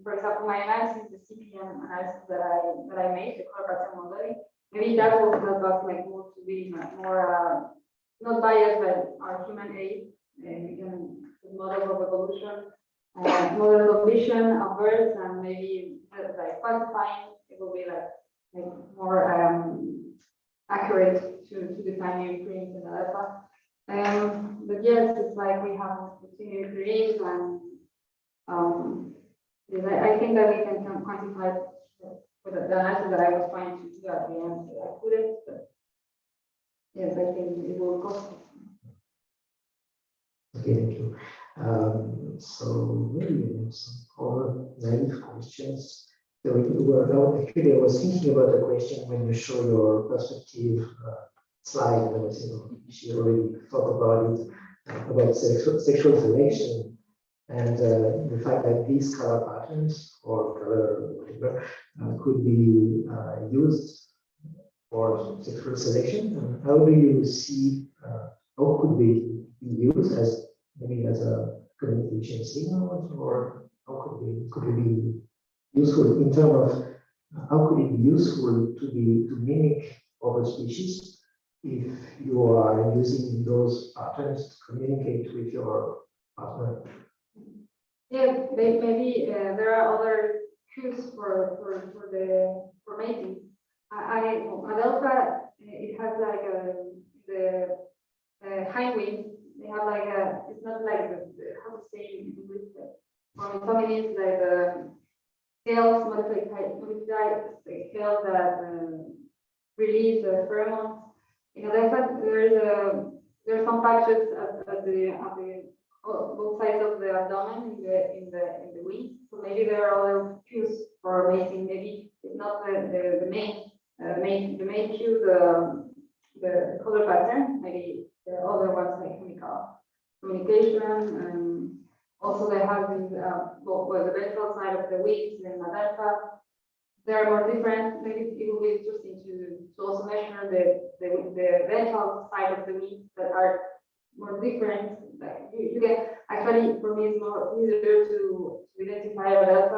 for example, my analysis, the CPM analysis that I made, the color pattern modeling, maybe that will help us like more to be more not biased by our human aid. We can model of evolution, model of vision of birds, and maybe like quantifying it will be like more accurate to define new prints and Adelpha. But yes, it's like we have continued dreams, and I think that we can quantify with the analysis that I was trying to do at the end. I couldn't, but yes, I think it will cost. Okay, thank you. So maybe we have some other naive questions. So actually, I was thinking about the question when you show your perspective slide, and I was, she already thought about it, about sexual selection, and the fact that these color patterns or color whatever could be used for sexual selection. And how do you see how could they be used as maybe as a communication signal, or how could it be useful in terms of how could it be useful to mimic other species if you are using those patterns to communicate with your partner? Yeah, maybe there are other cues for mating. Adelpha, it has like the hind wing. They have like it's not like how to say in English, but for some it's like the scales modified the scales that release the pheromones. In Adelpha, there are some patches at the both sides of the abdomen in the wing. So maybe there are other cues for mating. Maybe it's not the main cue, the color pattern. Maybe there are other ones like chemical communication, and also they have these the ventral side of the wings in Adelpha. They are more different. Maybe it will be interesting to also measure the ventral side of the wings that are more different. Like you get actually for me it's more easier to identify Adelpha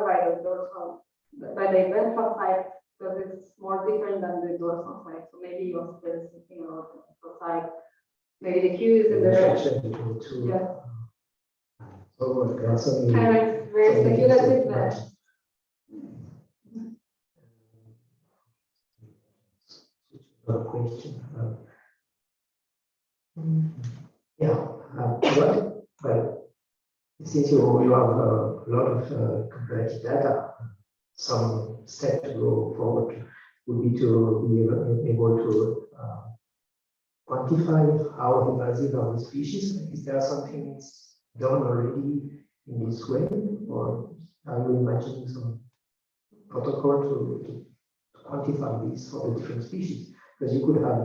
by the ventral side because it's more different than the dorsal side. So maybe you also there's something about the ventral side. Maybe the cues and the yeah. So there are so many. It's very speculative, but another question. Yeah. Well, since you have a lot of comparative data, some step to go forward would be to be able to quantify how invasive are the species. Is there something done already in this way, or are you imagining some protocol to quantify this for the different species? Because you could have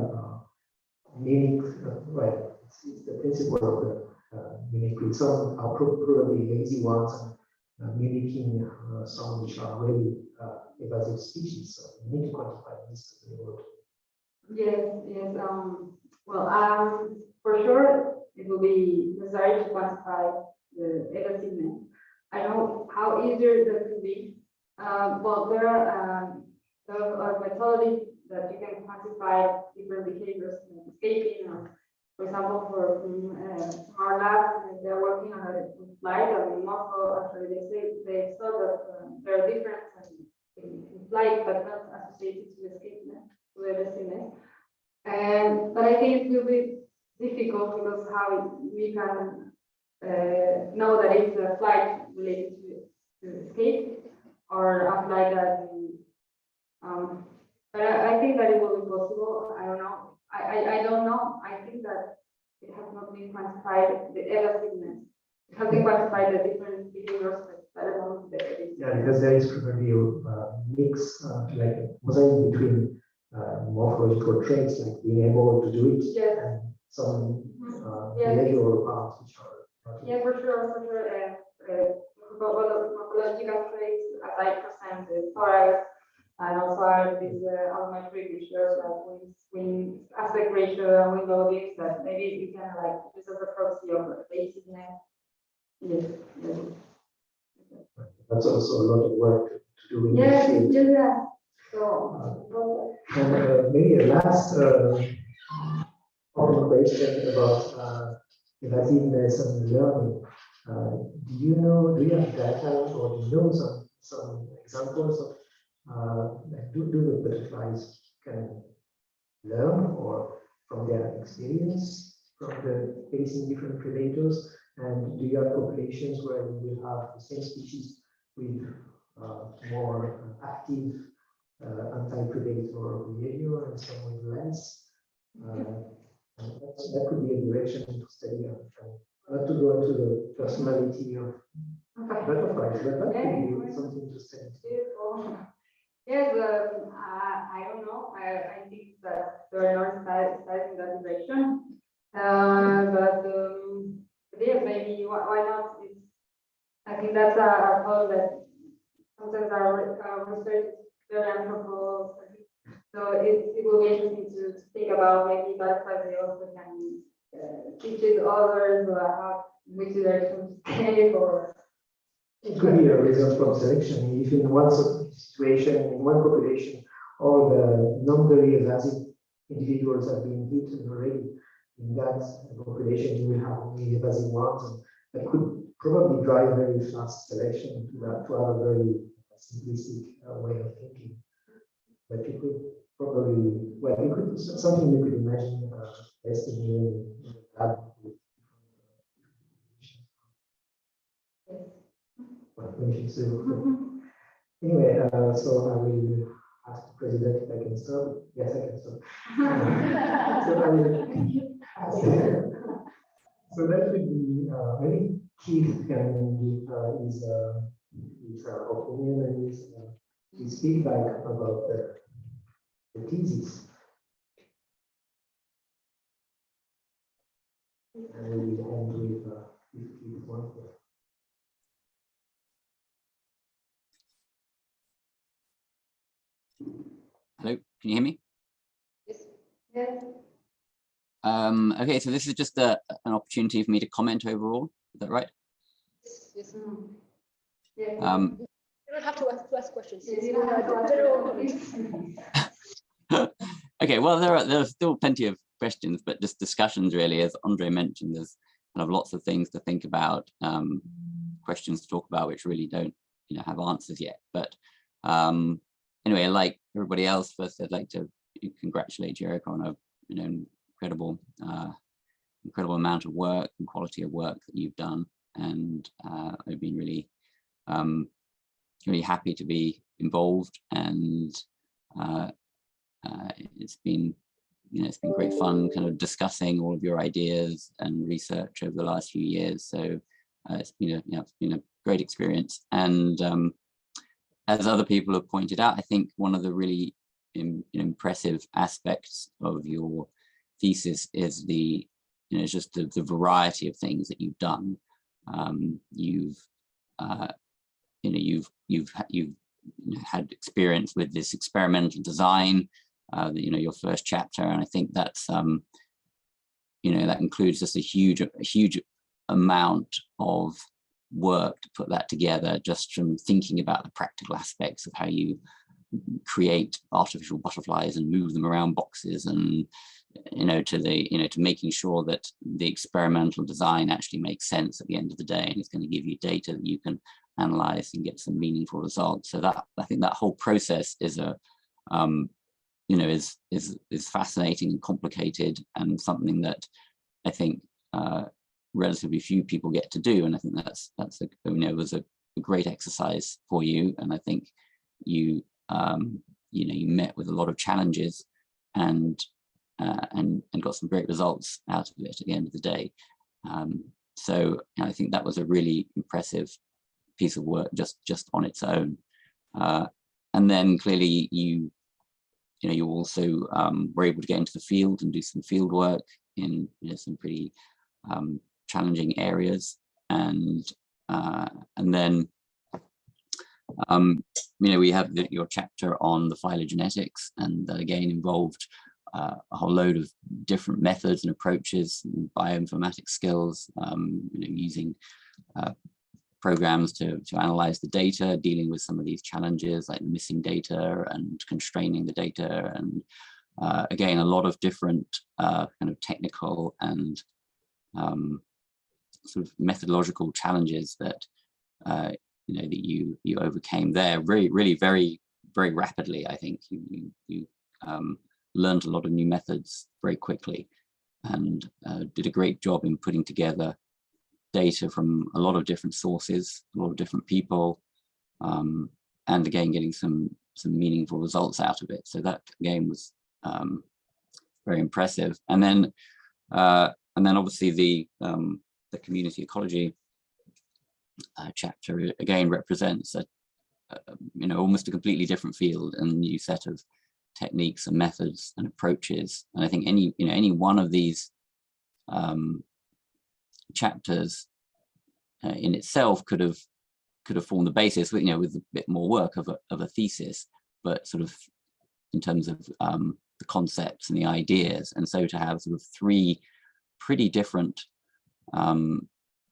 mimic, well, it's the principle of the mimicry. Some are probably lazy ones and mimicking some which are really invasive species. So you need to quantify this to be able to. Yes. Well, for sure, it will be necessary to quantify the evasiveness. I don't know how easier that could be. Well, there are methodologies that you can quantify different behaviors, like escaping, or for example, for our lab, they're working on a flight, and also actually they saw that there are differences in flight, but not associated to the escapeness. But I think it will be difficult because how we can know that it's a flight related to escape or a flight that. But I think that it will be possible. I don't know. I don't know. I think that it has not been quantified, the evasiveness. It has been quantified the different behaviors, but I don't know. Yeah, because there is probably a mix, like a mosaic between morphological traits, like being able to do it, yes. and some Yes. behavioral parts which are. Yeah, for sure. Morphological traits, as I presented, thorax, and also are these allometric ratios like wing aspect ratio and wing loadings that maybe we can like use as a proxy of basicsness. Yes. That's also a lot of work to do in Yeah, this field. yeah. So, And maybe a last open question about evasiveness and learning. Do you have data, or do you know some examples of do the butterflies can learn or from their experience from facing different predators? And do you have populations where you will have the same species with more active anti-predator behavior and some with less? That could be a direction to study. Not to go into the personality of butterflies, but that could be something to study. Yes, I don't know. I think that there are no studies in that direction. But yes, maybe why not? I think that's a thought that sometimes our research is very anthropological. So it will be interesting to think about maybe butterflies they also can teach others which direction to take, or it could be a result from selection. If in one situation, in one population, all the non-very evasive individuals have been eaten already, in that population you will have only evasive ones, and that could probably drive very fast selection to have a very simplistic way of thinking. But you could probably, well, you could something you could imagine testing in the lab. Anyway, so I will ask the president if I can stop. Yes, I can stop. So that would be maybe Keith can give his opinion and his feedback about the thesis. And we will end with Keith one. Hello, can you hear me? yes. Yes. Okay, so this is just an opportunity for me to comment overall. Is that right? Yes. Yeah. You don't have to ask questions. Yes, you don't have to ask. Okay, well, there are still plenty of questions, but just discussions really, as Andre mentioned, there's kind of lots of things to think about, questions to talk about, which really don't, have answers yet. But anyway, like everybody else, first I'd like to congratulate you, Erika, on a incredible amount of work and quality of work that you've done, and I've been really really happy to be involved, and it's been great fun kind of discussing all of your ideas and research over the last few years. So it's been a great experience, and as other people have pointed out, I think one of the really impressive aspects of your thesis is just the variety of things that you've done. You've had experience with this experimental design, your first chapter, and I think that's that includes just a huge amount of work to put that together, just from thinking about the practical aspects of how you create artificial butterflies and move them around boxes, and to making sure that the experimental design actually makes sense at the end of the day, and it's going to give you data that you can analyze and get some meaningful results. So that, I think that whole process is is fascinating and complicated, and something that I think relatively few people get to do. And I think that's was a great exercise for you. And I think you you met with a lot of challenges and got some great results out of it at the end of the day. So I think that was a really impressive piece of work just on its own. And then clearly you also were able to get into the field and do some field work in some pretty challenging areas, and then we have your chapter on the phylogenetics, and that again involved a whole load of different methods and approaches, and bioinformatics skills, using programs to analyze the data, dealing with some of these challenges like missing data and constraining the data, and again a lot of different kind of technical and sort of methodological challenges that that you overcame there really very rapidly. I think you learned a lot of new methods very quickly, and did a great job in putting together data from a lot of different sources, a lot of different people, and again getting some meaningful results out of it. So that again was very impressive. And then obviously the community ecology chapter again represents almost a completely different field and a new set of techniques and methods and approaches. And I think any one of these chapters in itself could have formed the basis, with a bit more work of a thesis, but sort of in terms of the concepts and the ideas. And so to have sort of three pretty different,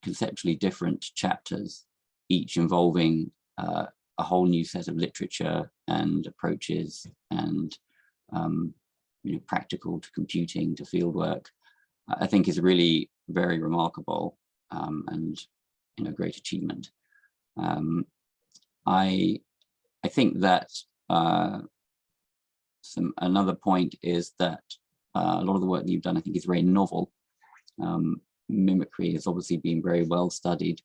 conceptually different chapters, each involving a whole new set of literature and approaches, and practical to computing to fieldwork, I think is really very remarkable, and great achievement. I think that another point is that a lot of the work that you've done, I think, is very novel. Mimicry has obviously been very well studied,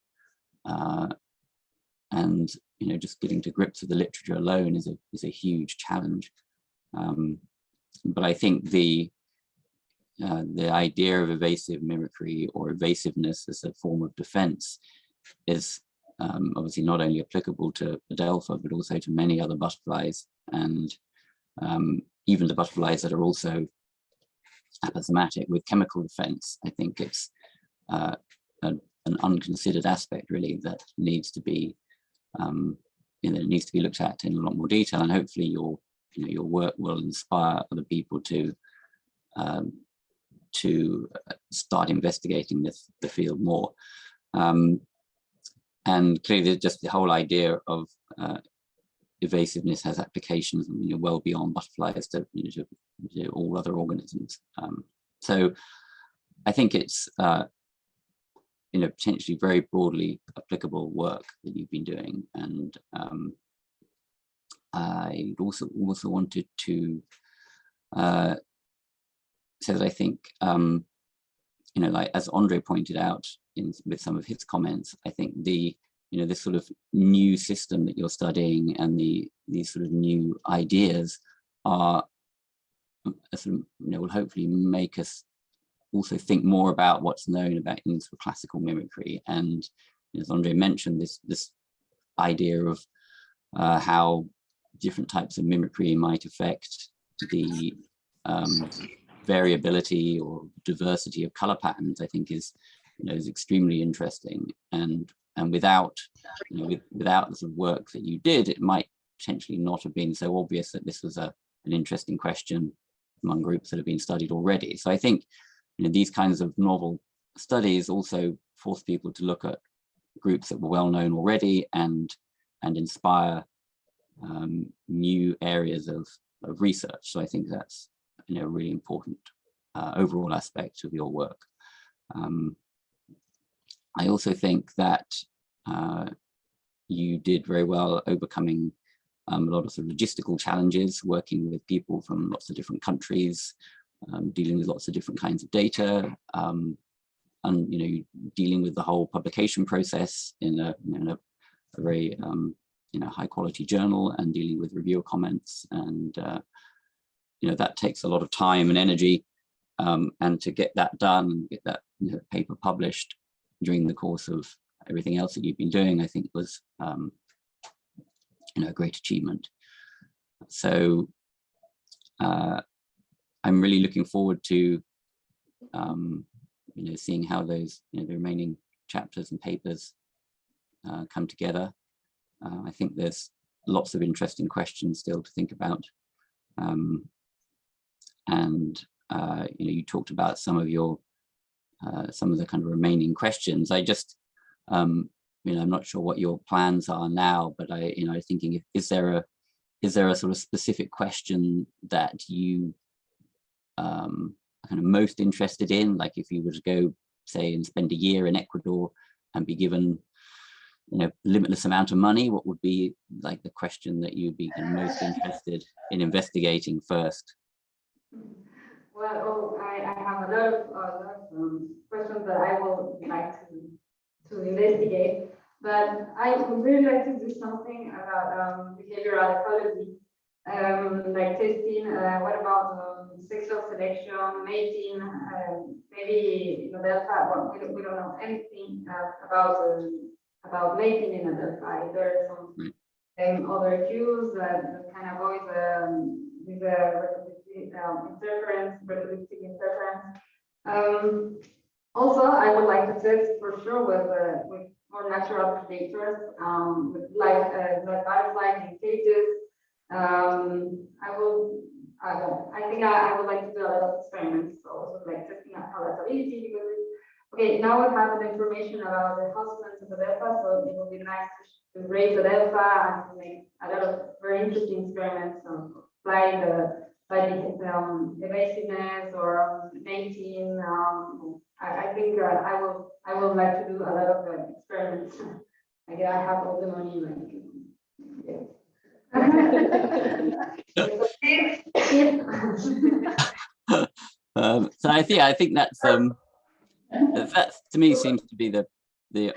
and just getting to grips with the literature alone is a huge challenge. But I think the idea of evasive mimicry or evasiveness as a form of defense is obviously not only applicable to Adelpha, but also to many other butterflies, and even the butterflies that are also aposematic with chemical defense. I think it's an unconsidered aspect really that needs to be looked at in a lot more detail, and hopefully your work will inspire other people to start investigating the field more. And clearly just the whole idea of evasiveness has applications well beyond butterflies to all other organisms. So I think it's potentially very broadly applicable work that you've been doing. And I also wanted to say that I think like as Andre pointed out with some of his comments, I think this sort of new system that you're studying and these sort of new ideas are will hopefully make us also think more about what's known about in sort of classical mimicry. And as Andre mentioned, this idea of how different types of mimicry might affect the variability or diversity of color patterns, I think is extremely interesting. And without without the sort of work that you did, it might potentially not have been so obvious that this was an interesting question among groups that have been studied already. So I think these kinds of novel studies also force people to look at groups that were well known already and inspire new areas of research. So I think that's a really important overall aspect of your work. I also think that you did very well overcoming a lot of sort of logistical challenges, working with people from lots of different countries, dealing with lots of different kinds of data, and dealing with the whole publication process in a very high quality journal, and dealing with reviewer comments, and that takes a lot of time and energy, and to get that done, get that paper published during the course of everything else that you've been doing, I think was a great achievement. So I'm really looking forward to seeing how those the remaining chapters and papers come together. I think there's lots of interesting questions still to think about, and you talked about some of the kind of remaining questions. I just I'm not sure what your plans are now, but I'm thinking, is there a sort of specific question that you are kind of most interested in? Like if you were to go, say, and spend a year in Ecuador and be given limitless amount of money, what would be like the question that you'd be most interested in investigating first? Well, I have a lot of questions that I would like to investigate, but I would really like to do something about behavioral ecology, like testing. What about sexual selection, mating? Maybe in Adelpha, well, we don't know anything about mating in Adelpha. There are some other cues that can avoid reproductive interference. Also, I would like to test for sure with more natural predators, with like butterflies in cages. I think I would like to do a lot of experiments, also like testing out palatability, because okay, now we have the information about the husbands of Adelpha, so it would be nice to raise Adelpha and to make a lot of very interesting experiments on evasiveness or mating. I think I would like to do a lot of experiments. Again, I have all the money. So I think that's to me seems to be the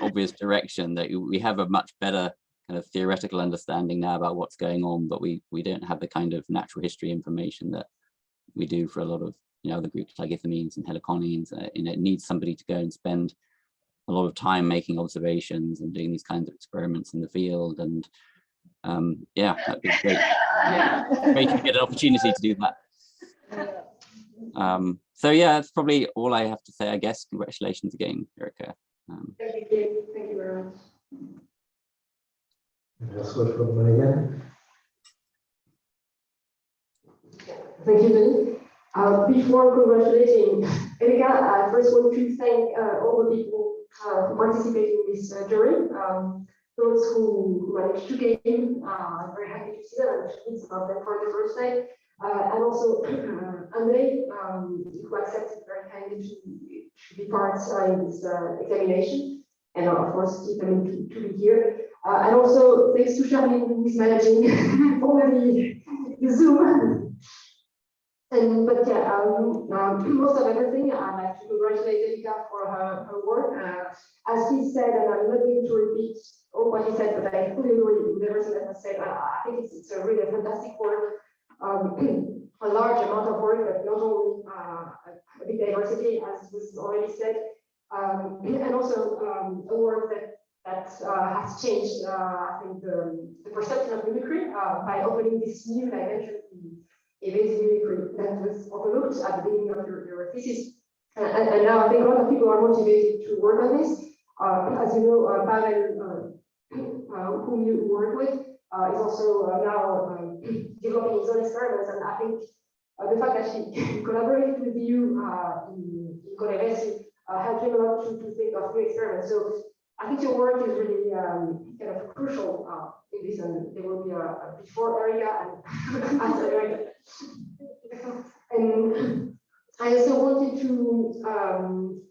obvious direction, that we have a much better kind of theoretical understanding now about what's going on, but we don't have the kind of natural history information that we do for a lot of other groups like ithymines and heliconines. It needs somebody to go and spend a lot of time making observations and doing these kinds of experiments in the field, and yeah, that'd be great. Great to get an opportunity to do that. So yeah, that's probably all I have to say, I guess. Congratulations again, Erika. Thank you very much. Thank you, Denis. Before congratulating Erika, I first want to thank all the people who participated in this jury. Those who managed to gain, I'm very happy to see them and to meet some of them for the first day. And also Andre, who accepted very kindly to be part in this examination. And of course, Keith to be here. And also thanks to Charlene, who is managing all the Zoom. But yeah, most of everything, I'd like to congratulate Erika for her work. As he said, and I'm not going to repeat all what he said, but I fully agree with everything that he said. I think it's a really fantastic work, a large amount of work, but not only a big diversity, as was already said, and also a work that has changed, I think, the perception of mimicry by opening this new dimension. Evasive mimicry that was overlooked at the beginning of your thesis. And now I think a lot of people are motivated to work on this. As you know, Pavel, whom you work with, is also now developing his own experiments. And I think the fact that she collaborated with you in Coloré helped him a lot to think of new experiments. So I think your work is really kind of crucial in this, and there will be a before Erika and after Erika. And I also wanted to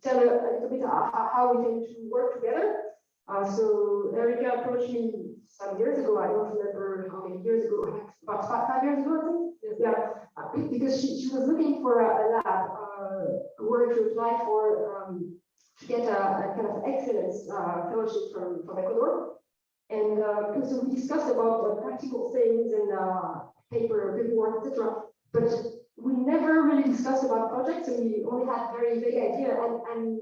tell a little bit how we came to work together. So Erika approached me some years ago. I don't remember how many years ago, about five years ago, I think. Yeah, because she was looking for a lab where to apply for to get a kind of excellence fellowship from Ecuador. And so we discussed about practical things and paperwork, etc. But we never really discussed about projects, and we only had very vague idea. And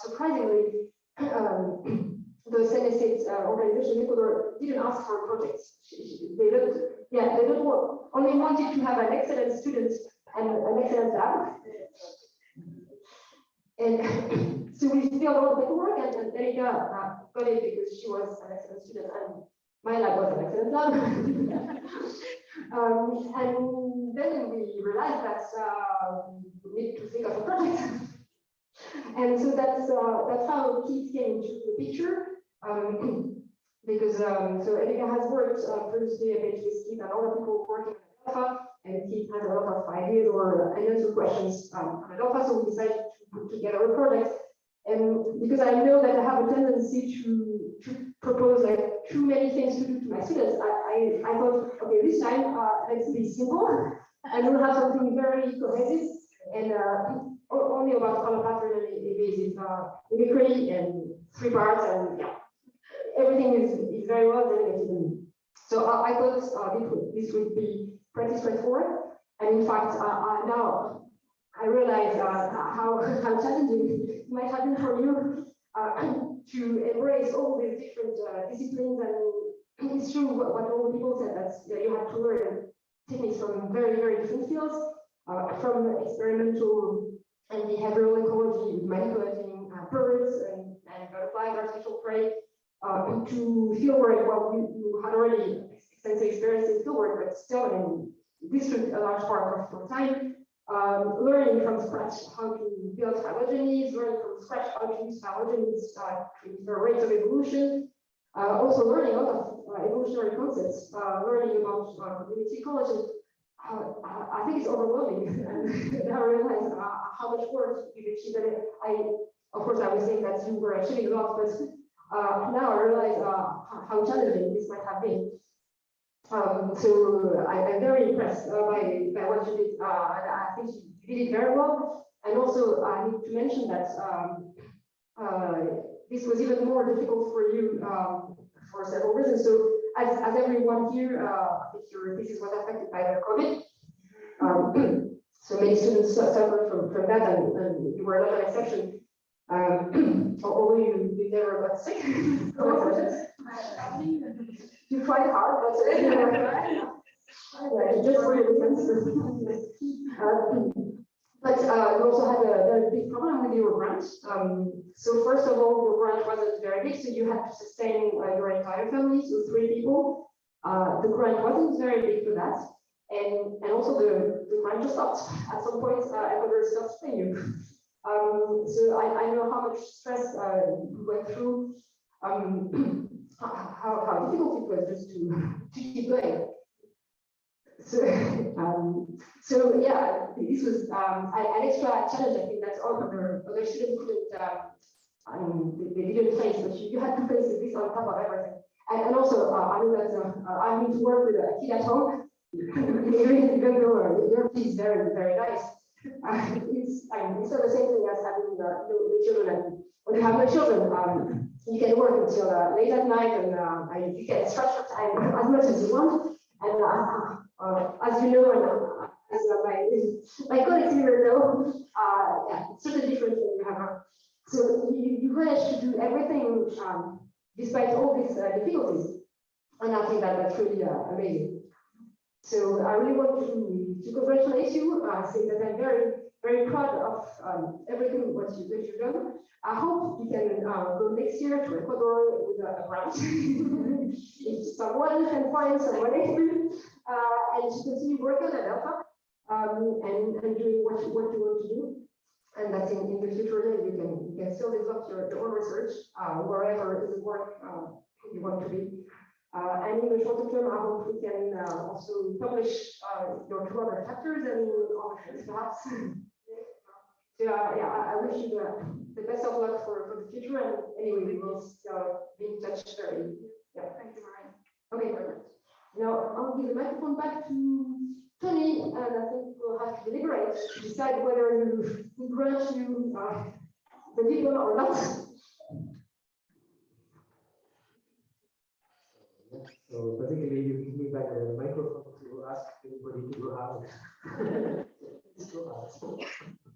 surprisingly, the Senate organization in Ecuador didn't ask for projects. They only wanted to have an excellent student and an excellent lab. And so we filled all the paperwork, and Erika got it because she was an excellent student, and my lab was an excellent lab. And then we realized that we need to think of a project. And so that's how Keith came into the picture. Because so Erika has worked previously a bit with Keith and other people working on Adelpha, and Keith has a lot of ideas or answer questions on Adelpha, so we decided to put together a project. And because I know that I have a tendency to propose like too many things to do to my students, I thought, okay, this time let's be simple, and we'll have something very cohesive and only about color pattern and evasive mimicry and 3 parts, and yeah, everything is very well delineated. So I thought this would be pretty straightforward, and in fact, now I realize how challenging it might have been for you to embrace all these different disciplines. And it's true what all the people said, that you have to learn techniques from very, very different fields, from experimental and behavioral ecology, manipulating birds and butterflies, artificial prey, to fieldwork. Well, you had already extensive experience in fieldwork, but still, I mean, this took a large part of your time. Learning from scratch how to build phylogenies, learning from scratch how to use phylogenies to infer rates of evolution. Also learning a lot of evolutionary concepts, learning about community ecology. I think it's overwhelming, and I realize how much work you achieved. Of course, I was saying that you were achieving a lot, but now I realize how challenging this might have been. So I'm very impressed by what you did. And I think you did it very well. And also, I need to mention that this was even more difficult for you for several reasons. So, as everyone here, I think your thesis was affected by the COVID. So many students suffered from that, and you were not an exception. Although you never got sick. You tried hard, but just for your defense. But you also had a very big problem with your grant. So first of all, your grant wasn't very big, so you had to sustain your entire family, so 3 people. The grant wasn't very big for that, and also the grant just stopped at some point. Ecuador stopped paying you. So I know how much stress you went through. How difficult it was just to keep going. So yeah, this was an extra challenge. I think that all other students couldn't. They didn't face, but you had to face this on top of everything. And also, I know that I need to work with a kid at home, even though your kid is very, very nice. It's not the same thing as having the children. And when you have no children, you can work until late at night, and you can stretch your time as much as you want. And as you know, and as my colleagues here know, yeah, it's sort of different when you have so you managed to do everything despite all these difficulties, and I think that's really amazing. So I really want to congratulate you, say that I'm very, very proud of everything what you've done. I hope you can go next year to Ecuador with a grant. If someone can find somebody, and to continue working at Adelpha and doing what you want to do. and that in the future you can still develop your own research wherever is the work you want to be. And in the shorter term, I hope we can also publish your 2 other chapters and other things perhaps. So I wish you the best of luck for the future, and anyway, we will be in touch very. Yeah, thank you, Marianne. Okay, perfect. Now I'll give the microphone back to Tony, and I think we'll have to deliberate to decide whether we grant you the diploma or not. So particularly, you give me back the microphone to ask everybody to go out. Let's go out.